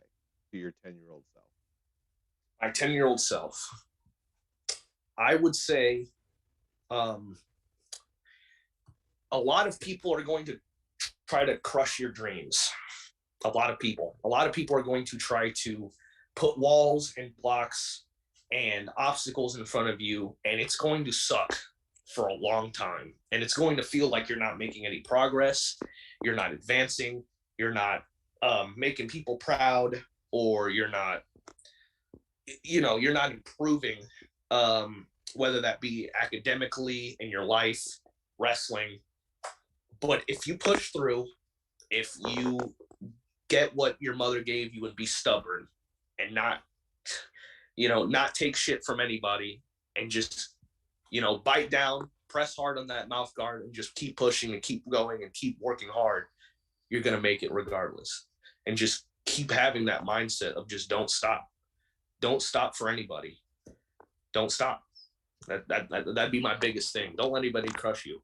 B: to your 10-year-old self?
C: My 10-year-old self, I would say, a lot of people are going to try to crush your dreams. A lot of people are going to try to put walls and blocks and obstacles in front of you, and it's going to suck for a long time. And it's going to feel like you're not making any progress. You're not advancing. You're not making people proud, or you're not, you're not improving, whether that be academically, in your life, wrestling. But if you push through, if you get what your mother gave you and be stubborn and not take shit from anybody, and just, bite down, press hard on that mouth guard, and just keep pushing and keep going and keep working hard, you're going to make it regardless. And just keep having that mindset of just don't stop. Don't stop for anybody. Don't stop. That'd be my biggest thing. Don't let anybody crush you.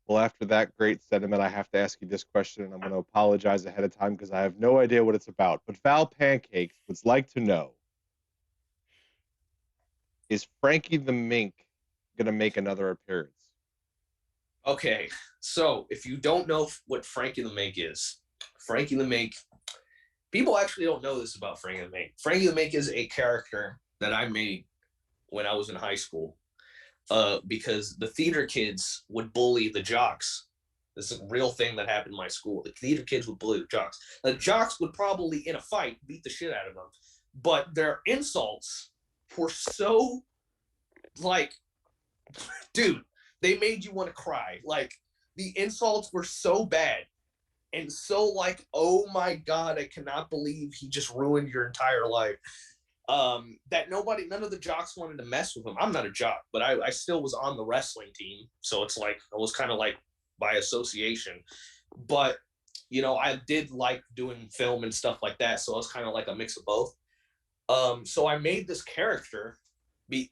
B: Well, after that great sentiment, I have to ask you this question, and I'm going to apologize ahead of time because I have no idea what it's about. But Val Pancakes would like to know, is Frankie the Mink going to make another appearance?
C: Okay, so if you don't know what Frankie the Mink is, Frankie the Mink, people actually don't know this about Frankie the Mink. Frankie the Mink is a character that I made when I was in high school. Because the theater kids would bully the jocks. This is a real thing that happened in my school. The theater kids would bully the jocks. The jocks would probably, in a fight, beat the shit out of them. But their insults were so, like, dude, they made you want to cry. Like, the insults were so bad and so, like, oh my God, I cannot believe he just ruined your entire life. That none of the jocks wanted to mess with him. I'm not a jock, but I still was on the wrestling team. So it's like, I was kind of like by association, but I did like doing film and stuff like that. So I was kind of like a mix of both. So I made this character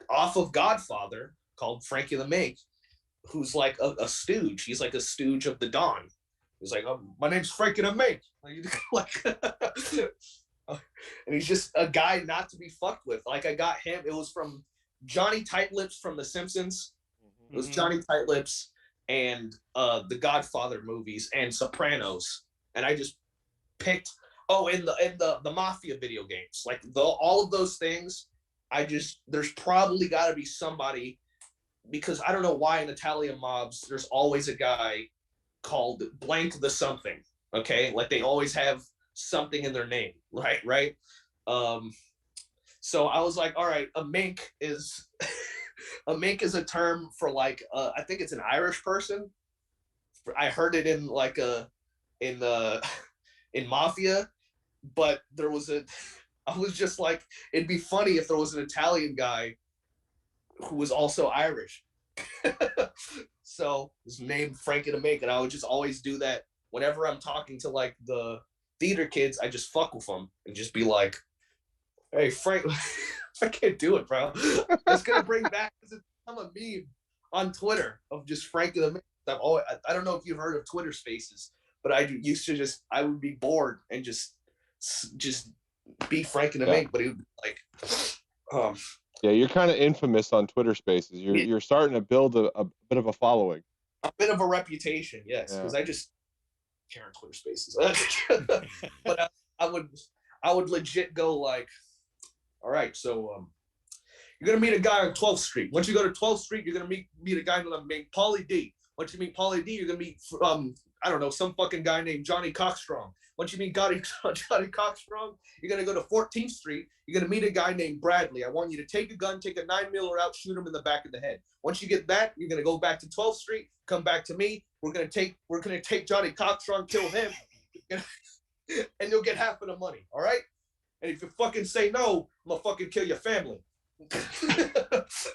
C: off of Godfather called Frankie the Mink, who's like a stooge. He's like a stooge of the Don. He's like, oh, my name's Frankie the Mink. And he's just a guy not to be fucked with. Like, I got him. It was from Johnny Tightlips from The Simpsons. It was Johnny Tightlips and the Godfather movies and Sopranos. And I just picked, and the Mafia video games. Like, all of those things, there's probably got to be somebody, because I don't know why in Italian mobs, there's always a guy called blank the something, okay? Like, they always have something in their name, right? So I was like, all right, a mink is a term for like, I think it's an Irish person. I heard it in like in Mafia, but I was just like, it'd be funny if there was an Italian guy who was also Irish. So his name Frankie the Mink, and I would just always do that whenever I'm talking to like the theater kids. I just fuck with them and just be like, hey, Frank, I can't do it, bro. It's gonna bring back, it's become a meme on Twitter of just Frankie the Mink. I don't know if you've heard of Twitter Spaces, but I used to I would be bored and just be Frankie the Mink, but it would be like,
B: yeah, you're kind of infamous on Twitter Spaces. You're starting to build a bit of a following.
C: A bit of a reputation, yes, because care on Twitter Spaces. But I would legit go like, all right, so you're gonna meet a guy on 12th Street. Once you go to 12th Street, you're gonna meet a guy named Paulie D. Once you meet Paulie D, you're gonna meet I don't know, some fucking guy named Johnny Cockstrong. Once you meet Johnny Cockstrong, you're gonna go to 14th Street. You're gonna meet a guy named Bradley. I want you to take a gun, take a 9mm out, shoot him in the back of the head. Once you get that, you're gonna go back to 12th Street, come back to me. We're gonna take Johnny Cockstrong, kill him, and you'll get half of the money. All right? And if you fucking say no, I'm gonna fucking kill your family. Because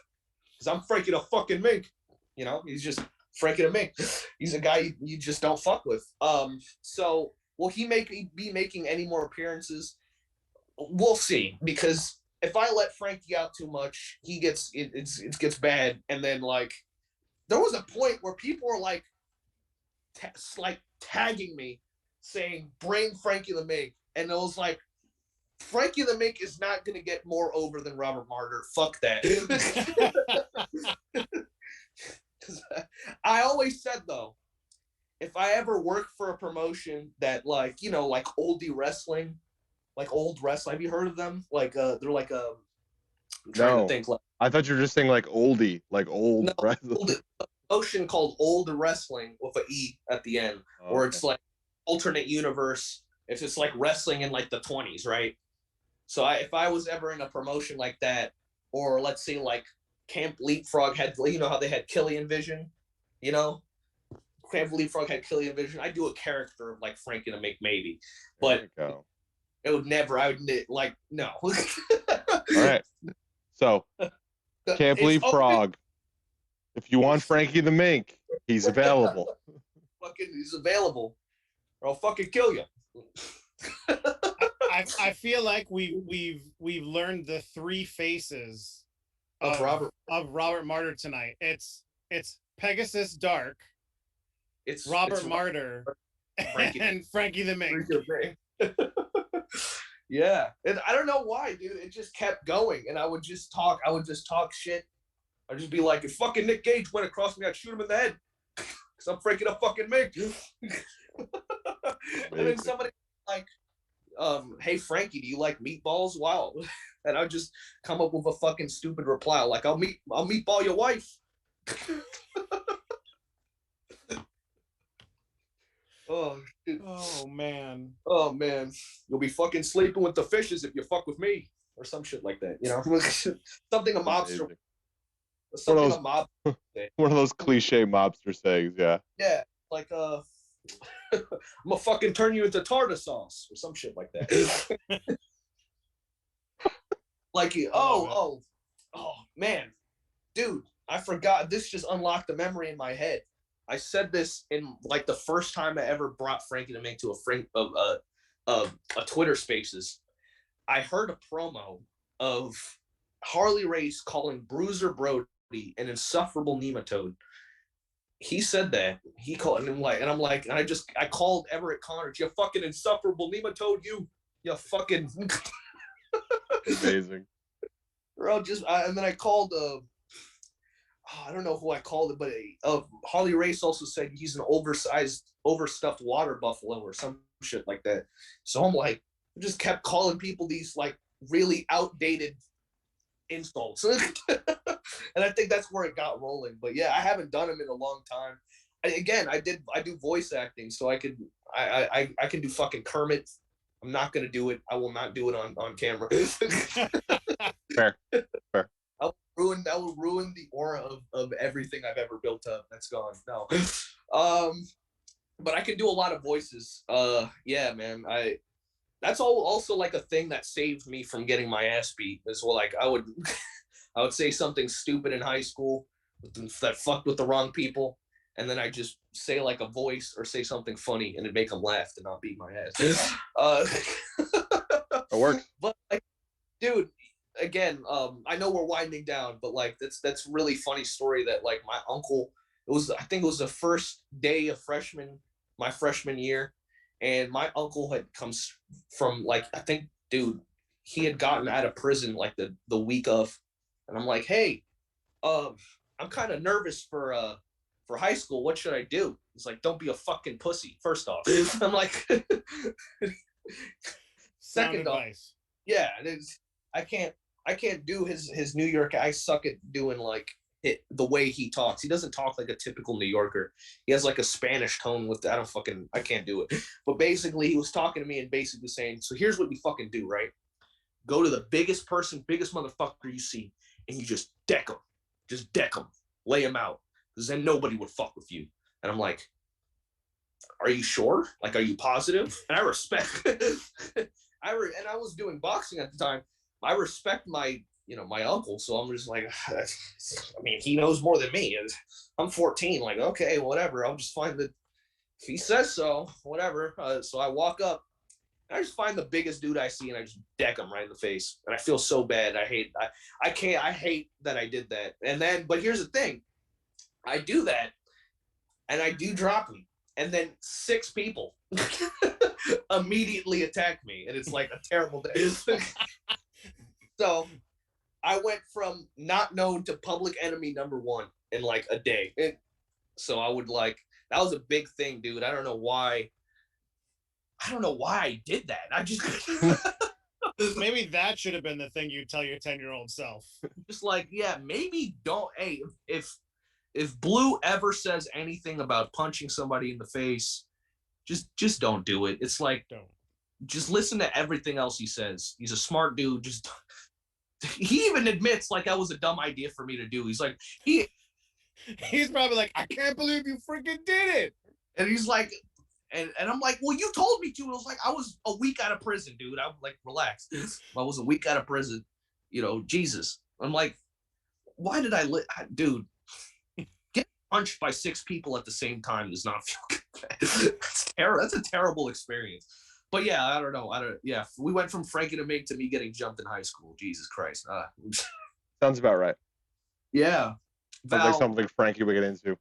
C: I'm Frankie the fucking Mink. You know, he's just Frankie the Mink. He's a guy you just don't fuck with. So will he be making any more appearances? We'll see. Because if I let Frankie out too much, it gets bad. And then like there was a point where people were like tagging me saying bring Frankie the Mink. And it was like, Frankie the Mink is not going to get more over than Robert Martyr. Fuck that. I always said, though, if I ever work for a promotion that, like, you know, like oldie wrestling, like old wrestling, have you heard of them? Like, they're like, I'm trying to think. Like,
B: I thought you were just saying like oldie, like old
C: no,
B: wrestling.
C: A promotion called Old Wrestling with an E at the end, or it's like alternate universe. It's just like wrestling in like the 20s, right? So if I was ever in a promotion like that, or let's say like Camp Leapfrog had, you know how they had Killian Vision, you know? Camp Leapfrog had Killian Vision. I'd do a character of like Frankie the Mink maybe, but it would never, I would like, no.
B: All right. So Camp Leapfrog, if you want Frankie the Mink, he's available.
C: Fucking, he's available, or I'll fucking kill you.
A: I feel like we've learned the three faces
C: of
A: Robert Martyr tonight. It's Pegasus Dark, it's Robert Martyr, and Frankie the Mink.
C: Yeah, and I don't know why, dude. It just kept going, and I would just talk shit. I'd just be like, if fucking Nick Gage went across me, I'd shoot him in the head, because I'm Frankie the fucking Mink. And then somebody like, hey Frankie, do you like meatballs? Wow. And I'll just come up with a fucking stupid reply like, I'll meatball your wife. Oh
A: man,
C: you'll be fucking sleeping with the fishes if you fuck with me, or some shit like that, you know. Something a mobster,
B: one of those cliche mobster sayings.
C: Yeah, like I'm gonna fucking turn you into tartar sauce or some shit like that. Like, oh man, dude, I forgot. This just unlocked a memory in my head. I said this in like the first time I ever brought Frankie the Mink to a Twitter Spaces. I heard a promo of Harley Race calling Bruiser Brody an insufferable nematode. He said that. He called him like, and I'm like, and I called Everett Connors, you fucking insufferable nematode, you fucking
B: amazing.
C: And then I called I don't know who I called it, but Harley Race also said he's an oversized, overstuffed water buffalo or some shit like that. So I'm like, I just kept calling people these like really outdated insults. And I think that's where it got rolling. But yeah, I haven't done them in a long time. I do voice acting, so I can do fucking Kermit. I'm not gonna do it. I will not do it on camera.
B: Fair.
C: That will ruin the aura of everything I've ever built up. That's gone. No. But I can do a lot of voices. Yeah, man. That's also like a thing that saved me from getting my ass beat. As well, like I would say something stupid in high school that fucked with the wrong people, and then I just say like a voice or say something funny and it'd make them laugh to not beat my ass.
B: It works.
C: But like, dude, again, I know we're winding down, but like that's really funny story that like my uncle, I think it was the first day of my freshman year, and my uncle had come from like, I think, dude, he had gotten out of prison like the week of, and I'm like, hey, I'm kind of nervous for for high school, what should I do? He's like, don't be a fucking pussy, first off. I'm like, second off,
A: advice.
C: yeah, I can't do his New York. I suck at doing like the way he talks. He doesn't talk like a typical New Yorker. He has like a Spanish tone with I can't do it. But basically he was talking to me and basically saying, so here's what you fucking do, right? Go to the biggest motherfucker you see, and you just deck him. Just deck him. Lay him out. Because then nobody would fuck with you. And I'm like, are you sure? Like, are you positive? And I respect. And I was doing boxing at the time. I respect my uncle. So I'm just like, I mean, he knows more than me. I'm 14. Like, okay, whatever. I'll just find if he says so, whatever. So I walk up. I just find the biggest dude I see and I just deck him right in the face. And I feel so bad. I hate that I did that. And then, but here's the thing. I do that and I do drop him. And then 6 people immediately attack me. And it's like a terrible day. So I went from not known to public enemy #1 in like a day. So I would that was a big thing, dude. I don't know why I did that. I just
A: maybe that should have been the thing you tell your 10-year-old self.
C: Just like, yeah, maybe don't. Hey, if Blue ever says anything about punching somebody in the face, just don't do it. It's like, just listen to everything else he says. He's a smart dude. He even admits like that was a dumb idea for me to do. He's like,
A: he's probably like, I can't believe you freaking did it.
C: And he's like, and I'm like, well, you told me to. And I was like, I was a week out of prison, dude. I'm like, relax. I was a week out of prison. Jesus. I'm like, why did dude, get punched by 6 people at the same time does not feel good. That's a terrible experience. But yeah, I don't know. Yeah, we went from Frankie to Mig to me getting jumped in high school. Jesus Christ.
B: Sounds about right.
C: Yeah.
B: Sounds like something Frankie would get into.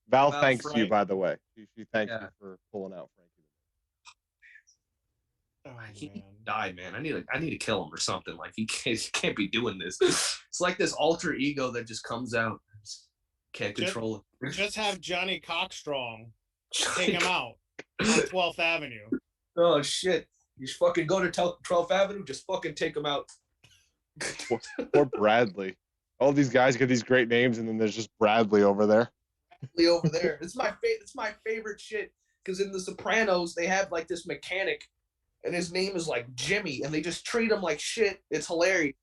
B: Val thanks you, by the way. She thanks you for pulling out Frankie.
A: Oh,
C: he died, man. I need to kill him or something. Like he can't be doing this. It's like this alter ego that just comes out. Can't control it.
A: Just have Johnny Cockstrong take him out on 12th Avenue.
C: Oh shit! You just fucking go to 12th Avenue. Just fucking take him out.
B: Or Bradley. All these guys get these great names, and then there's just Bradley over there.
C: Over there. It's my favorite shit. Because in The Sopranos, they have like this mechanic, and his name is like Jimmy, and they just treat him like shit. It's hilarious.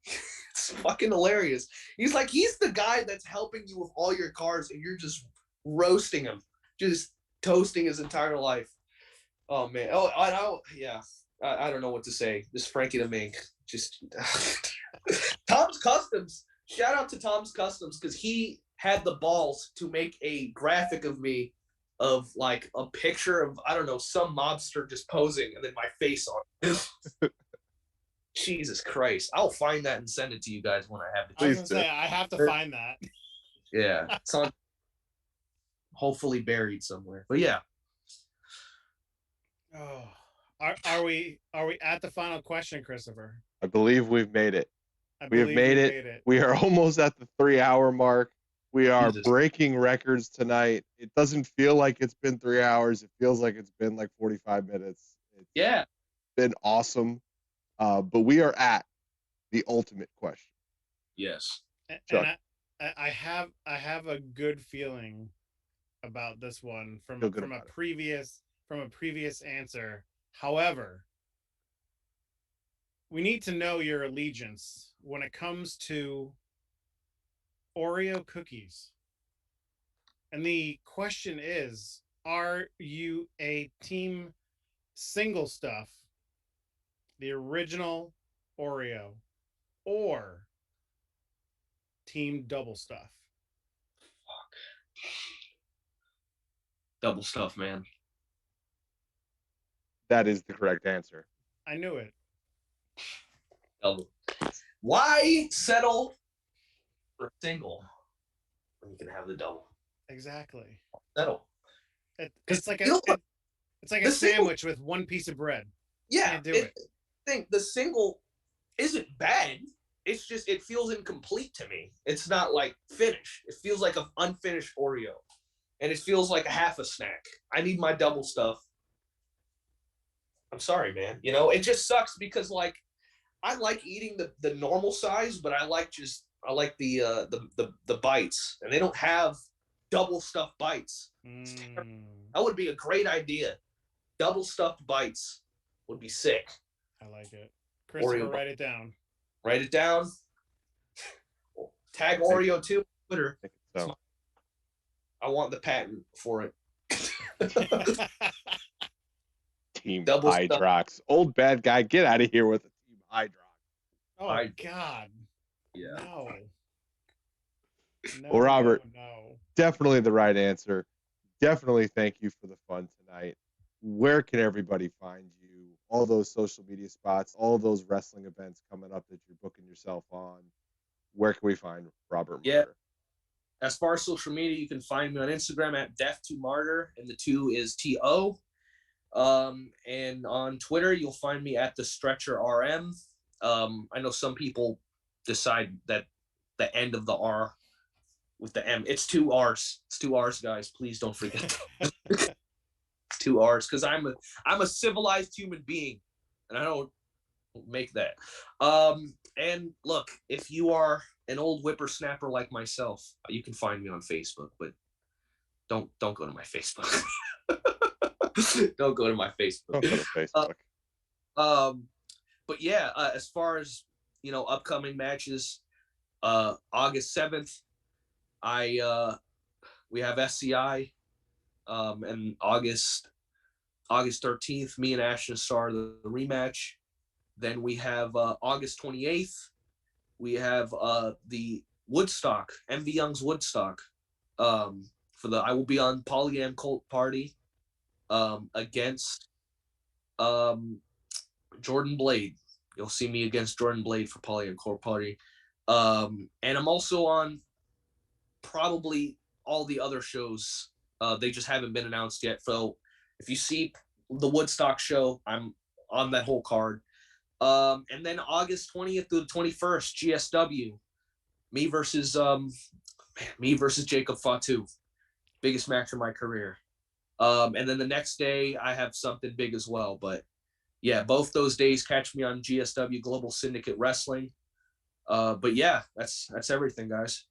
C: It's fucking hilarious. He's the guy that's helping you with all your cars, and you're just roasting him, just toasting his entire life. Oh man. Oh, I don't know what to say. This Frankie the Mink. Just Tom's Customs. Shout out to Tom's Customs because he had the balls to make a graphic of me of like a picture of, I don't know, some mobster just posing and then my face on it. Jesus Christ. I'll find that and send it to you guys when I have the
A: chance. I have to find that.
C: Yeah. It's on hopefully buried somewhere. But yeah.
A: Oh. Are we at the final question, Christopher?
B: I believe we've made it. We have made it. We are almost at the 3-hour mark. We are breaking records tonight. It doesn't feel like it's been 3 hours. It feels like it's been like 45 minutes. It's been awesome. But we are at the ultimate question.
C: Yes.
A: And I have a good feeling about this one from a previous answer. However, we need to know your allegiance when it comes to Oreo cookies. And the question is, are you a team single stuff, the original Oreo, or team double stuff?
C: Fuck. Double stuff, man.
B: That is the correct answer.
A: I knew it.
C: Double. Why settle for single when you can have the double?
A: Exactly.
C: Settle.
A: It's like a sandwich with one piece of bread.
C: Yeah.
A: Can't do it.
C: The single isn't bad. it's just, it feels incomplete to me. It's not like finished. It feels like an unfinished Oreo, and it feels like a half a snack. I need my double stuff. I'm sorry, man. You know, it just sucks because like I like eating the normal size, but I like the bites, and they don't have double stuffed bites. That would be a great idea. Double stuffed bites would be sick.
A: I like it. Christopher,
C: Oreo.
A: write it down.
C: Write it down. Tag Oreo too on Twitter.
B: So.
C: I want the patent for it.
B: Team
C: Double
B: Hydrox. Old bad guy, get out of here with a Team Hydrox.
A: Oh, God.
C: Yeah.
A: No.
B: Well, Robert,
A: no.
B: definitely the right answer. Definitely thank you for the fun tonight. Where can everybody find you? All those social media spots, all those wrestling events coming up that you're booking yourself on. Where can we find Robert Martyr?
C: Yeah. As far as social media, you can find me on Instagram at Death2Martyr, and the 2 is TO. And on Twitter, you'll find me at the Stretcher RM. I know some people decide that the end of the R with the M, it's 2 R's. It's 2 R's, guys. Please don't forget. It's 2 R's, because I'm a civilized human being, and I don't make that. And look, if you are an old whippersnapper like myself, you can find me on Facebook, but don't go to my Facebook. Don't go to my Facebook.
B: Don't go to Facebook.
C: But yeah, as far as upcoming matches, August 7th, we have SCI, and August 13th, me and Ashton Starr, the rematch. Then we have August 28th, we have the Woodstock, MV Young's Woodstock. I will be on Polyam Cult Party against Jordan Blade. You'll see me against Jordan Blade for Polyam Cult Party. And I'm also on probably all the other shows. They just haven't been announced yet. So if you see the Woodstock show, I'm on that whole card. And then August 20th through the 21st, GSW, me versus Jacob Fatu, biggest match of my career. And then the next day I have something big as well. But yeah, both those days catch me on GSW, Global Syndicate Wrestling. But yeah, that's everything, guys.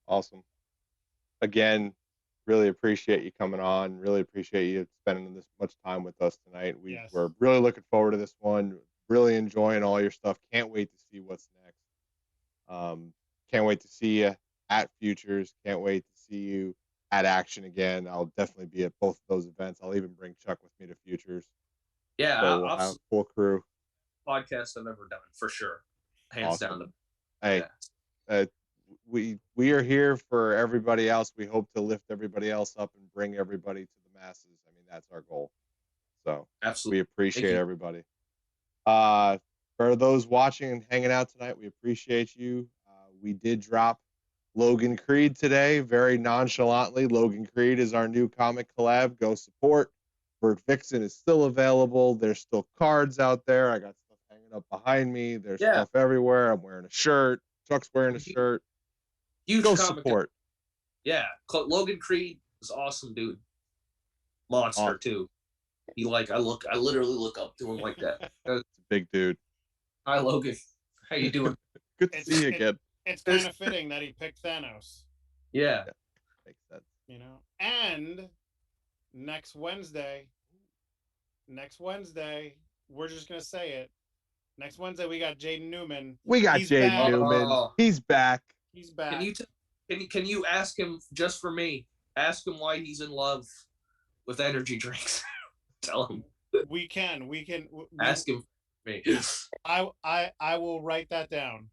B: Awesome. Again, really appreciate you coming on. Really appreciate you spending this much time with us tonight. We're really looking forward to this one. Really enjoying all your stuff. Can't wait to see what's next. Can't wait to see you at Futures. Can't wait to see you at Action again. I'll definitely be at both of those events. I'll even bring Chuck with me to Futures.
C: Yeah,
B: so we'll have full crew.
C: Podcast I've ever done, for sure. Hands down.
B: Hey, we are here for everybody else. We hope to lift everybody else up and bring everybody to the masses. I mean, that's our goal. So
C: absolutely,
B: we appreciate everybody. For those watching and hanging out tonight, we appreciate you. We did drop Logan Creed today, very nonchalantly. Logan Creed is our new comic collab. Go support. Bert Vixen is still available. There's still cards out there. I got stuff hanging up behind me. There's stuff everywhere. I'm wearing a shirt. Chuck's wearing a shirt.
C: Huge
B: Go
C: comic
B: support.
C: Yeah, Logan Creed is awesome, dude. Monster too. I literally look up to him like that.
B: It's a big dude.
C: Hi, Logan. How you doing?
B: Good to see you again.
A: It's kind of fitting that he picked Thanos.
C: Yeah.
B: Makes sense.
A: And next Wednesday, we're just gonna say it. Next Wednesday we got Jaden Newman.
B: Newman. He's back.
A: He's back.
C: Can you ask him, just for me? Ask him why he's in love with energy drinks. Tell him.
A: We can
C: ask him. Me.
A: I will write that down.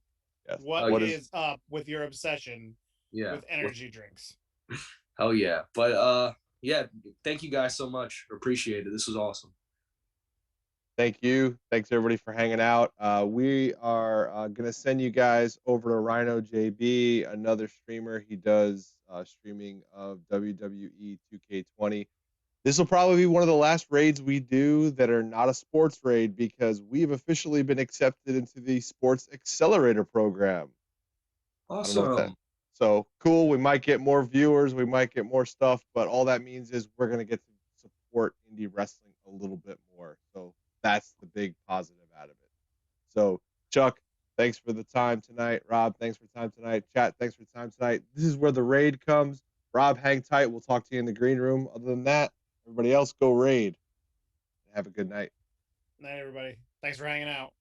B: Yes.
A: What is up with your obsession with energy drinks?
C: Oh yeah. But yeah, thank you guys so much. Appreciate it. This was awesome.
B: Thank you. Thanks everybody for hanging out. We are going to send you guys over to Rhino JB, another streamer. He does streaming of WWE 2K20. This will probably be one of the last raids we do that are not a sports raid because we've officially been accepted into the Sports Accelerator program. I don't know what that.
C: Awesome.
B: So cool. We might get more viewers. We might get more stuff, but all that means is we're going to get to support indie wrestling a little bit more. So that's the big positive out of it. So Chuck, thanks for the time tonight. Rob, thanks for the time tonight. Chat, thanks for the time tonight. This is where the raid comes. Rob, hang tight. We'll talk to you in the green room. Other than that, everybody else go raid. Have a good night.
A: Night, everybody. Thanks for hanging out.